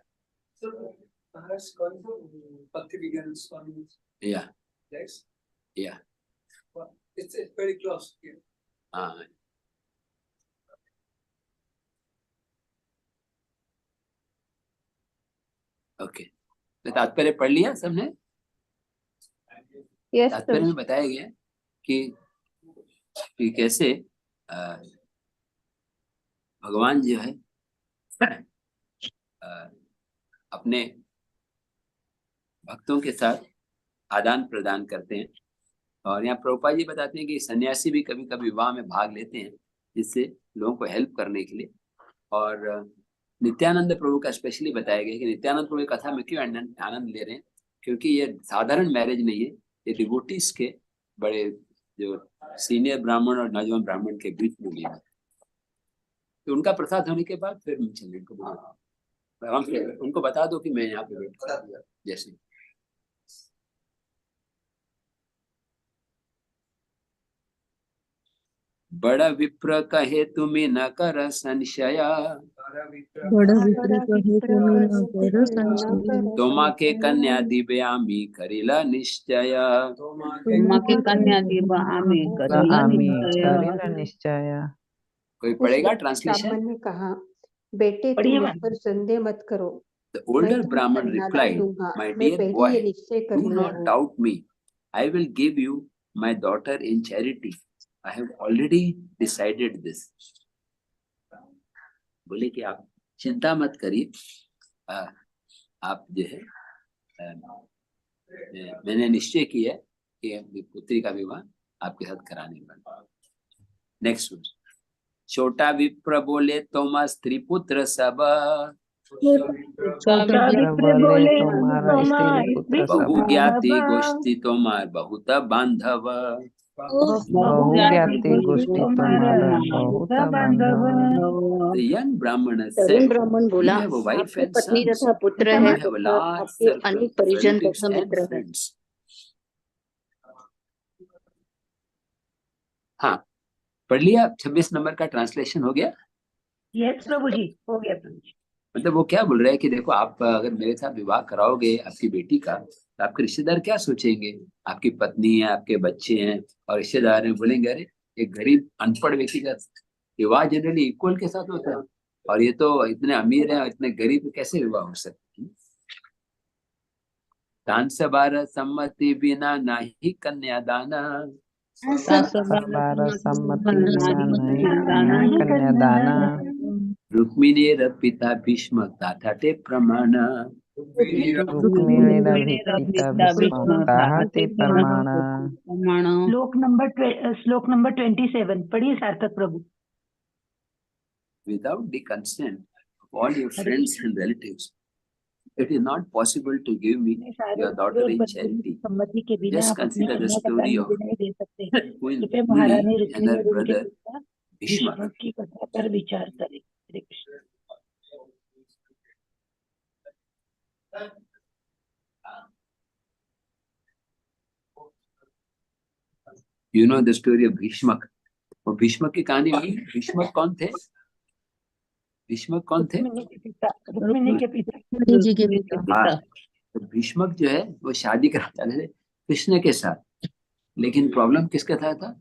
Yeah. Yes. Yeah. Well, it's very close here. हाँ। ओके, तो तात्पर्य पढ़ लिया सबने? तात्पर्य में बताया गया कि कैसे भगवान जो है अपने भक्तों के साथ आदान प्रदान करते हैं। और यहाँ प्रभुपाद जी बताते हैं कि सन्यासी भी कभी कभी विवाह में भाग लेते हैं, जिससे लोगों को हेल्प करने के लिए। और नित्यानंद प्रभु का स्पेशली बताया गया कि नित्यानंद प्रभु की कथा में क्यों आनंद ले रहे हैं, क्योंकि ये साधारण मैरिज नहीं है, ये डिवोटीज के बड़े जो सीनियर ब्राह्मण और नौजवान ब्राह्मण के बीच में लिया। तो उनका प्रसाद होने के बाद फिर चलिए उनको बता दो कि मैं यहाँ पे वेट कर दिया जैसे। बड़ा विप्र कहे तुम्हें न कर संशया, तोमा के कन्या दिव्यामी करिला निश्चय। कोई पढ़ेगा ट्रांसलेशन? ने कहा, बेटे तुम मुझ पर संदेह मत करो। The older Brahman replied, my dear boy, do not doubt me. I will give you my daughter in charity. I have already decided this. बोले कि आप चिंता मत करिए, आप जो है मैंने निश्चय किया कि अपनी पुत्री का विवाह आपके साथ कराने वाला। Next verse. छोटा विप्र बोले तोमा स्त्री पुत्र सब, बहु ज्ञाति गोष्ठी तोमार बहुत बांधव। तरुण ब्राह्मण बोला, आपकी पत्नी तथा पुत्र है तथा आपके अनेक परिजन तथा मित्र हैं। हाँ, पढ़ लिया? 26 नंबर का ट्रांसलेशन हो गया? यस प्रभु जी, हो गया प्रभु जी। मतलब वो क्या बोल रहे हैं कि देखो, आप अगर मेरे साथ विवाह कराओगे आपकी बेटी का, तो आपके रिश्तेदार क्या सोचेंगे? आपकी पत्नी है, आपके बच्चे हैं और रिश्तेदार हैं, बोलेंगे अरे एक गरीब अनपढ़ व्यक्ति का विवाह जनरली इक्वल के साथ होता है, और ये तो इतने अमीर हैं और इतने गरीब, कैसे विवाह हो सकते हैं? दान सबार सम्मति बिना नाही कन्यादाना, रुक्मिणी पिता भीष्म ताठाते प्रमाण। श्लोक नंबर 27 पढ़िए सार्थक प्रभु। Without the consent of all your friends and relatives, it is not possible to give me your daughter in charity. Just consider the story of Queen Rukmini and her brother Bhishma. की कथा पर विचार करें। You know the story of Bhishmak. वो भीष्मक की कहानी हुई। भीष्मक कौन थे? भीष्मक कौन थे? रुक्मिणी के पिता। हाँ, तो भीष्मक जो है वो शादी करना चाहते थे कृष्ण के साथ, लेकिन प्रॉब्लम किसके साथ था?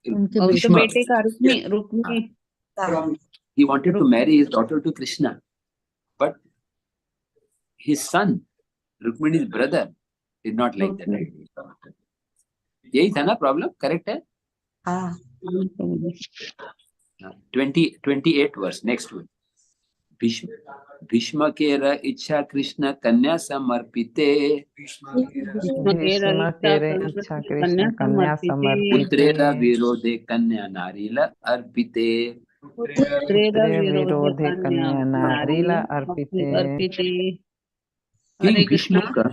बेटे का Rukmini. He wanted to marry his daughter to Krishna, but his son, Rukmini's brother, did not like that. यही था ना प्रॉब्लम? करेक्ट है? हाँ। 28 वर्स, नेक्स्ट वन। भीष्म के इच्छा कृष्ण कन्या समर्पिते भीष्म केर इच्छा कृष्ण कन्या समर्पिते पुत्रेर विरोधे कन्या नारील अर्पिते पुत्रे विरोधे कन्या नारीला अर्पिते। हरे भीष्म कृष्णा। का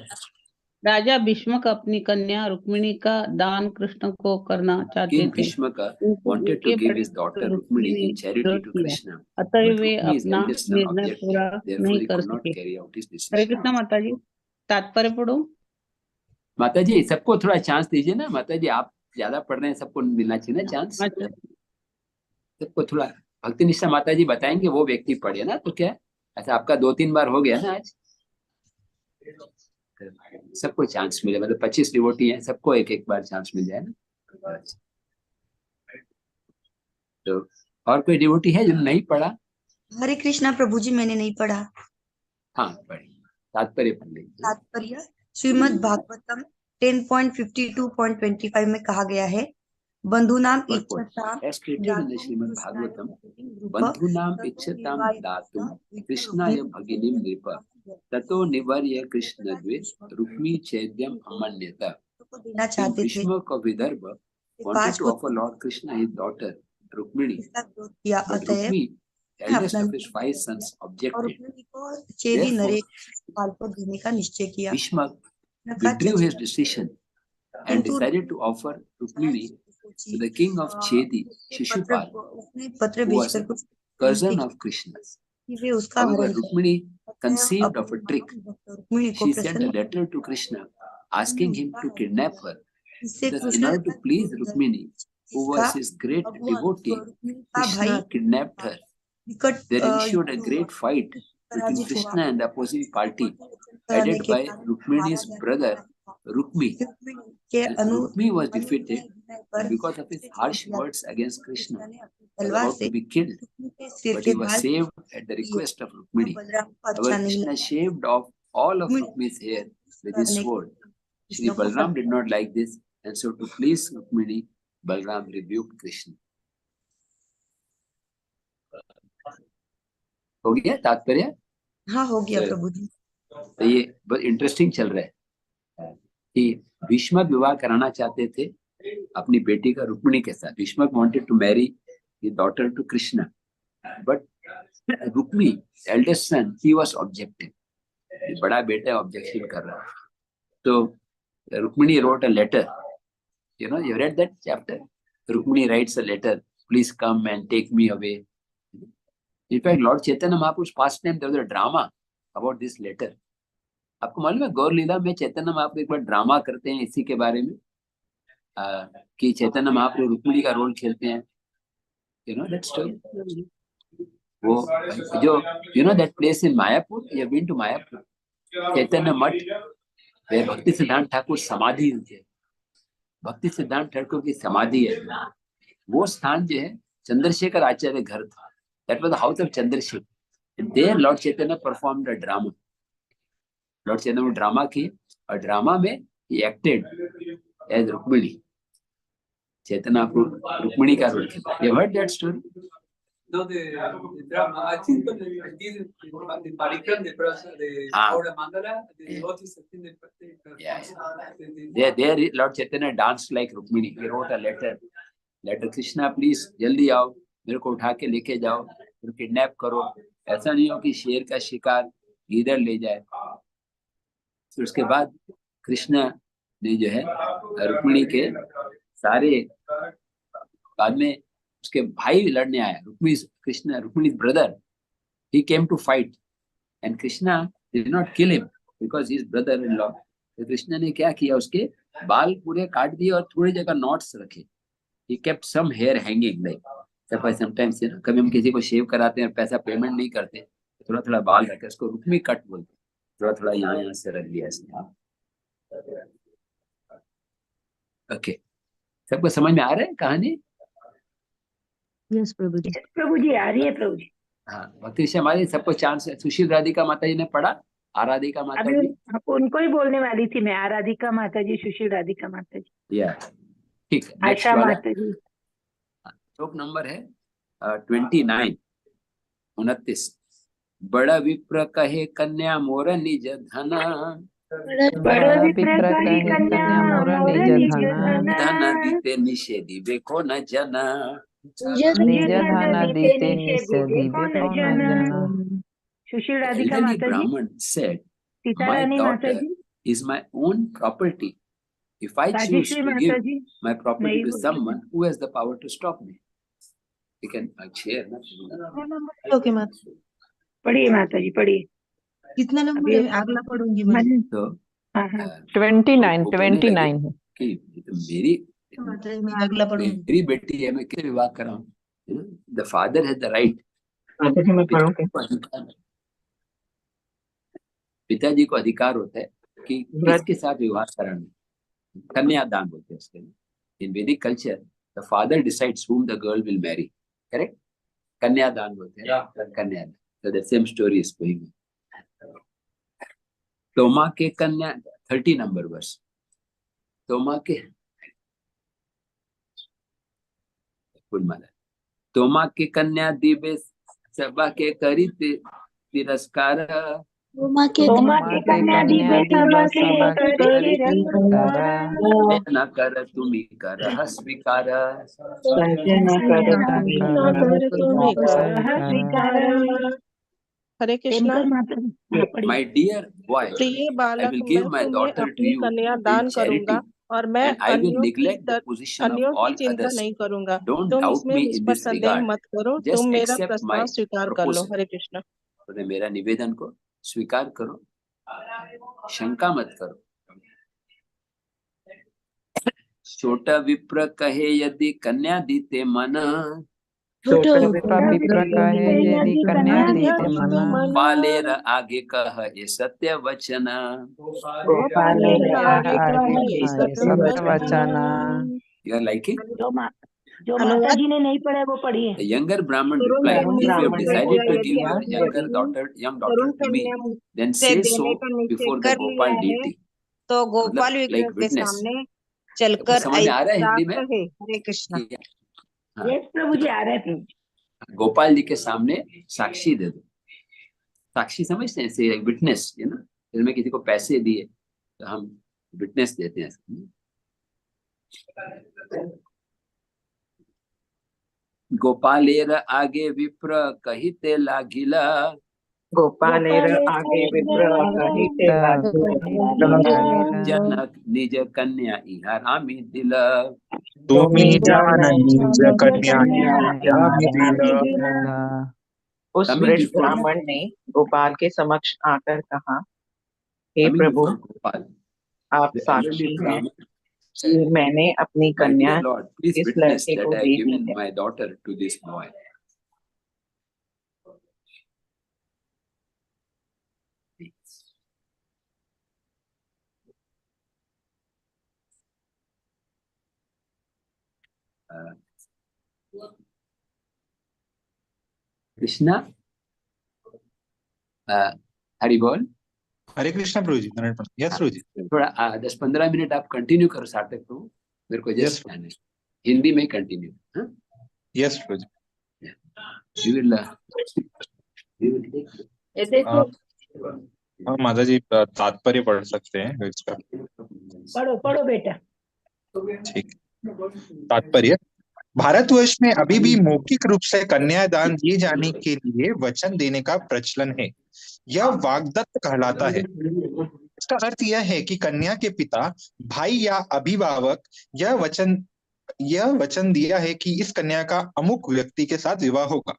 राजा भीष्मक अपनी कन्या रुक्मिणी का दान कृष्ण को करना चाहते King थे, Bhishmaka wanted to give his daughter Rukmini in charity to Krishna, अतः but वे Rukmini's अपना eldest son निर्णय objected. पूरा Therefore, नहीं he कर could not सके। carry out his हरे decision. कृष्णा। माता जी तात्पर्य पढ़ो। माता जी सबको थोड़ा चांस दीजिए ना। माता जी आप ज्यादा पढ़ रहे हैं, सबको मिलना चाहिए ना चांस। सबको थोड़ा भक्ति निष्ठा माता जी बताएंगे, वो व्यक्ति पढ़े ना। तो क्या ऐसा आपका 2-3 बार हो गया ना आज। सबको चांस मिले, मतलब 25 डिवोटी हैं, सबको एक बार चांस मिल जाए ना। तो और कोई डिवोटी है जो नहीं पढ़ा? हरे कृष्णा प्रभु जी, मैंने नहीं पढ़ा। हाँ पढ़ी, तात्पर्य पढ़ लीजिए। तात्पर्य श्रीमद् भागवतम 10.52.25 में कहा गया है, बंधुनाम इच्छताम श्रीमद् भागवतम बंधुनाम इच्छताम दातुम कृष्णाय भगिनीं नृप ततो निवर्य कृष्ण द्वे रुक्मी चैद्यम अमन्यता। देना चाहते थे। भीष्म का Vidarbha wanted to offer Lord Krishna his daughter Rukmini, but Rukmi, eldest of his 5 sons, objected. Therefore, देने का निश्चय किया। Bhishma withdrew his decision and decided to offer Rukmini to the king of Chedi, Shishupal, who was a cousin of Krishna's. However, Rukmini conceived of a trick. She sent a letter to Krishna asking him to kidnap her. Thus, in order to please Rukmini, who was his great devotee, Krishna kidnapped her. There ensued a great fight between Krishna and the opposing party, headed by Rukmini's brother Rukmi. And Rukmi was defeated, and because of his harsh words against Krishna, was about to be killed. But he was saved at the request of Rukmini. However, Krishna shaved off all of Rukmi's hair with his sword. Shri Balram did not like this, and so to please Rukmini, Balram rebuked Krishna. हो गया तात्पर्य? हाँ हो गया प्रभु जी। तो ये बहुत interesting चल रहा है कि भीष्म विवाह कराना चाहते थे अपनी बेटी का रुक्मिणी के साथ। Bhishma wanted to marry his daughter to Krishna, but Rukmi eldest son he was objecting. बड़ा बेटा ऑब्जेक्शन कर रहा है। तो Rukmini wrote a letter, you read that chapter? Rukmini writes a letter, please come and take me away. In fact, Lord Chaitanya Mahaprabhu's pastime, there was a drama about this letter. आपको मालूम है गौर लीला में चैतन्य महाप्रभु एक बार drama करते हैं इसी के बारे में, कि चैतन्य महाप्रभु रुक्मिणी का रोल खेलते हैं। that story? वो जो that place in Mayapur, you have been to Mayapur, Chaitanya Mat, where भक्ति सिद्धांत ठाकुर समाधि थे। भक्ति सिद्धांत ठाकुर की समाधि है, वो स्थान जो है चंद्रशेखर आचार्य घर था। That was the house of Chandrasekhar. And there Lord Chaitanya performed a drama. Lord Chaitanya ने ड्रामा की, और ड्रामा में he acted as रुक्मिणी। चैतन्य रुक्मिणी का रोल खेला। You heard that story? No, the drama. I think the Parikram, the Aura Mandala, the devotees, I think There Lord Chaitanya danced like Rukmini. He wrote a letter. Krishna, please, जल्दी आओ, मेरे को उठा के लेके जाओ, फिर किडनैप करो। ऐसा नहीं हो कि शेर का शिकार इधर ले जाए। फिर उसके बाद कृष्ण ने जो है रुक्मिणी के सारे, बाद में उसके भाई लड़ने आया। Rukmini's brother, he came to fight, and Krishna did not kill him because he is brother-in-law. तो कृष्ण ने क्या किया, उसके बाल पूरे काट दिए और थोड़ी जगह नॉट्स रखे। He kept some hair hanging, like sometimes कभी हम किसी को शेव कराते हैं और पैसा पेमेंट नहीं करते, थोड़ा थोड़ा बाल रखे, उसको रुक्मी कट बोलते, थोड़ा थोड़ा यहाँ से रख दिया इसने। ओके, सबको समझ में आ रहा है कहानी? यस प्रभु जी। प्रभु जी आ रही है प्रभु जी। हाँ, भक्ति से हमारी सबको चांस है। सुशील राधिका माता जी ने पढ़ा, आराधिका माता जी, उनको ही बोलने वाली थी मैं, आराधिका माता जी, सुशील राधिका माता जी, या ठीक है। नेक्स्ट आशा वाला माता जी। श्लोक नंबर है 29, बड़ा विप्र कहे कन्या मोर निज धन, बड़ा विप्र कहे कन्या मोर निज धन, धन दीते निषेधी देखो न जन। निज धन दीते निषेधी देखो न जन। सुशील राधिका Elderly माता जी, Brahman said, Sita my Rani Mata daughter ji, is my own property. If I choose Rajeshwari to Mata give ji, my property नहीं to बोल someone, who has the power to stop me? You can share, na? Okay माँ, पढ़िए माता जी, पढ़िए। कितना नंबर अभी है? अगला पढ़ूंगी मैं। मन तो हाँ हाँ 29 वो बोलने लगे 29 कि ये तो मेरी माता जी, मैं अगला पढ़ूंगी। मेरी बेटी है, मैं क्यों विवाह कराऊं? The father has the right. माता जी मैं पढ़ूंगी। पिताजी को अधिकार होता है कि किसके साथ विवाह कराना। कन्यादान बोलते हैं इसके। इन वैदिक culture the father decides whom the girl will marry, correct? कन्यादान बोलते हैं, कन्यादान। So the same story is going on. तोमा के कन्या 30 नंबर वर्ष। तोमा के तोमा के कन्या दिवे सभा के करी तिरस्कार, तोमा के कन्या दिवे सभा के करी तिरस्कार, न कर तुम्ही कर स्वीकार। संजय न कर तुम्ही स्वीकार। हरे कृष्णा। My dear boy, प्रिय I बालक, will मैं give my तुम्हें daughter to अपनी you कन्या in दान charity, करूंगा और मैं and I will neglect the position of अन्यों की all चिंता others. नहीं करूंगा। Don't तुम doubt इसमें me मुझ in पर this संदेह regard. मत करो, Just तुम मेरा accept प्रस्ताव my स्वीकार कर लो। proposal. हरे कृष्ण। तो मेरा निवेदन को स्वीकार करो, शंका मत करो। छोटा विप्र कहे यदि कन्या दीते मन, छोटा विप्र कहे यदि कन्या दीते मन, पालेर आगे कह ये सत्य वचन। पालेर आगे कह सत्य वचन। You are liking? जो माता जी ने नहीं पढ़ा है वो पढ़िए। The younger Brahman replied, if you have decided to give your young daughter to me, then say so before the Gopal deity. तो गोपाल like विग्रह के witness. सामने चलकर समझ में आ रहा है ऐसा हिंदी में? कहे। हरे कृष्ण। हाँ, यस प्रभु जी, आ रहे थे। गोपाल जी के सामने साक्षी दे दो। साक्षी समझते हैं, से विटनेस, है ना? इसमें किसी को पैसे दिए तो हम विटनेस देते हैं। गोपालेर आगे विप्र कहिते लागिला, गोपालेर आगे विप्र कहिते लागिला, जनक निज कन्या इहा रामी दिल। तुम्ही जान निज कन्या यामी दिला। उस वृद्ध ब्राह्मण ने गोपाल के समक्ष आकर कहा, हे प्रभु, आप साक्षी हैं कि मैंने अपनी कन्या इस लड़के को दे दी है। My daughter to this boy. Krishna, Hari बोल। हरे कृष्णा प्रभु जी। यस प्रभु जी। थोड़ा 10-15 मिनट आप कंटिन्यू करो सार्थक प्रभु, मेरे को जस्ट हिंदी में कंटिन्यू। यस प्रभु जी। माता जी तात्पर्य पढ़ सकते हैं इसका। पढ़ो पढ़ो बेटा। ठीक। तात्पर्य, भारतवर्ष में अभी भी मौखिक रूप से कन्यादान दिए जाने के लिए वचन देने का प्रचलन है। यह वाग्दत्त कहलाता है। इसका अर्थ यह है कि कन्या के पिता, भाई या अभिभावक यह वचन दिया है कि इस कन्या का अमुक व्यक्ति के साथ विवाह होगा।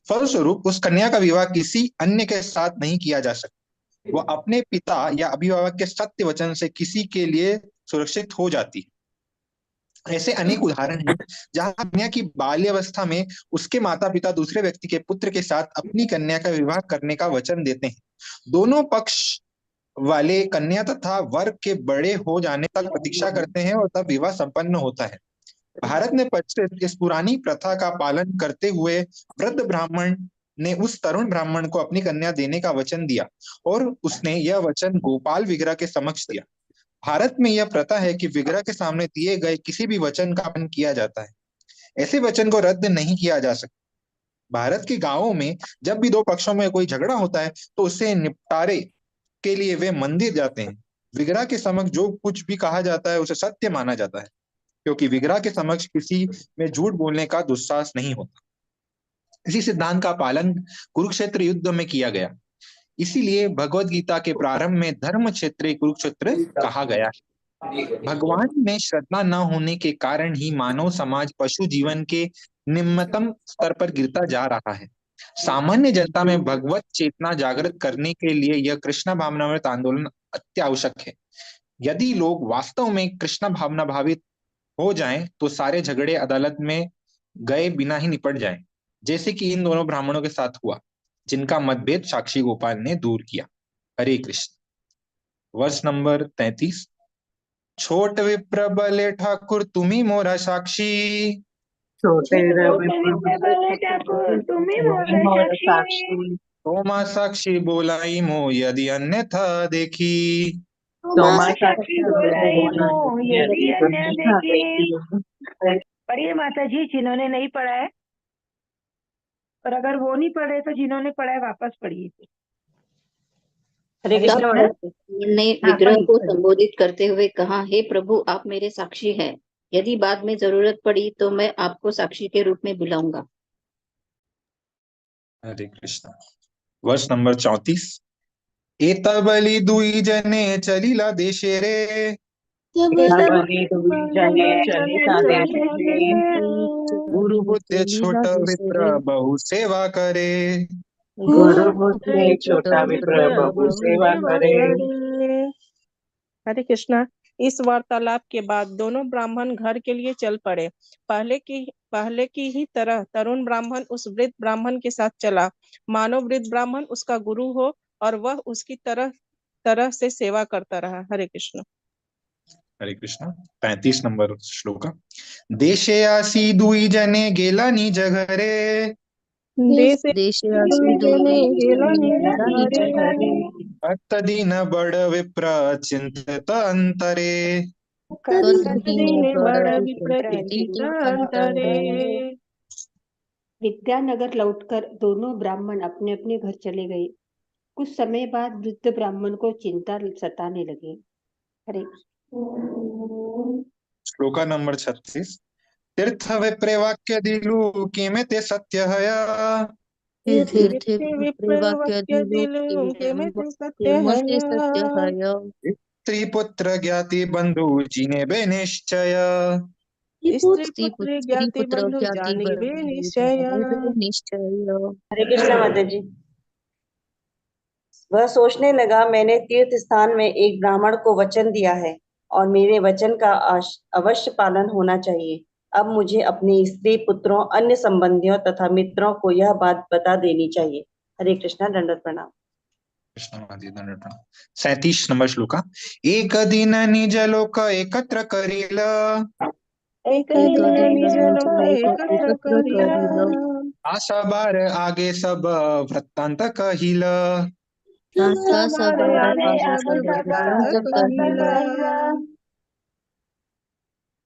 फलस्वरूप उस कन्या का विवाह किसी अन्य के साथ नहीं किया जा सकता। वह अपने पिता या अभिभावक के सत्य वचन से किसी के लिए सुरक्षित हो जाती है। ऐसे अनेक उदाहरण हैं जहां कन्या की बाल्यावस्था में उसके माता पिता दूसरे व्यक्ति के पुत्र के साथ अपनी कन्या का विवाह करने का वचन देते हैं। दोनों पक्ष वाले कन्या तथा वर के बड़े हो जाने तक प्रतीक्षा करते हैं और तब विवाह संपन्न होता है। भारत में प्रचलित इस पुरानी प्रथा का पालन करते हुए वृद्ध ब्राह्मण ने उस तरुण ब्राह्मण को अपनी कन्या देने का वचन दिया और उसने यह वचन गोपाल विग्रह के समक्ष दिया। भारत में यह प्रथा है कि विग्रह के सामने दिए गए किसी भी वचन का पालन किया जाता है। ऐसे वचन को रद्द नहीं किया जा सकता। भारत के गांवों में जब भी दो पक्षों में कोई झगड़ा होता है तो उससे निपटारे के लिए वे मंदिर जाते हैं। विग्रह के समक्ष जो कुछ भी कहा जाता है उसे सत्य माना जाता है, क्योंकि विग्रह के समक्ष किसी में झूठ बोलने का दुस्साहस नहीं होता। इसी सिद्धांत का पालन कुरुक्षेत्र युद्ध में किया गया। इसीलिए भगवत गीता के प्रारंभ में धर्म क्षेत्र कुरुक्षेत्र कहा गया है। भगवान में श्रद्धा न होने के कारण ही मानव समाज पशु जीवन के निम्नतम स्तर पर गिरता जा रहा है। सामान्य जनता में भगवत चेतना जागृत करने के लिए यह कृष्ण भावनामृत आंदोलन अत्यावश्यक है। यदि लोग वास्तव में कृष्ण भावना भावित हो जाएं तो सारे झगड़े अदालत में गए बिना ही निपट जाएं, जैसे कि इन दोनों ब्राह्मणों के साथ हुआ जिनका मतभेद साक्षी गोपाल ने दूर किया। हरे कृष्ण। वर्ष नंबर 33। छोट विप्र बले ठाकुर तुम्ही मोरा साक्षी, छोटे रवि ठाकुर तुम्ही मोर मोर साक्षी, साक्षी, तोमा साक्षी बोलाई मो यदि अन्यथा देखी। तोमा साक्षी साक्षी बोलाई बोला मो यदि अन्य अन्यथा देखी। देखी। पढ़िए माता जी, जिन्होंने नहीं पढ़ा है, और अगर वो नहीं पढ़े तो जिन्होंने पढ़ा है वापस पढ़िए। हरे कृष्ण कृष्ण। माता। ने हाँ, विग्रह को पढ़िए। संबोधित करते हुए कहा, हे प्रभु, आप मेरे साक्षी हैं। यदि बाद में जरूरत पड़ी तो मैं आपको साक्षी के रूप में बुलाऊंगा। हरे कृष्ण। वर्ष नंबर 34। एतबली दुई जने चलिला देशे रे, बलि दुई जने चलिता देशे, गुरु बुद्धे छोट विप्र बहु सेवा करे। गुरु बुद्धे छोटा विप्र बहु सेवा करे। हरे कृष्णा। इस वार्तालाप के बाद दोनों ब्राह्मण घर के लिए चल पड़े। पहले की ही तरह तरुण ब्राह्मण उस वृद्ध ब्राह्मण के साथ चला, मानो वृद्ध ब्राह्मण उसका गुरु हो और वह उसकी तरह तरह से सेवा करता रहा। हरे कृष्ण। हरे कृष्ण। 35 नंबर श्लोक। देशे आसी दुई जने गेला निज घरे, देशे देशयासी दुई जने गेला निज घरे, अत दीन बड़ विप्र चिंतित अंतरे। दीन बड़ विप्र चिंतित अंतरे। विद्यानगर लौटकर दोनों ब्राह्मण अपने अपने घर चले गए। कुछ समय बाद वृद्ध ब्राह्मण को चिंता सताने लगे। हरे श्लोक नंबर 36। तीर्थ विप्रे वाक्य दिलु किमे ते सत्य हया, तीर्थे विप्र वाक्य वाक्य दिलो के में ते सत्य है। सत्य है। स्त्रीपुत्र ज्ञाति बंधु जिने बे निश्चय, स्त्री पुत्र ज्ञाति पुत्र बंधु ज्ञाति जानिबे बंधु निश्चय। निश्चय। हरे कृष्ण माता जी। वह सोचने लगा, मैंने तीर्थ स्थान में एक ब्राह्मण को वचन दिया है और मेरे वचन का अवश्य पालन होना चाहिए। अब मुझे अपने स्त्री पुत्रों, अन्य संबंधियों तथा मित्रों को यह बात बता देनी चाहिए। हरे कृष्णा। दंडवत प्रणाम। 37 नंबर श्लोक। एक दिन निज लोक एकत्र करील, एक दिन निज लोक एकत्र करिला, आशा बार आगे सब वृत्तांत कहिल। आगे सब वृत्तांत कहिला।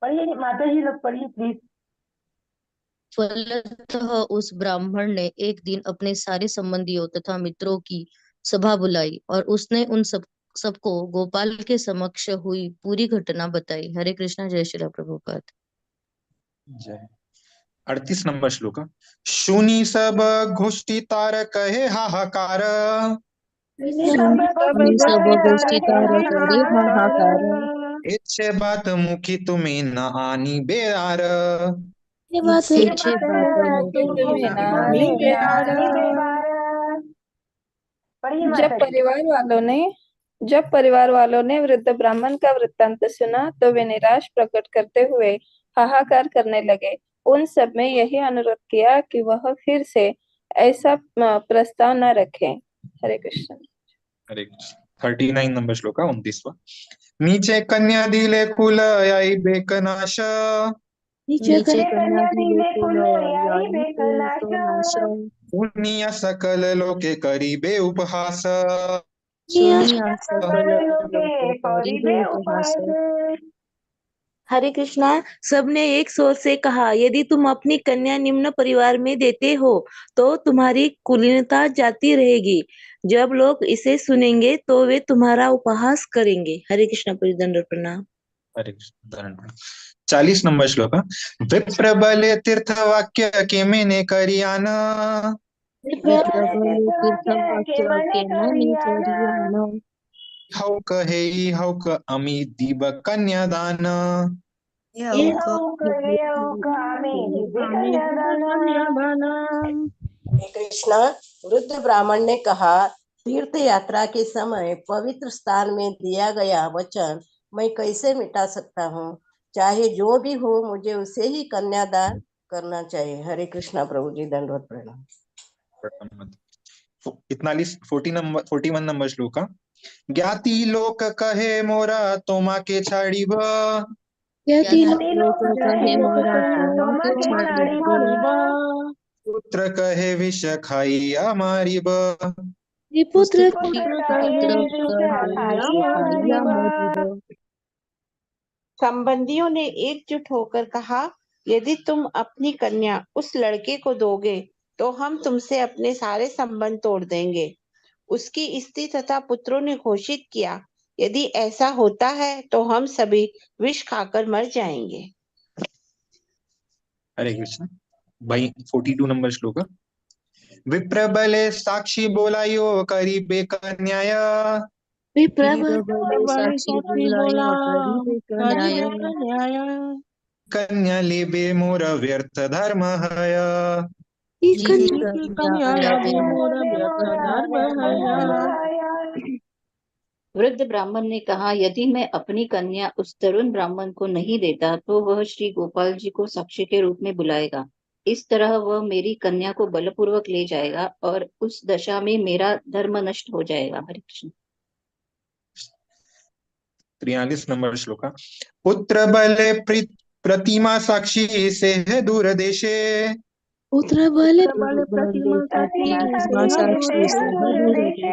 पढ़िए माता जी, लोग पढ़िए प्लीज। फलतः उस ब्राह्मण ने एक दिन अपने सारे संबंधियों तथा मित्रों की सभा बुलाई और उसने उन सबको गोपाल के समक्ष हुई पूरी घटना बताई। हरे कृष्णा। जय श्री प्रभुपाद। जय। 38 नंबर श्लोक। सुनी सब गोष्ठी तार कहे हाहाकार, सब गोष्ठी तारा करे हाहाकार। इच्छे बात मुखी तुम्हें न आनी बेआर, इच्छे बात मुखी नानी बेहारा। जब परिवार वालों ने वृद्ध ब्राह्मण का वृत्तांत सुना तो वे निराश प्रकट करते हुए हाहाकार करने लगे। उन सब में यही अनुरोध किया कि वह फिर से ऐसा प्रस्ताव न रखें। हरे कृष्ण। हरे कृष्ण। 39 नंबर श्लोक 29वां। नीचे कन्या दिले कुल आई बेकनाश, नीचे कन्या दिले कुल याई बेकनाश, सुनिया सकल लोके करीबे उपहास, सुनिया सकल लोके करीबे उपहास। हरे कृष्णा। सबने एक स्वर से कहा, यदि तुम अपनी कन्या निम्न परिवार में देते हो तो तुम्हारी कुलीनता जाती रहेगी। जब लोग इसे सुनेंगे तो वे तुम्हारा उपहास करेंगे। हरे कृष्णा परिदंड प्रणाम। हरे कृष्ण। 40 नंबर श्लोक। विप्रबले तीर्थवाक्य के मैंने करियाना। विप्रबले तीर्थवाक्य के मने करियाना। हौ कहे हौ क अमी दीब कन्यादान। हे कृष्णा, वृद्ध ब्राह्मण ने कहा, तीर्थ यात्रा के समय पवित्र स्थान में दिया गया वचन मैं कैसे मिटा सकता हूँ। चाहे जो भी हो, मुझे उसे ही कन्यादान करना चाहिए। हरे कृष्णा प्रभु जी, दंडवत प्रणाम। 41 नंबर श्लोक। ज्ञाति लोक कहे मोरा तोमा के छाड़ीब। यदि लोग कहे मोरा तोमा के छाड़ीब। पुत्र कहे विष खाइया मारीब। पुत्र संबंधियों ने एकजुट होकर कहा, यदि तुम अपनी कन्या उस लड़के को दोगे तो हम तुमसे अपने सारे संबंध तोड़ देंगे। उसकी स्त्री तथा पुत्रों ने घोषित किया, यदि ऐसा होता है तो हम सभी विष खाकर मर जाएंगे। हरे कृष्ण भाई। 42 नंबर श्लोक। विप्रबले साक्षी बोलायो करीबे कन्याय। विप्रबले साक्षी बोलायो करीबे न्याय। कन्या लेबे मोर व्यर्थ धर्म हय। वृद्ध ब्राह्मण ने कहा, यदि मैं अपनी कन्या उस तरुण ब्राह्मण को नहीं देता तो वह श्री गोपाल जी को साक्षी के रूप में बुलाएगा। इस तरह वह मेरी कन्या को बलपूर्वक ले जाएगा और उस दशा में मेरा धर्म नष्ट हो जाएगा। हरे कृष्ण। 43 नंबर श्लोक। पुत्र बले प्रतिमा साक्षी से है दूर देशे। पुत्र बले प्रतिमा साक्षी से है दूर देशे।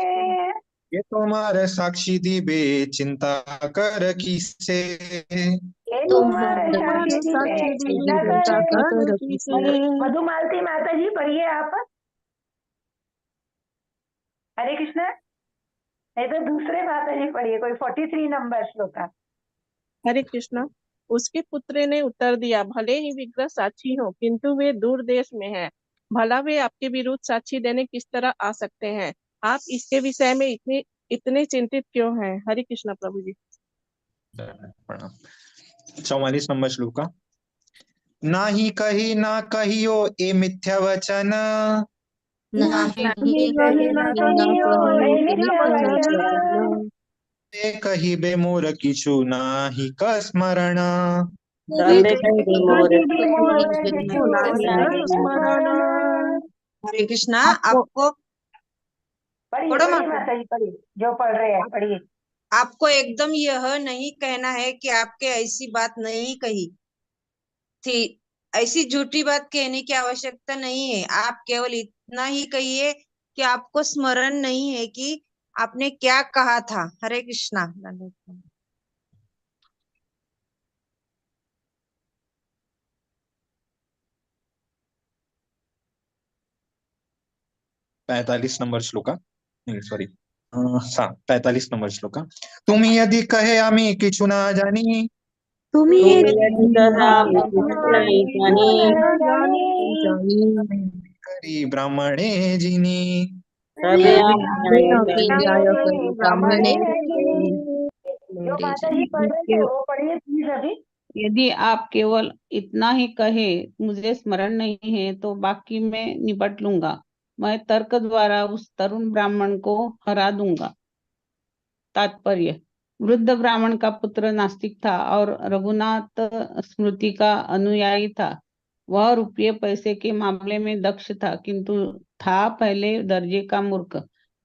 ये तुम्हारे साक्षी दीबे चिंता कर किसे। तुम्हारे साक्षी दीबे चिंता कर किसे। मधुमालती माता जी पढ़िए आप। हरे कृष्णा। नहीं तो दूसरे माता जी पढ़िए, कोई 43 नंबर श्लोक। हरे कृष्णा। उसके पुत्र ने उत्तर दिया, भले ही विग्रह साक्षी हो किंतु वे दूर देश में हैं। भला वे आपके विरुद्ध साक्षी देने किस तरह आ सकते हैं। आप इसके विषय में इतने चिंतित क्यों हैं। हरे कृष्णा प्रभु जी। 44 नंबर श्लोक। ना ही कही ना कहियो ए मिथ्या वचन। कही बे मोर किछु ना ही का स्मरण। हरे कृष्णा। आपको पढ़िए माता जी, पढ़िए जो पढ़ रहे हैं पढ़िए। आपको एकदम यह नहीं कहना है कि आपके ऐसी बात नहीं कही थी। ऐसी झूठी बात कहने की आवश्यकता नहीं है। आप केवल इतना ही कहिए कि आपको स्मरण नहीं है कि आपने क्या कहा था। हरे कृष्णा। 45 नंबर श्लोक। नहीं सॉरी 45 नंबर श्लोक। तुम्ही यदि कहे आम्ही किछु ना जानी। करी ब्राह्मणे जिनी। जो माता जी पढ़ रहे थे वो पढ़िए प्लीज अभी। यदि आप केवल इतना ही कहे मुझे स्मरण नहीं है तो बाकी मैं निपट लूंगा। मैं तर्क द्वारा उस तरुण ब्राह्मण को हरा दूंगा। तात्पर्य। वृद्ध ब्राह्मण का पुत्र नास्तिक था और रघुनाथ स्मृति का अनुयायी था। वह रुपये पैसे के मामले में दक्ष था किंतु था पहले दर्जे का मूर्ख।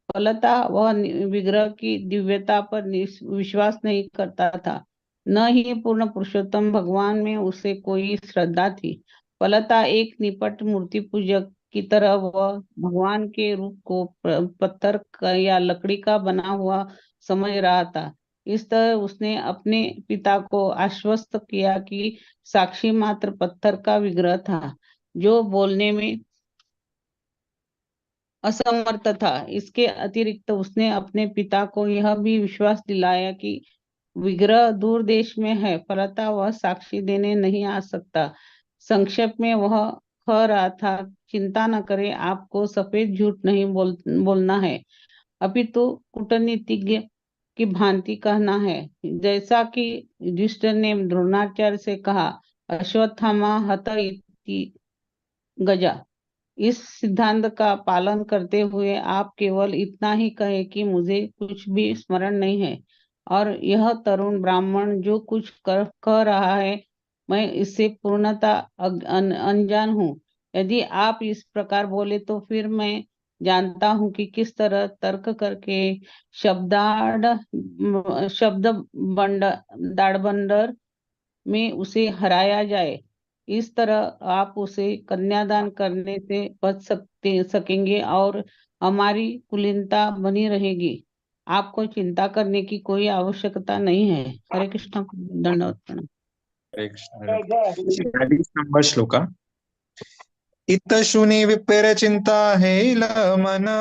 फलतः वह विग्रह की दिव्यता पर विश्वास नहीं करता था। न ही पूर्ण पुरुषोत्तम भगवान में उसे कोई श्रद्धा थी। फलतः एक निपट मूर्ति पूजक की तरह वह भगवान के रूप को पत्थर या लकड़ी का बना हुआ समझ रहा था। इस तरह उसने अपने पिता को आश्वस्त किया कि साक्षी मात्र पत्थर का विग्रह था जो बोलने में असमर्थ था। इसके अतिरिक्त उसने अपने पिता को यह भी विश्वास दिलाया कि विग्रह दूर देश में है, फलतः वह साक्षी देने नहीं आ सकता। संक्षेप में वह कह रहा था, चिंता न करें, आपको सफेद झूठ नहीं बोलना है, अपितु कूटनीतिज्ञ की भांति कहना है। जैसा कि युधिष्ठिर ने द्रोणाचार्य से कहा, अश्वत्थामा हत इति गजा। इस सिद्धांत का पालन करते हुए आप केवल इतना ही कहे कि मुझे कुछ भी स्मरण नहीं है और यह तरुण ब्राह्मण जो कुछ कह रहा है मैं इससे पूर्णतः अनजान हूँ। यदि आप इस प्रकार बोले तो फिर मैं जानता हूँ कि किस तरह तर्क करके शब्द दाड़बंदर में उसे हराया जाए। इस तरह आप उसे कन्यादान करने से बच सकेंगे और हमारी कुलीनता बनी रहेगी। आपको चिंता करने की कोई आवश्यकता नहीं है। हरे कृष्ण। दंडवत प्रणाम। हरे कृष्ण। 40 नंबर श्लोका। इत शुनि विपर चिंता है मना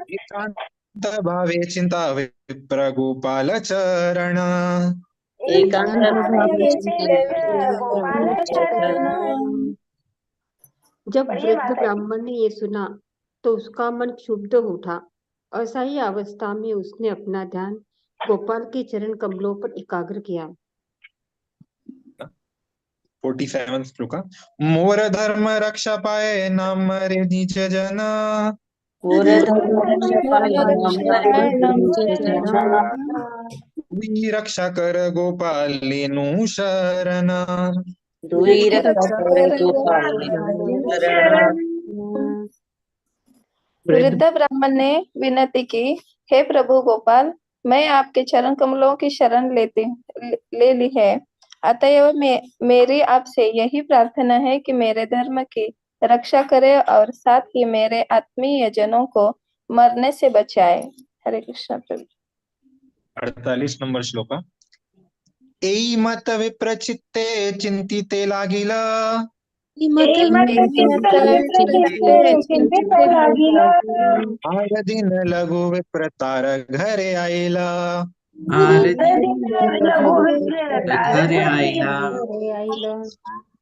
एकांत भावे चिंता विप्र गोपाल चरण। जब वृद्ध ब्राह्मण ने ये सुना तो उसका मन क्षुब्ध उठा। ऐसा ही अवस्था में उसने अपना ध्यान गोपाल के चरण कमलों पर एकाग्र किया। 47 श्लोका। मोर धर्म रक्षा पाए न मरे नीच जना दुई रक्षा कर गोपाल लेनु शरण। वृद्ध ब्राह्मण ने विनती की, हे प्रभु गोपाल, मैं आपके चरण कमलों की शरण ले ली है, अतएव मेरी आपसे यही प्रार्थना है कि मेरे धर्म की रक्षा करे और साथ ही मेरे आत्मीय जनों को मरने से बचाए। हरे कृष्ण प्रभु। 48 नंबर श्लोका। एई मत विप्रचित्ते चिंतिते लागिला आर दिन लघु विप्रतार घरे आईला।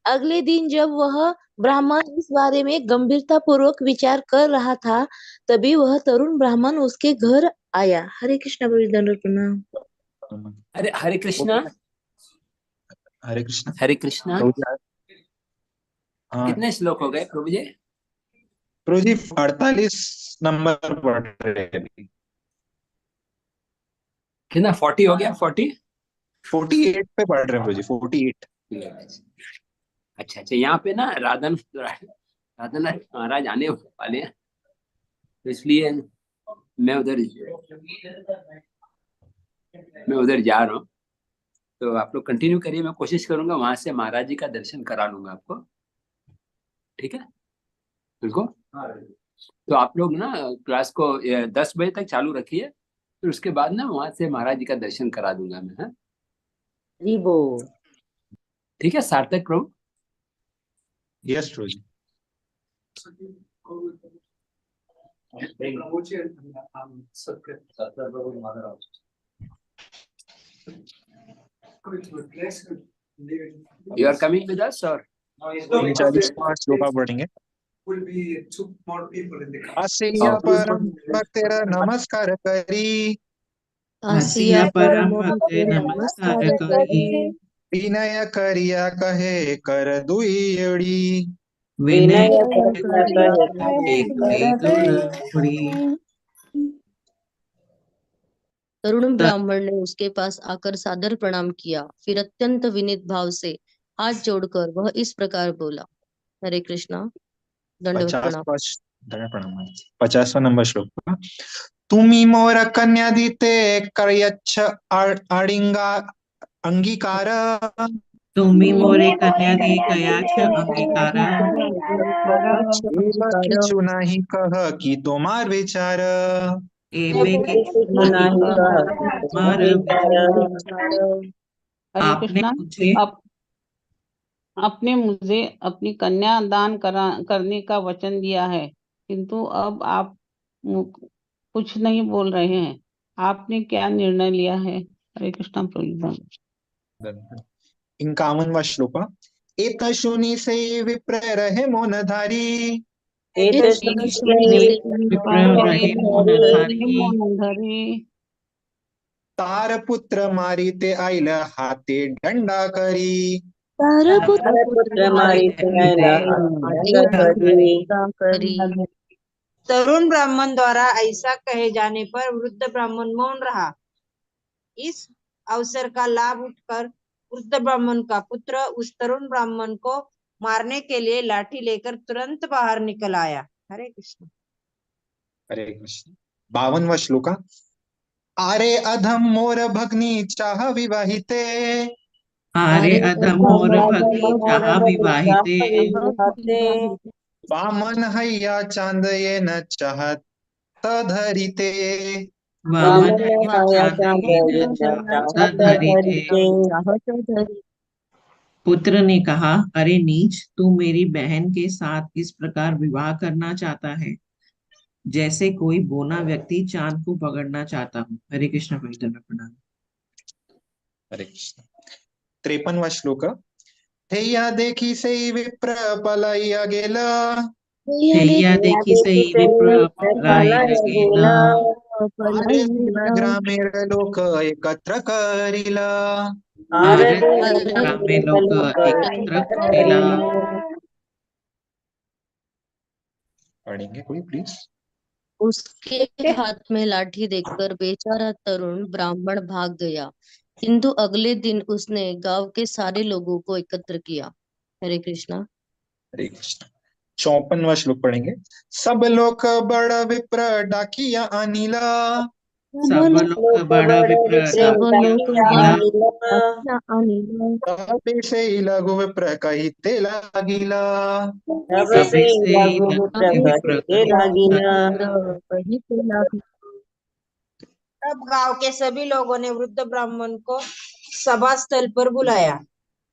अगले दिन जब वह ब्राह्मण इस बारे में गंभीरता पूर्वक विचार कर रहा था, तभी वह तरुण ब्राह्मण उसके घर आया। हरे कृष्ण प्रणाम। अरे हरे कृष्णा। हरे कृष्ण। हरे कृष्णा। कितने श्लोक हो गए प्रभु जी? प्रभु जी 48 नंबर पढ़ रहे हैं। कितना 40 हो गया? 48 पे पढ़ रहे हैं प्रभु जी। 48। अच्छा अच्छा। यहाँ पे ना राधन महाराज आने वाले हैं, तो इसलिए मैं उधर जा रहा हूँ। तो आप लोग कंटिन्यू करिए, मैं कोशिश करूंगा वहां से महाराज जी का दर्शन करा लूंगा आपको। ठीक है बिल्कुल। तो आप लोग ना क्लास को 10 बजे तक चालू रखिए, फिर उसके बाद ना वहां से महाराज जी का दर्शन करा दूंगा मैं। जी वो ठीक है सार्थक प्रभु। यस प्रभु जी। You are coming with us or? 39वां श्लोका पढ़ेंगे। Will be two more people in the आसिया परम भक्तेर नमस्कार करी आसिया परम भक्तेर नमस्कार करी विनय करिया कहे कर दुईड़ी। तरुण ब्राह्मण ने उसके पास आकर सादर प्रणाम किया, फिर अत्यंत विनीत भाव से हाथ जोड़कर वह इस प्रकार बोला। हरे कृष्णा। दंडवत प्रणाम। 50वां नंबर श्लोक। तुम्ही मोर कन्या दीते करयच्छ अडिंगा अंगीकार तुम्ही मोरे कन्यादी कयाच अंगीकार एवं किचु नाही कह कि तोमार विचार एबे के नहीं कह मार हरे आपने कृष्णा। मुझे आपने मुझे अपनी कन्या दान करने का वचन दिया है, किंतु अब आप कुछ नहीं बोल रहे हैं। आपने क्या निर्णय लिया है? हरे कृष्णा प्रभु। 51वां श्लोक। एत शुनि से विप्र रहे मोनधारी तार पुत्र मारी ते आइल हाथे डंडा करी पुत्र मारी तरुण ब्राह्मण द्वारा ऐसा कहे जाने पर वृद्ध ब्राह्मण मौन रहा। इस अवसर का लाभ उठकर वृद्ध ब्राह्मण का पुत्र उस तरुण ब्राह्मण को मारने के लिए लाठी लेकर तुरंत बाहर निकल आया। हरे कृष्ण। हरे कृष्ण। 52वां श्लोक। आरे अधम मोर भग्नी चाह विवाहिते आरे अधम मोर भग्नी चाह विवाहिते वामन हैया चांदये न चाहत धरिते वामन हैया चांदये न चाहत धरिते। पुत्र ने कहा, अरे नीच, तू मेरी बहन के साथ इस प्रकार विवाह करना चाहता है जैसे कोई बोना व्यक्ति चांद को पकड़ना चाहता हो। हरे कृष्ण प्रणाम। हरे कृष्ण। 53वां श्लोक। थैया देखी से विप्र पलाइया गेला थैया देखी सही विप्र पलाइया गेला ग्रामीण लोक एकत्र करिला ग्रामीण लोक एकत्र करिला। पढ़ेंगे कोई प्लीज। उसके हाथ में लाठी देखकर बेचारा तरुण ब्राह्मण भाग गया, किंतु अगले दिन उसने गांव के सारे लोगों को एकत्र किया। हरे कृष्णा। हरे कृष्ण। 54वां श्लोक पढ़ेंगे। सब लोग बड़ विप्र डाकिया अनिला सब लोग बड़ा विप्र तबे से लघु विप्र कही ते लागिला तबे से लघु विप्र तब गांव के सभी लोगों ने वृद्ध ब्राह्मण को सभा स्थल पर बुलाया।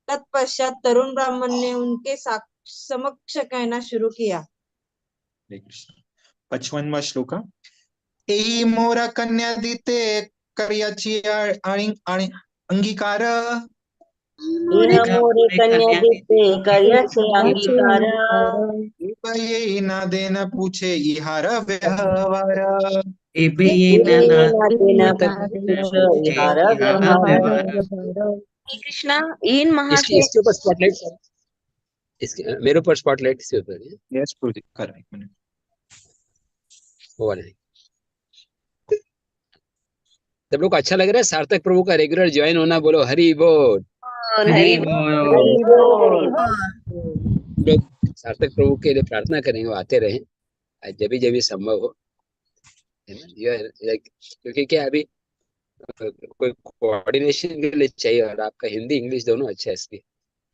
तत्पश्चात तरुण ब्राह्मण ने उनके समक्ष कहना शुरू किया। 55वां श्लोक। एही मोरा कन्या दीते कर्याची अंगीकार मोरे कन्या दीते कर्याचे अंगीकार ये ना देना पूछे इहार व्यवहार एबे ये कृष्णा इन इसके महाशय इसके ऊपर स्पॉटलाइट इसके मेरे ऊपर स्पॉटलाइट इसके ऊपर है। यस प्रदीप कर रहे हैं। वो वाला है। सब लोग को अच्छा लग रहा है सार्थक प्रभु का रेगुलर ज्वाइन होना। बोलो हरि बोल। हरि बोल। लोग सार्थक प्रभु के लिए प्रार्थना करेंगे वो आते रहे जब भी संभव हो, है ना। क्योंकि क्या अभी कोई कोऑर्डिनेशन के लिए चाहिए और आपका हिंदी इंग्लिश दोनों अच्छा है, इसलिए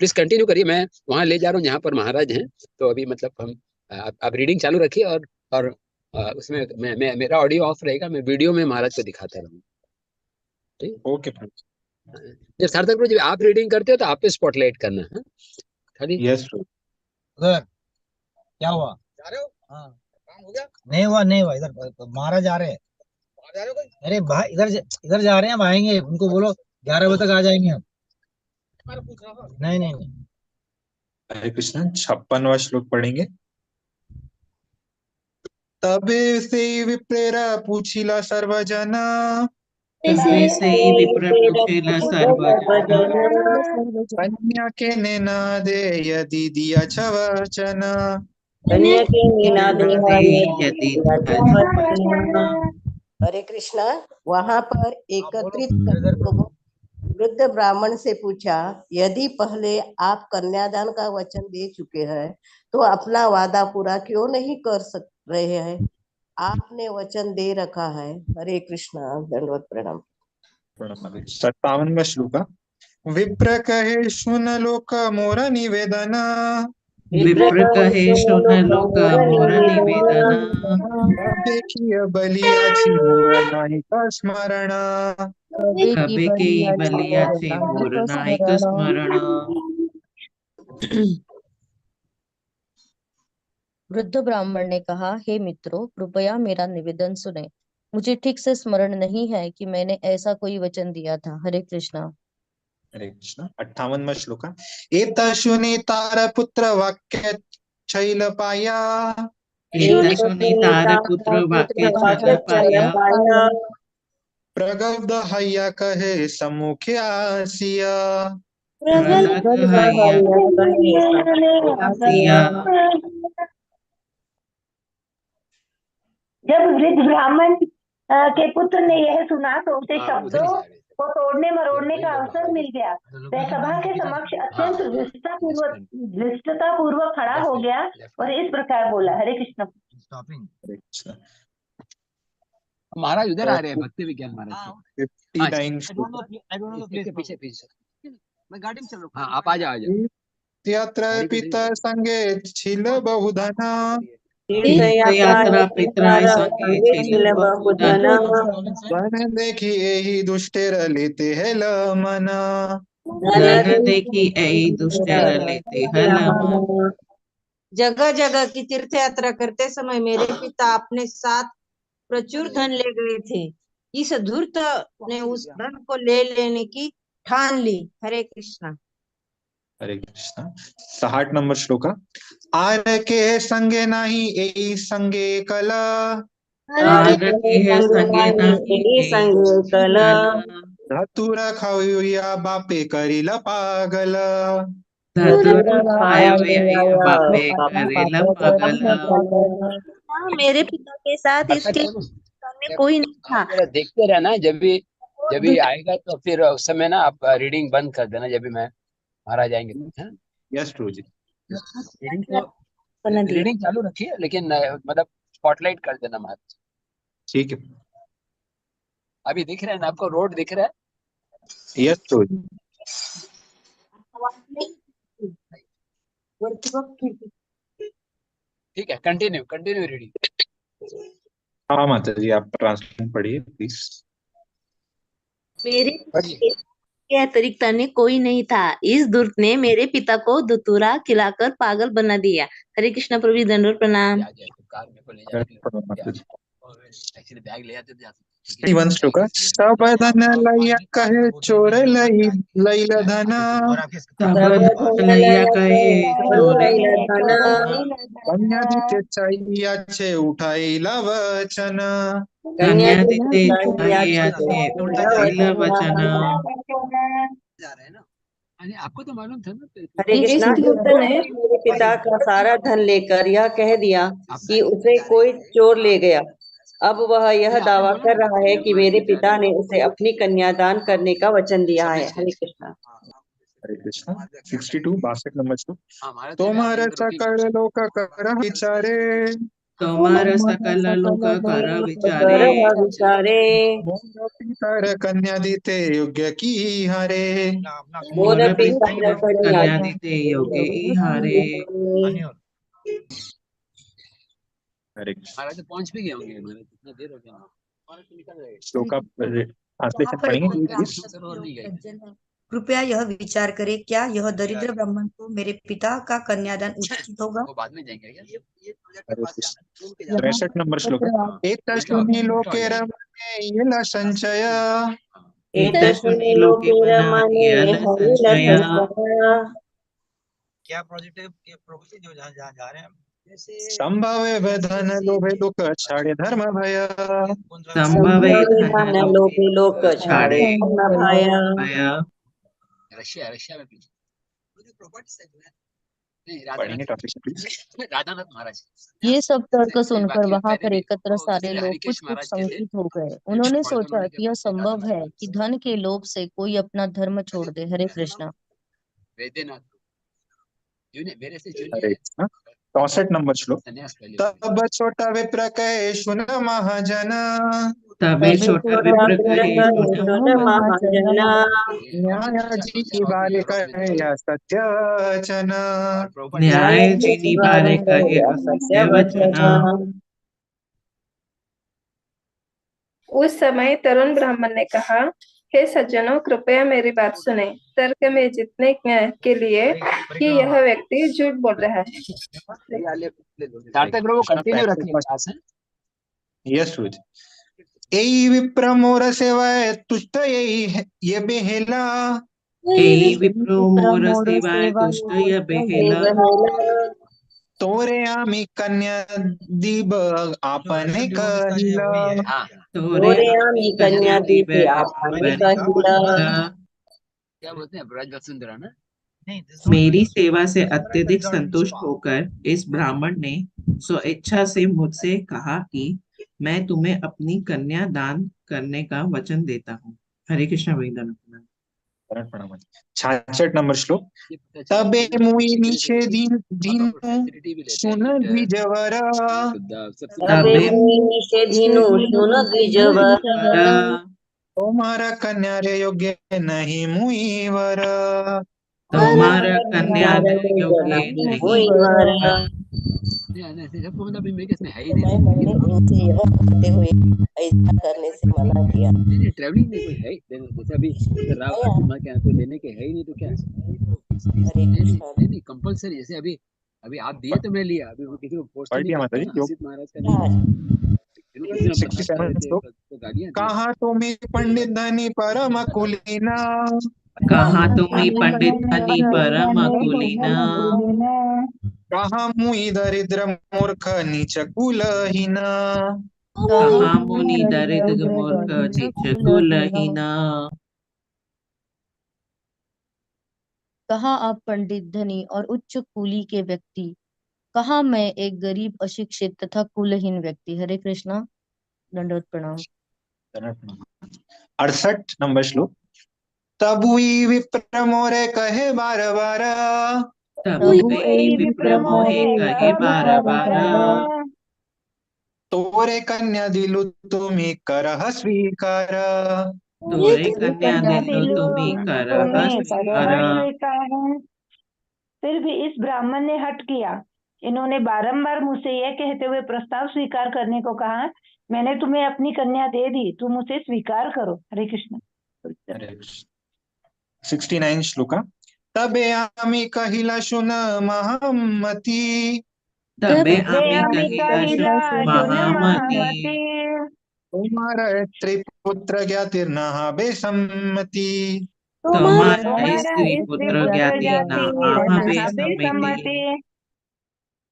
प्लीज कंटिन्यू करिए। मैं वहां ले जा रहा हूँ जहाँ पर महाराज हैं, तो अभी मतलब हम आप रीडिंग चालू रखिए और उसमें मेरा ऑडियो ऑफ रहेगा, मैं वीडियो में महाराज को दिखाता रहूँगा। ठीक, ओके। जब सार्थक प्रभु जब आप रीडिंग करते हो तो आप पे स्पॉटलाइट करना है खाली। यस उधर क्या हुआ? जा रहे हो? हाँ, काम हो गया? नहीं हुआ इधर महाराज आ रहे हैं। अरे भाई इधर जा रहे हैं, हम आएंगे, उनको बोलो 11 बजे तक आ जाएंगे हम। नहीं। हरे कृष्ण। 56वां श्लोक पढ़ेंगे। तबे से विप्रेरा पूछिला सर्वजना तबे से विप्र पूछेला सर्वजना कन्या के नैना दे यदि दिया छ वचन कन्या के निनादे यदि हरे कृष्णा। वहां पर एकत्रित लोगों वृद्ध ब्राह्मण से पूछा, यदि पहले आप कन्यादान का वचन दे चुके हैं तो अपना वादा पूरा क्यों नहीं कर रहे हैं? आपने वचन दे रखा है। हरे कृष्णा। दंडवत प्रणाम। 57वां श्लोक। विप्र कहे सुन लोक मोर निवेदना, विप्र कहे सुन लोक मोर निवेदना, देखिय बलियाची मूळ नायक स्मरणा, कबे के बलियाचे मूर नायक स्मरण। वृद्ध ब्राह्मण ने कहा, हे मित्रों, कृपया मेरा निवेदन सुने। मुझे ठीक से स्मरण नहीं है कि मैंने ऐसा कोई वचन दिया था। हरे कृष्णा। हरे कृष्ण। 58वां श्लोक। एता शुनि तार पुत्र वाक्य छैल पाया, एता शुनि तार पुत्र वाक्य छल पाया, प्रगल्भ हैया कहे सम्मुखे आसिया, प्रलग हैया आसिया। जब वृद्ध ब्राह्मण के पुत्र ने यह सुना तो उसे शब्दों को तोड़ने मरोड़ने का अवसर मिल गया। वह सभा के समक्ष अत्यंत धृष्टता पूर्वक खड़ा हो गया और इस प्रकार बोला, हरे कृष्ण। महाराज उधर आ रहे हैं, भक्ति विज्ञान महाराज। 59 पीछे पीछे मैं गाड़ी में चल रहा हूँ। हाँ, आप आ जाओ, आ जाओ। तीर्थ पिता संगे छिल बहुधना, तीर्थ यात्रा पितराय संगे छिल बहुधना, बन देखी यही दुष्टेर लेते है मना, धन देखी ऐ दुष्टेर लेते है मना। जगह जगह की तीर्थ यात्रा करते समय मेरे पिता अपने साथ प्रचुर धन ले गए थे। इस धूर्त ने उस धन को ले लेने की ठान ली। हरे कृष्णा। हरे कृष्ण। 68 श्लोक। आर के संगे नाही ए संगे कला, आर के संगे नाही ए कला, धतुर खाऊया बापे करील पागल, धतुर खायो या बापे करेला पागल। मेरे पिता के साथ इसके करने कोई नहीं था। देखते रहना, जब भी आएगा तो फिर उस समय ना आप रीडिंग बंद कर देना, जब भी मैं महाराज आएंगे। यस प्रभु जी। रीडिंग चालू रखिए, लेकिन मतलब स्पॉटलाइट कर देना महाराज। ठीक है। अभी दिख रहा है ना आपको, रोड दिख रहा है? यस प्रभु जी। ठीक है, कंटिन्यू रीडिंग। हाँ माता जी, आप ट्रांसलेशन पढ़िए प्लीज। मेरे के अतिरिक्त अन्य कोई नहीं था। इस दुर्त ने मेरे पिता को धतूरा खिलाकर पागल बना दिया। हरे कृष्ण प्रभु, दंडवत प्रणाम। बैग ले आते थे। 61 श्लोक। सब धन लैया कहे चोर लैल धना, सब धन लैया कहे चोर कन्या दिते चाहिया छे उठाईला वचन, कन्या दिते चाहिया छे उठाईला वचन। जा रहे हैं ना, आपको तो मालूम था ना। हरे कृष्णा। दुष्ट ने मेरे पिता का सारा धन लेकर यह कह दिया कि उसे कोई चोर ले गया। अब वह यह दावा कर रहा है कि मेरे पिता ने उसे अपनी कन्यादान करने का वचन दिया है। हरे कृष्णा। हरे कृष्ण। 62 श्लोक। तोमार सकल लोक कर विचारे, तोमार सकल लोक कर विचारे, मोर कन्या दीते योग्य की हारे, मोर पिता कन्या दीते योग्य इहारे। हरे कृष्ण। महाराज पहुंच भी गए होंगे, कितना देर हो गया। श्लोक आप ट्रांसलेशन पढ़ेंगे प्लीज। कृपया यह विचार करें, क्या यह दरिद्र ब्राह्मण को मेरे पिता का कन्यादान उचित होगा? बाद में जाएंगे क्या? 63 श्लोक। एतस्मिन् लोके रमणीय संचय, एतस्मिन् लोके रमणीय संचय। क्या प्रोजेक्ट है प्रभु जी जो जहाँ जा रहे हैं? संभवे धन लोभे लोक छाड़े धर्म भय, संभवे धन लोभे लोक छाड़े भय। रशिया में पढ़ेंगे ट्रांसलेशन प्लीज। राधानाथ महाराज। ये सब तर्क सुनकर वहां पर एकत्र सारे लोग कुछ कुछ शंकित हो गए। उन्होंने सोचा कि यह संभव है कि धन के लोभ से कोई अपना धर्म छोड़ दे। हरे कृष्णा। हरे कृष्ण। 64 श्लोक। तब छोटा विप्र कहे सुन महाजन, तबे तबे छोटा छोटा विप्र विप्र कहे कहे सुन सुन महाजना। न्याय जी की बारे कहे या सत्य वचन। न्याय न्याय जी की बात निबारे कहे कहे असत्य असत्य वचन। वचना। उस समय तरुण ब्राह्मण ने कहा, हे सज्जनों, कृपया मेरी बात सुने। तर्क में जीतने के लिए कि यह व्यक्ति झूठ बोल रहा है। प्रभु कंटिन्यू रखिए क्लास है। यस सूरज। एई विप्र मोर सेवाय तुष्ट ये बेहेला। एई विप्रो मोर सेवाय तुष्ट य बेहेला। तोरे आम्ही कन्या दीब आपने कहिला। तोरे आम्ही कन्या दीपे आपने कहिला। क्या बोलते हैं ब्रज वसुंधरा ना। मेरी सेवा से अत्यधिक संतुष्ट होकर इस ब्राह्मण ने स्वेच्छा से मुझसे कहा कि मैं तुम्हें अपनी कन्या दान करने का वचन देता हूँ। हरे कृष्ण वृंदावन। 66 नंबर श्लोक। तबे मुई नीचे दीनु सुन द्विजवर। तबे मुई नीचे दीनु सुन द्विजवर। तुम्हारा कन्या रे योग्य नहीं मुई वर। तुम्हारा कन्या योग्य नहीं वर। सबको मतलब अभी मेरे इसमें है ही मैंने इनसे यह कहते हुए ऐसा करने से मना किया। नहीं ट्रैवलिंग में कोई है जैसे अभी राव माँ के यहाँ कोई देने के है ही नहीं तो क्या। नहीं कंपलसरी। जैसे अभी अभी आप दिए तो मैं लिया। अभी वो किसी को पोस्ट नहीं करता ना। असित महाराज का नहीं। 67 श्लोक। कहा तुम्हें पंडित धनी परम कुलीना। कहा तुम्ही पंडित धनी परम कुलीना। कहा मुई दरिद्र मूर्ख नीच कुलहीना। कहा मुनि दरिद्र मूर्ख नीच कुलहीना। कहा आप पंडित धनी और उच्च कुली के व्यक्ति, कहा मैं एक गरीब अशिक्षित तथा कुलहीन व्यक्ति। हरे कृष्णा, दंडवत प्रणाम। 68 नंबर श्लोक। तबुई विप्र मोरे कहे बार बार। तब एई विप्र मोहे कहे बार बार। तोरे कन्या दिलु तुम्ही करह स्वीकार। तोरे कन्या दिलो तुम्ही करह स्वीकार। फिर भी इस ब्राह्मण ने हट किया। इन्होंने बारंबार मुझसे यह कहते हुए प्रस्ताव स्वीकार करने को कहा, मैंने तुम्हें अपनी कन्या दे दी, तुम उसे स्वीकार करो। हरे कृष्ण। 69 श्लोका। तबे आम्ही कहिला शुन महामती। तबे आम्ही कहिला महामती। तुम्हारा त्रिपुत्र ज्ञातिर्न बेसम्मति। तुम्हारा स्त्री पुत्र ज्ञाति न आहवे सम्मति।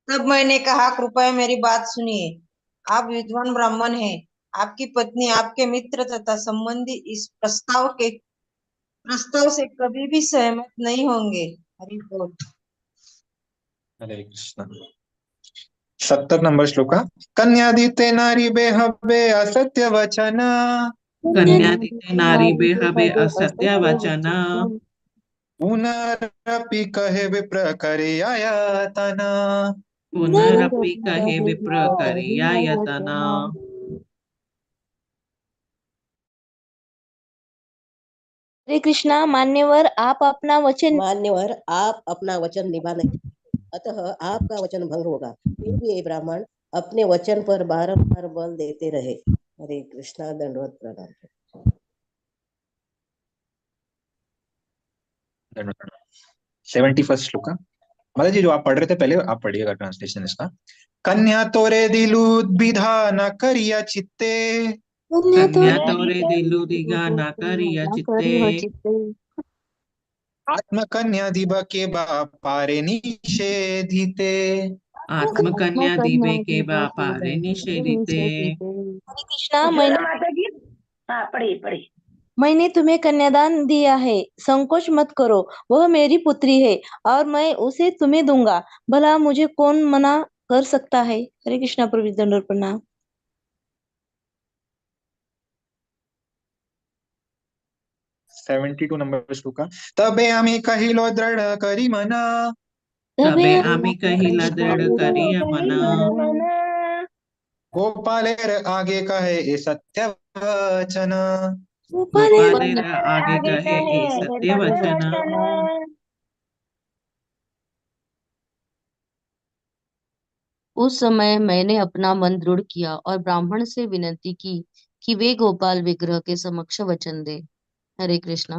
तब मैंने कहा, कृपया मेरी बात सुनिए। आप विद्वान ब्राह्मण हैं। आपकी पत्नी, आपके मित्र तथा संबंधी इस प्रस्ताव से कभी भी सहमत नहीं होंगे। हरि बोल। हरे कृष्ण। 70 नंबर श्लोका। कन्यादिते नारी बेहबे असत्य वचन। कन्यादिते नारी बेहबे असत्य वचन। पुनरपि कहे विप्र करियायतन। पुनरपि कहे विप्र करियायतन। हरे कृष्णा। मान्यवर आप अपना वचन निभा नहीं, अतः आपका वचन भंग होगा। फिर भी ये ब्राह्मण अपने वचन पर बारंबार बल देते रहे। हरे कृष्णा, दंडवत प्रणाम। 71 श्लोका। मतलब जी जो आप पढ़ रहे थे पहले आप पढ़िएगा ट्रांसलेशन इसका। कन्या तोरे दिलुद्विधा न करिया चित्ते। कन्या तोरे दिलु दिगा न करिया चित्ते। आत्म कन्या दिब के पारे निषेधिते। आत्म कन्या दिबे के बापारे निषेधिते। हरे कृष्णा। माता जी, हाँ पढ़िए। मैंने तुम्हें कन्यादान दिया है, संकोच मत करो। वह मेरी पुत्री है और मैं उसे तुम्हें दूंगा। भला मुझे कौन मना कर सकता है। हरे कृष्णा प्रभु, दंडवत प्रणाम। 72 नंबर श्लोका। तबे आम्ही कहिलो दृढ करी मना। तबे आम्ही कहिला दृढ करिया मना। गोपालेर आगे कहे ए सत्य वचन। गोपालेर आगे कहे ये सत्य वचन। उस समय मैंने अपना मन दृढ़ किया और ब्राह्मण से विनती की कि वे गोपाल विग्रह के समक्ष वचन दे। हरे कृष्णा।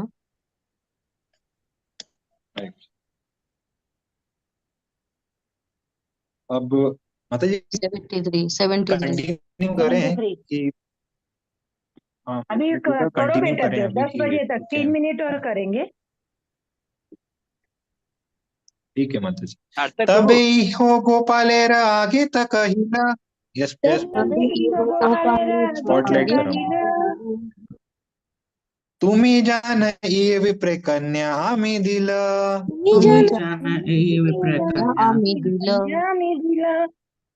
अब माता जी 73 कंटिन्यू करें कि अभी करो कंटिन्यू बेटा, करें जो अभी 10 बजे तक 3 मिनट और करेंगे। ठीक है माता जी। तबे हो गोपालेर आगे तक हिला। यस यस स्पॉटलाइट कर रहा हूँ। तुम्ही जान ये विप्र कन्या आम्ही दिलं। तुम्ही जाना ये विप्र कन्या।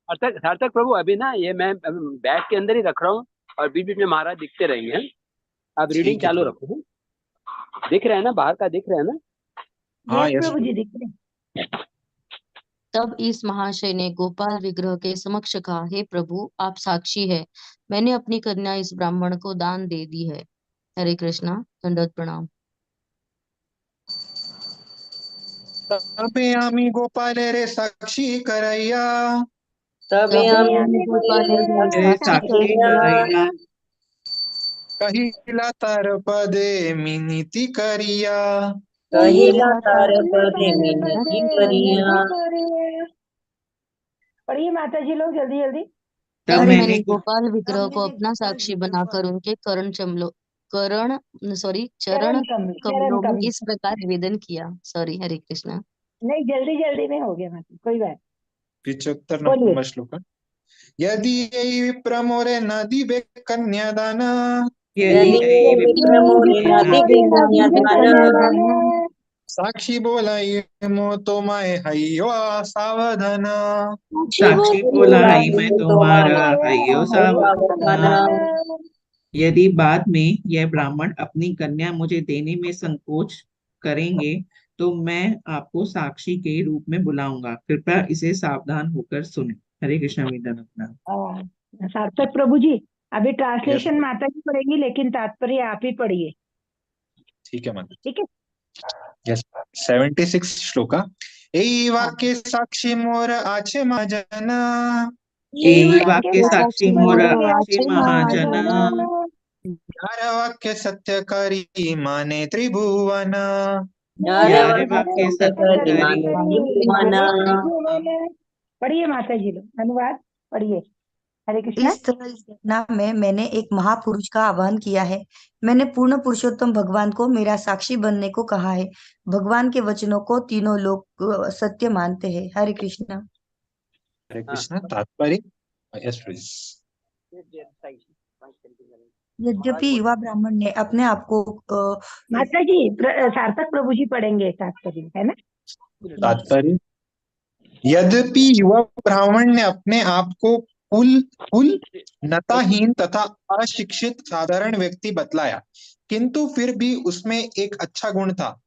सार्थक प्रभु, अभी ना ये मैं बैग के अंदर ही रख रहा हूँ और बीच बीच में महाराज दिखते रहेंगे। हैं? आप रीडिंग चालू रखो। हैं? दिख रहा है ना, बाहर का दिख रहा है ना? हाँ प्रभु जी दिख रहे। तब इस महाशय ने गोपाल विग्रह के समक्ष कहा, हे प्रभु, आप साक्षी है, मैंने अपनी कन्या इस ब्राह्मण को दान दे दी है। हरे कृष्णा। दंडवत प्रणाम। तबे आम्ही गोपालेरे साक्षी करैया। तबे आम्ही गोपालेर साक्षी करैया। कहिला तार पदे मिनिती करिया। कहिला तार पदे मिनती करिया। पढ़िए माता जी लोग जल्दी जल्दी। तब मैंने गोपाल विग्रह को अपना साक्षी बनाकर उनके चरण कमलों में इस प्रकार निवेदन किया। सॉरी, हरे कृष्णा। नहीं, जल्दी जल्दी में हो गया माता, कोई बात। 75 नंबर श्लोक। यदि यही विप्र मोरे न दिवे कन्यादान। साक्षी बोलाई मो तो मैं हयो सावधान। साक्षी बोला ही मैं तुम्हारा हयो सावधान। यदि बाद में यह ब्राह्मण अपनी कन्या मुझे देने में संकोच करेंगे तो मैं आपको साक्षी के रूप में बुलाऊंगा, कृपया इसे सावधान होकर सुने। हरे कृष्णा। वेदन अपना सार्थक प्रभु जी, अभी ट्रांसलेशन माता जी पढ़ेंगी, लेकिन तात्पर्य आप ही पढ़िए। ठीक है माता। ठीक है। यस 76 श्लोका। एई वाक्य साक्षी मोर आचे महाजन। एई वाक्य साक्षी मोर आचे महाजन। यार वाक्य सत्यकारी माने त्रिभुवन। यार वाक्य सत्यकारी। पढ़िए माता जी लोग, अनुवाद पढ़िए। हरे कृष्णा। इस तरह इस घटना में मैंने एक महापुरुष का आह्वान किया है। मैंने पूर्ण पुरुषोत्तम भगवान को मेरा साक्षी बनने को कहा है। भगवान के वचनों को तीनों लोग सत्य मानते हैं। हरे कृष्णा। हरे कृष्णा। तात्पर्य। Yes please. यद्यपि युवा ब्राह्मण ने अपने आप को माता जी सार्थक प्रभु जी पढ़ेंगे तात्पर्य, है ना? तात्पर्य। यद्यपि युवा ब्राह्मण ने अपने आप को कुल नताहीन तथा अशिक्षित साधारण व्यक्ति बतलाया, किंतु फिर भी उसमें एक अच्छा गुण था।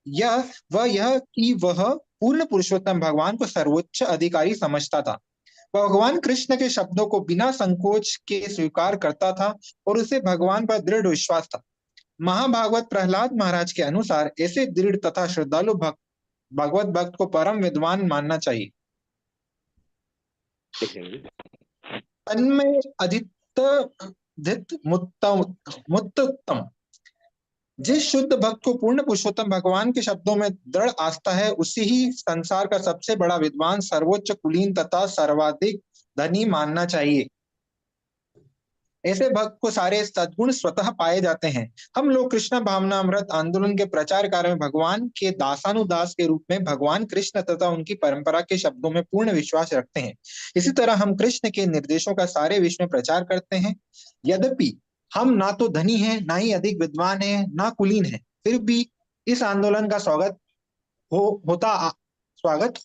यह कि वह पूर्ण पुरुषोत्तम भगवान को सर्वोच्च अधिकारी समझता था। भगवान कृष्ण के शब्दों को बिना संकोच के स्वीकार करता था और उसे भगवान पर दृढ़ विश्वास था। महाभागवत प्रहलाद महाराज के अनुसार ऐसे दृढ़ तथा श्रद्धालु भगवत भक्त को परम विद्वान मानना चाहिए। तन्मय अधित मुत्तम। जिस शुद्ध भक्त को पूर्ण पुरुषोत्तम भगवान के शब्दों में दृढ़ आस्था है, उसी ही संसार का सबसे बड़ा विद्वान, सर्वोच्च कुलीन तथा सर्वाधिक धनी मानना चाहिए। ऐसे भक्त को सारे सद्गुण स्वतः पाए जाते हैं। हम लोग कृष्ण भावनामृत आंदोलन के प्रचार कार्य में भगवान के दासानुदास के रूप में भगवान कृष्ण तथा उनकी परंपरा के शब्दों में पूर्ण विश्वास रखते हैं। इसी तरह हम कृष्ण के निर्देशों का सारे विश्व में प्रचार करते हैं। यद्यपि हम ना तो धनी हैं, ना ही अधिक विद्वान हैं, ना कुलीन हैं, फिर भी इस आंदोलन का स्वागत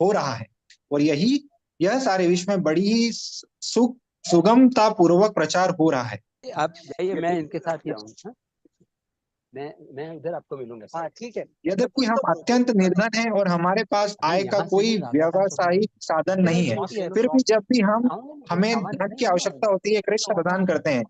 हो रहा है और यह सारे विश्व में बड़ी ही सुगमता पूर्वक प्रचार हो रहा है। आप जाइए, मैं इनके साथ ही आऊंगा। मैं उधर आपको मिलूंगा। हाँ ठीक है। यद्यपि हम अत्यंत निर्धन हैं और हमारे पास आय का कोई व्यावसायिक साधन नहीं है, फिर भी जब भी हमें धन की आवश्यकता होती है, कृष्ण प्रदान करते हैं।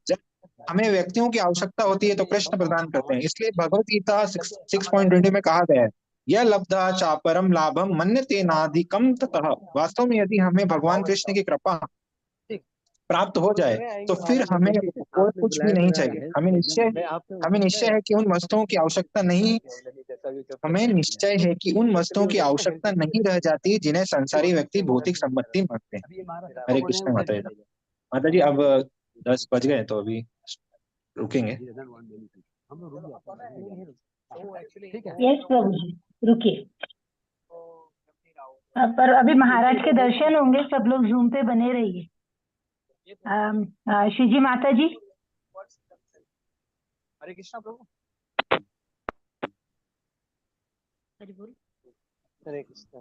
हमें व्यक्तियों की आवश्यकता होती है तो कृष्ण प्रदान करते हैं। इसलिए भगवत गीता 6.20 में कहा गया है, यह लब्धा चापरम लाभम मन्यते नाधिकम ततः। वास्तव में यदि हमें भगवान कृष्ण की कृपा प्राप्त हो जाए तो फिर हमें और कुछ भी नहीं चाहिए। हमें निश्चय है कि उन वस्तुओं की आवश्यकता नहीं रह जाती जिन्हें संसारी व्यक्ति भौतिक संपत्ति मांगते हैं। हरे कृष्ण माता जी। माता जी अब 10 बज गए तो अभी रुकेंगे। यस प्रभु जी, रुकिए। पर अभी महाराज के दर्शन होंगे, सब लोग जूम पे बने रहिए। श्री जी माता जी। हरे कृष्णा प्रभु। हरि बोल। हरे कृष्णा।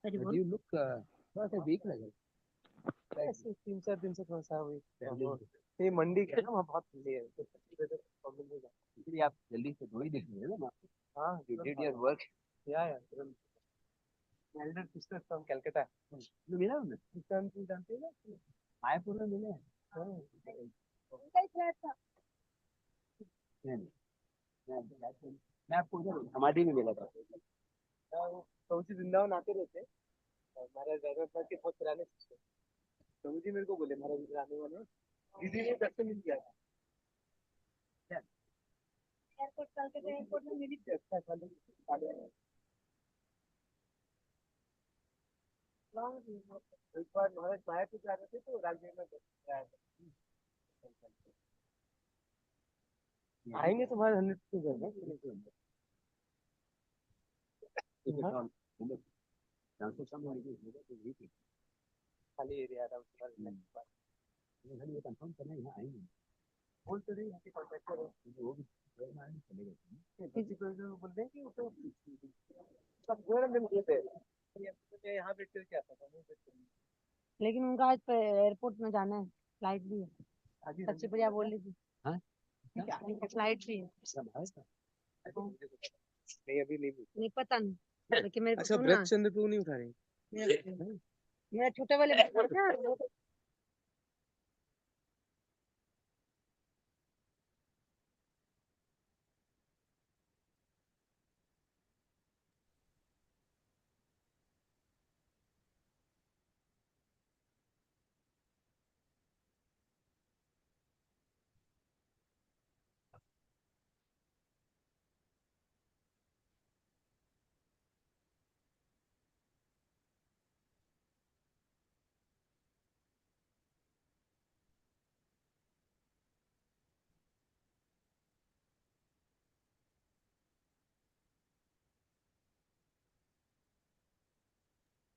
हरि बोल। You look थोड़ा सा वीक लग रहा है। ऐसे 3-4 दिन से थोड़ा सा ये मंडी का ना बहुत ठंडी है, प्रॉब्लम हो जाती है। इसलिए आप जल्दी से थोड़ी देख रहे हो ना। हाँ, You did your work. या एल्डर सिस्टर फ्रॉम कलकत्ता। मिला उन्हें? जानते हैं ना, मायापुर में मिले हैं। मैं आपको उधर हमारी में मिला था। प्रभु जी वृंदावन आते रहते, महाराज राधा के बहुत पुराने सिस्टर। प्रभु जी मेरे को बोले महाराज आने वाले, दीदी ने दर्शन मिल गया था। एयरपोर्ट कलकत्ता एयरपोर्ट में मिली थी। अच्छा एक बार महाराज मायापुर जा रहे थे तो राजगीर में आएंगे तुम्हारे 100 खाली एरिया था कंफर्म करना यहाँ आएंगे। बोल तो रही है कॉन्टेक्ट करो, वो भी चलेगा किसी को बोल दें कि वो तो सब गोरा मिल गए थे। यहाँ वेट करके आता था, लेकिन उनका आज एयरपोर्ट में जाना है, फ्लाइट भी है। सबसे बढ़िया बोल रही थी। हाँ? फ्लाइट भी है। नहीं अभी नहीं पता नहीं, लेकिन मेरे अच्छा व्रत चंद्र प्रभु नहीं उठा रहे। मेरा छोटे वाले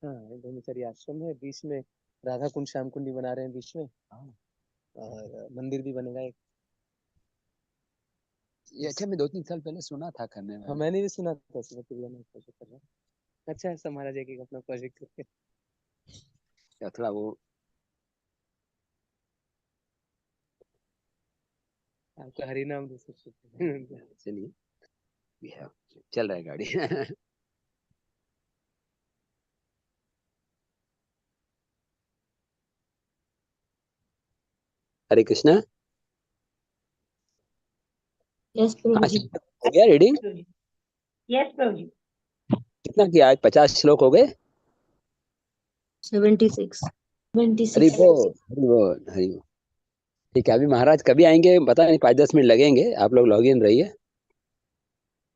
हाँ ब्रह्मचर्य आश्रम है, बीच में राधा कुंड श्याम कुंडी बना रहे हैं बीच में, और मंदिर भी बनेगा एक। ये अच्छा, मैं 2-3 साल पहले सुना था करने में। हाँ मैंने भी सुना था अच्छा है सब महाराज एक अपना प्रोजेक्ट करके। थोड़ा वो आपका हरि नाम चलिए चल रहा है गाड़ी। हरे कृष्णा। यस प्रभु जी। हो गया रीडिंग? यस प्रभु जी। कितना किया आज? 50 श्लोक हो गए? 76। हरि बोल हरि बोल हरि बोल। ठीक है, अभी महाराज कभी आएंगे पता नहीं, 5-10 मिनट लगेंगे। आप लोग लॉग इन रहिए।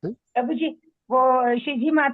प्रभु जी वो श्री जी माता